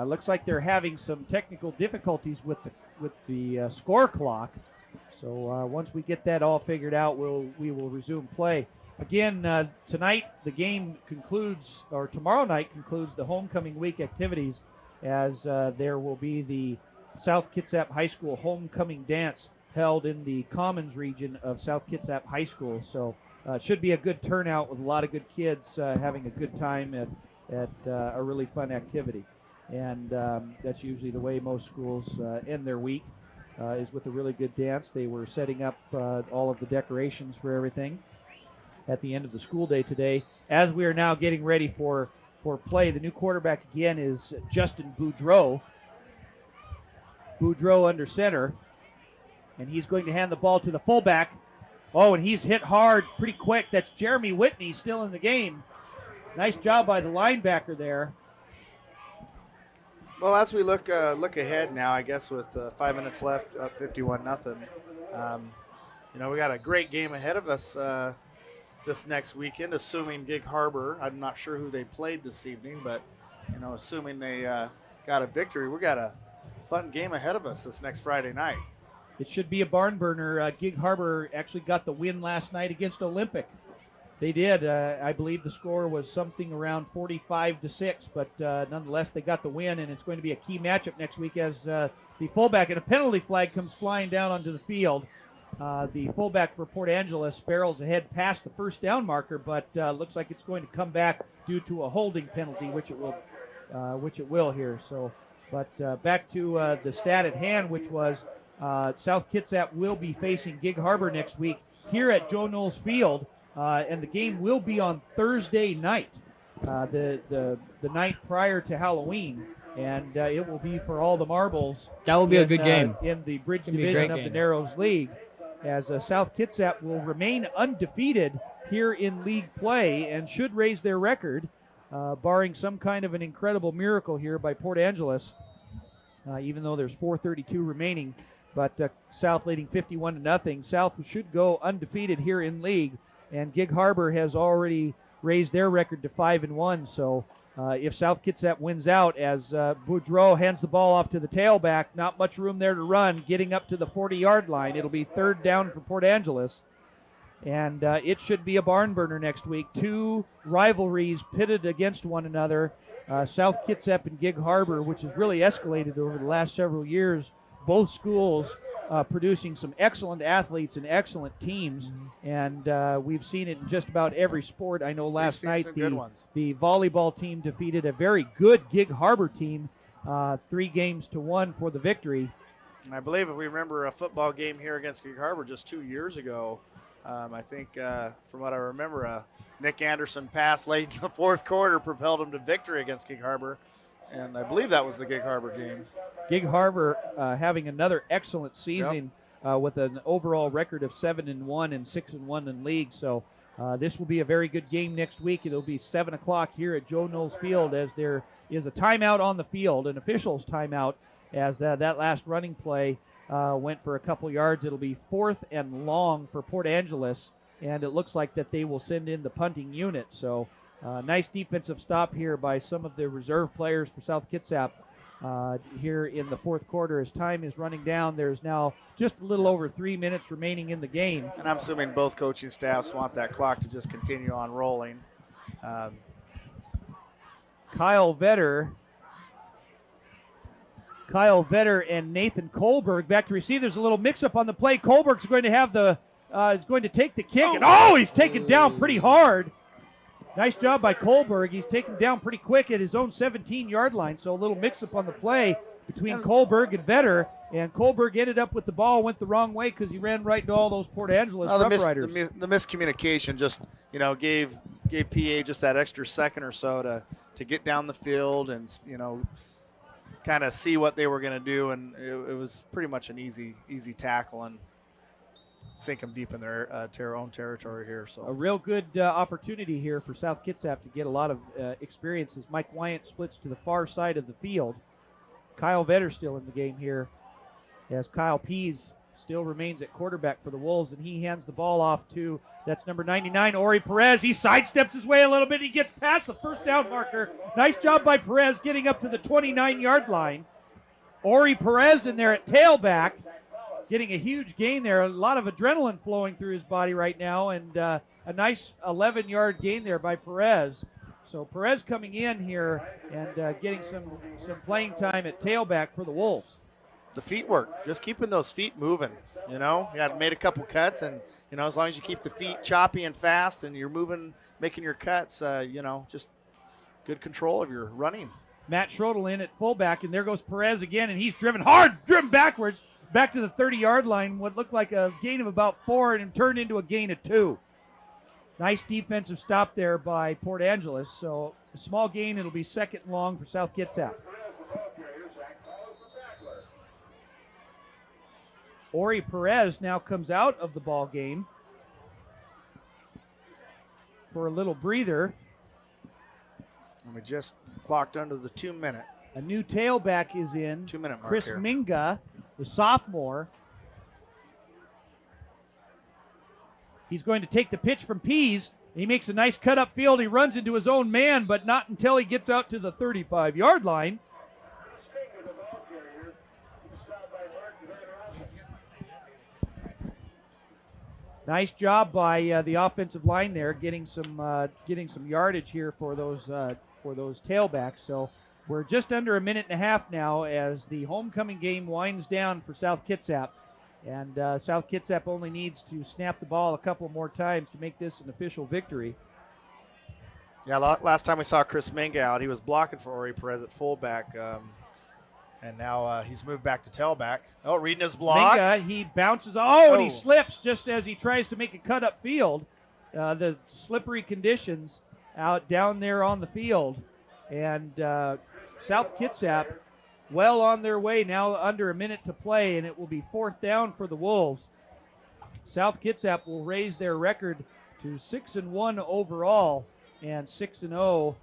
Looks like they're having some technical difficulties with the score clock. So once we get that all figured out, we will resume play. Again, tonight the game concludes, or tomorrow night concludes the homecoming week activities, as there will be the South Kitsap High School homecoming dance held in the Commons region of South Kitsap High School. So it should be a good turnout with a lot of good kids having a good time at a really fun activity. And that's usually the way most schools end their week, is with a really good dance. They were setting up all of the decorations for everything at the end of the school day today. As we are now getting ready for play, the new quarterback again is Justin Boudreau. Boudreau under center, and he's going to hand the ball to the fullback. Oh, and he's hit hard pretty quick. That's Jeremy Whitney still in the game. Nice job by the linebacker there.
Well, as we look ahead now, I guess with 5 minutes left, up 51-0. We got a great game ahead of us this next weekend, assuming Gig Harbor. I'm not sure who they played this evening, but assuming they got a victory, we got a fun game ahead of us this next Friday night.
It should be a barn burner. Gig Harbor actually got the win last night against Olympic. They did. I believe the score was something around 45-6, but nonetheless, they got the win, and it's going to be a key matchup next week as the fullback, and a penalty flag comes flying down onto the field. The fullback for Port Angeles barrels ahead past the first down marker, but looks like it's going to come back due to a holding penalty, which it will here. So, but back to the stat at hand, which was South Kitsap will be facing Gig Harbor next week here at Joe Knowles Field. And the game will be on Thursday night. the night prior to Halloween, and it will be for all the marbles.
That will be a good game.
In the Bridge
It's gonna be a
Division
great
of the
game.
Narrows League, as South Kitsap will remain undefeated here in league play and should raise their record, barring some kind of an incredible miracle here by Port Angeles, even though there's 4:32 remaining. But South leading 51-0. South should go undefeated here in league, and Gig Harbor has already raised their record to 5-1. So if South Kitsap wins out, as Boudreau hands the ball off to the tailback, not much room there to run, getting up to the 40-yard line. It'll be 3rd down for Port Angeles. And it should be a barn burner next week. Two rivalries pitted against one another. South Kitsap and Gig Harbor, which has really escalated over the last several years. Both schools producing some excellent athletes and excellent teams. And we've seen it in just about every sport. I know last night the volleyball team defeated a very good Gig Harbor team, 3-1 for the victory.
And I believe if we remember a football game here against Gig Harbor just 2 years ago, I think from what I remember, Nick Anderson pass late in the 4th quarter propelled him to victory against Gig Harbor. And I believe that was the Gig Harbor game.
Gig Harbor having another excellent season with an overall record of 7-1 and 6-1 in league. So this will be a very good game next week. It'll be 7 o'clock here at Joe Knowles Field, as there is a timeout on the field, an official's timeout, as that last running play went for a couple yards. It'll be 4th and long for Port Angeles, and it looks like that they will send in the punting unit. So nice defensive stop here by some of the reserve players for South Kitsap here in the 4th quarter. As time is running down, there's now just a little over 3 minutes remaining in the game.
And I'm assuming both coaching staffs want that clock to just continue on rolling.
Kyle Vetter and Nathan Kohlberg back to receive. There's a little mix-up on the play. Kohlberg's going to have is going to take the kick, and he's taken down pretty hard. Nice job by Kohlberg. He's taken down pretty quick at his own 17-yard line. So a little mix-up on the play between Kohlberg and Vetter, and Kohlberg ended up with the ball, went the wrong way because he ran right into all those Port Angeles Roughriders.
The miscommunication just gave PA just that extra second or so to get down the field and kind of see what they were going to do, and it was pretty much an easy tackle and sink them deep in their own territory here. So
a real good opportunity here for South Kitsap to get a lot of experience as Mike Wyant splits to the far side of the field. Kyle Vetter still in the game here, as Kyle Pease still remains at quarterback for the Wolves, and he hands the ball off to, that's number 99, Ori Perez. He sidesteps his way a little bit. He gets past the 1st down marker. Nice job by Perez getting up to the 29-yard line. Ori Perez in there at tailback, getting a huge gain there. A lot of adrenaline flowing through his body right now, and a nice 11-yard gain there by Perez. So Perez coming in here and getting some playing time at tailback for the Wolves.
The feet work, just keeping those feet moving. Made a couple cuts, and as long as you keep the feet choppy and fast, and you're moving, making your cuts, just good control of your running.
Matt Schrodel in at fullback, and there goes Perez again, and he's driven backwards, back to the 30-yard line. What looked like a gain of about 4 and turned into a gain of 2. Nice defensive stop there by Port Angeles. So a small gain. It'll be 2nd and long for South Kitsap. Ori Perez now comes out of the ball game for a little breather.
And we just clocked under the 2-minute.
A new tailback is in.
2-minute mark
Chris
here.
Minga, the sophomore. He's going to take the pitch from Pease. He makes a nice cut up field. He runs into his own man, but not until he gets out to the 35-yard line. Nice job by the offensive line there, getting some yardage here for those tailbacks. So we're just under a minute and a half now as the homecoming game winds down for South Kitsap. And South Kitsap only needs to snap the ball a couple more times to make this an official victory.
Yeah, last time we saw Chris Minga out, he was blocking for Ori Perez at fullback. And now he's moved back to tailback. Oh, reading his blocks.
Minga, he bounces. And he slips just as he tries to make a cut up field. The slippery conditions out down there on the field. And South Kitsap well on their way now, under a minute to play, and it will be 4th down for the Wolves. South Kitsap will raise their record to 6-1 overall and 6-0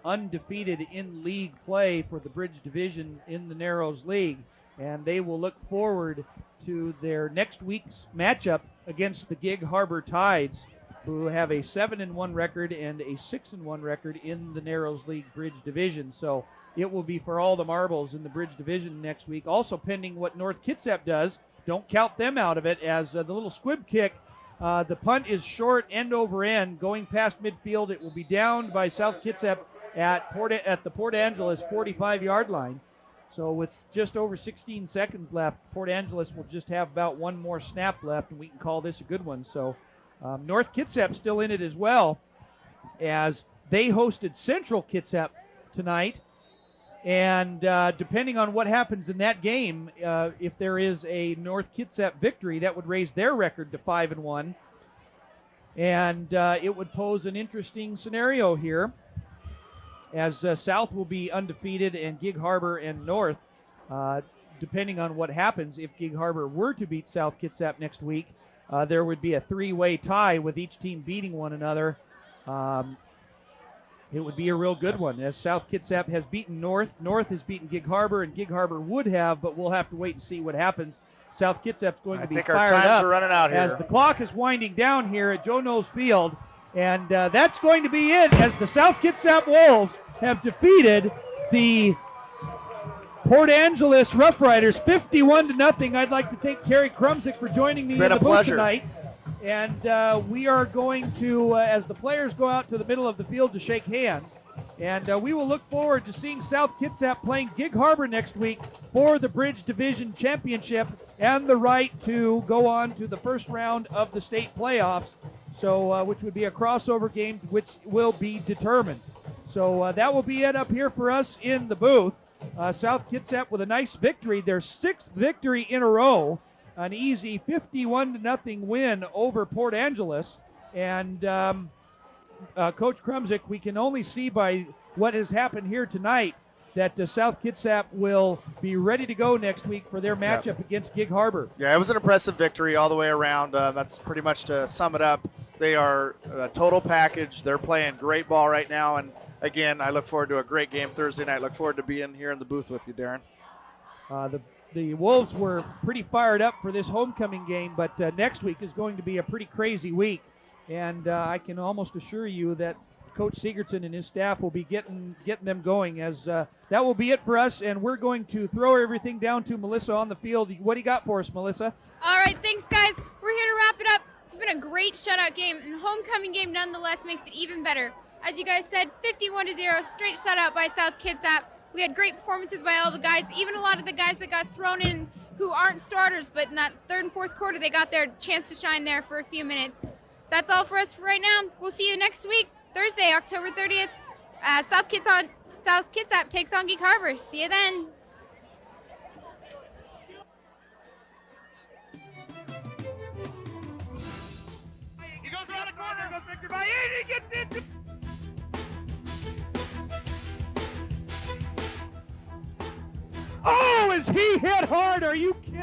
undefeated in league play for the Bridge Division in the Narrows League. And they will look forward to their next week's matchup against the Gig Harbor Tides, who have a 7-1 record and a 6-1 record in the Narrows League Bridge Division. So it will be for all the marbles in the Bridge Division next week. Also pending what North Kitsap does. Don't count them out of it, as the little squib kick, the punt is short, end over end, going past midfield. It will be downed by South Kitsap at the Port Angeles 45-yard line. So with just over 16 seconds left, Port Angeles will just have about one more snap left, and we can call this a good one. So North Kitsap still in it as well, as they hosted Central Kitsap tonight. And depending on what happens in that game, if there is a North Kitsap victory, that would raise their record to 5-1. And it would pose an interesting scenario here, as South will be undefeated and Gig Harbor and North, depending on what happens. If Gig Harbor were to beat South Kitsap next week, there would be a 3-way tie with each team beating one another. It would be a real good one, as South Kitsap has beaten North. North has beaten Gig Harbor, and Gig Harbor would have, but we'll have to wait and see what happens. South Kitsap's going to be fired up.
I think our times are running out here.
As the clock is winding down here at Joe Knowles Field, and that's going to be it, as the South Kitsap Wolves have defeated the Port Angeles Roughriders 51-0. I'd like to thank Kerry Krumsick for joining me in the booth tonight. And we are going to, as the players go out to the middle of the field to shake hands, and we will look forward to seeing South Kitsap playing Gig Harbor next week for the Bridge Division Championship and the right to go on to the first round of the state playoffs, so which would be a crossover game which will be determined. So that will be it up here for us in the booth. South Kitsap with a nice victory, their 6th victory in a row. An easy 51-0 win over Port Angeles. And Coach Krumsick, we can only see by what has happened here tonight that South Kitsap will be ready to go next week for their matchup against Gig Harbor.
Yeah, it was an impressive victory all the way around. That's pretty much to sum it up. They are a total package. They're playing great ball right now. And, again, I look forward to a great game Thursday night. Look forward to being here in the booth with you, Darren.
The Wolves were pretty fired up for this homecoming game, but next week is going to be a pretty crazy week. And I can almost assure you that Coach Sigurdson and his staff will be getting them going, as that will be it for us. And we're going to throw everything down to Melissa on the field. What do you got for us, Melissa?
All right, thanks, guys. We're here to wrap it up. It's been a great shutout game, and homecoming game nonetheless makes it even better. As you guys said, 51-0, straight shutout by South Kitsap. We had great performances by all the guys, even a lot of the guys that got thrown in who aren't starters, but in that 3rd and 4th quarter, they got their chance to shine there for a few minutes. That's all for us for right now. We'll see you next week, Thursday, October 30th. South Kitsap takes on Gig Harbor. See you then.
He goes around the corner, goes Victor by 80, gets it. Oh, is he hit hard? Are you kidding?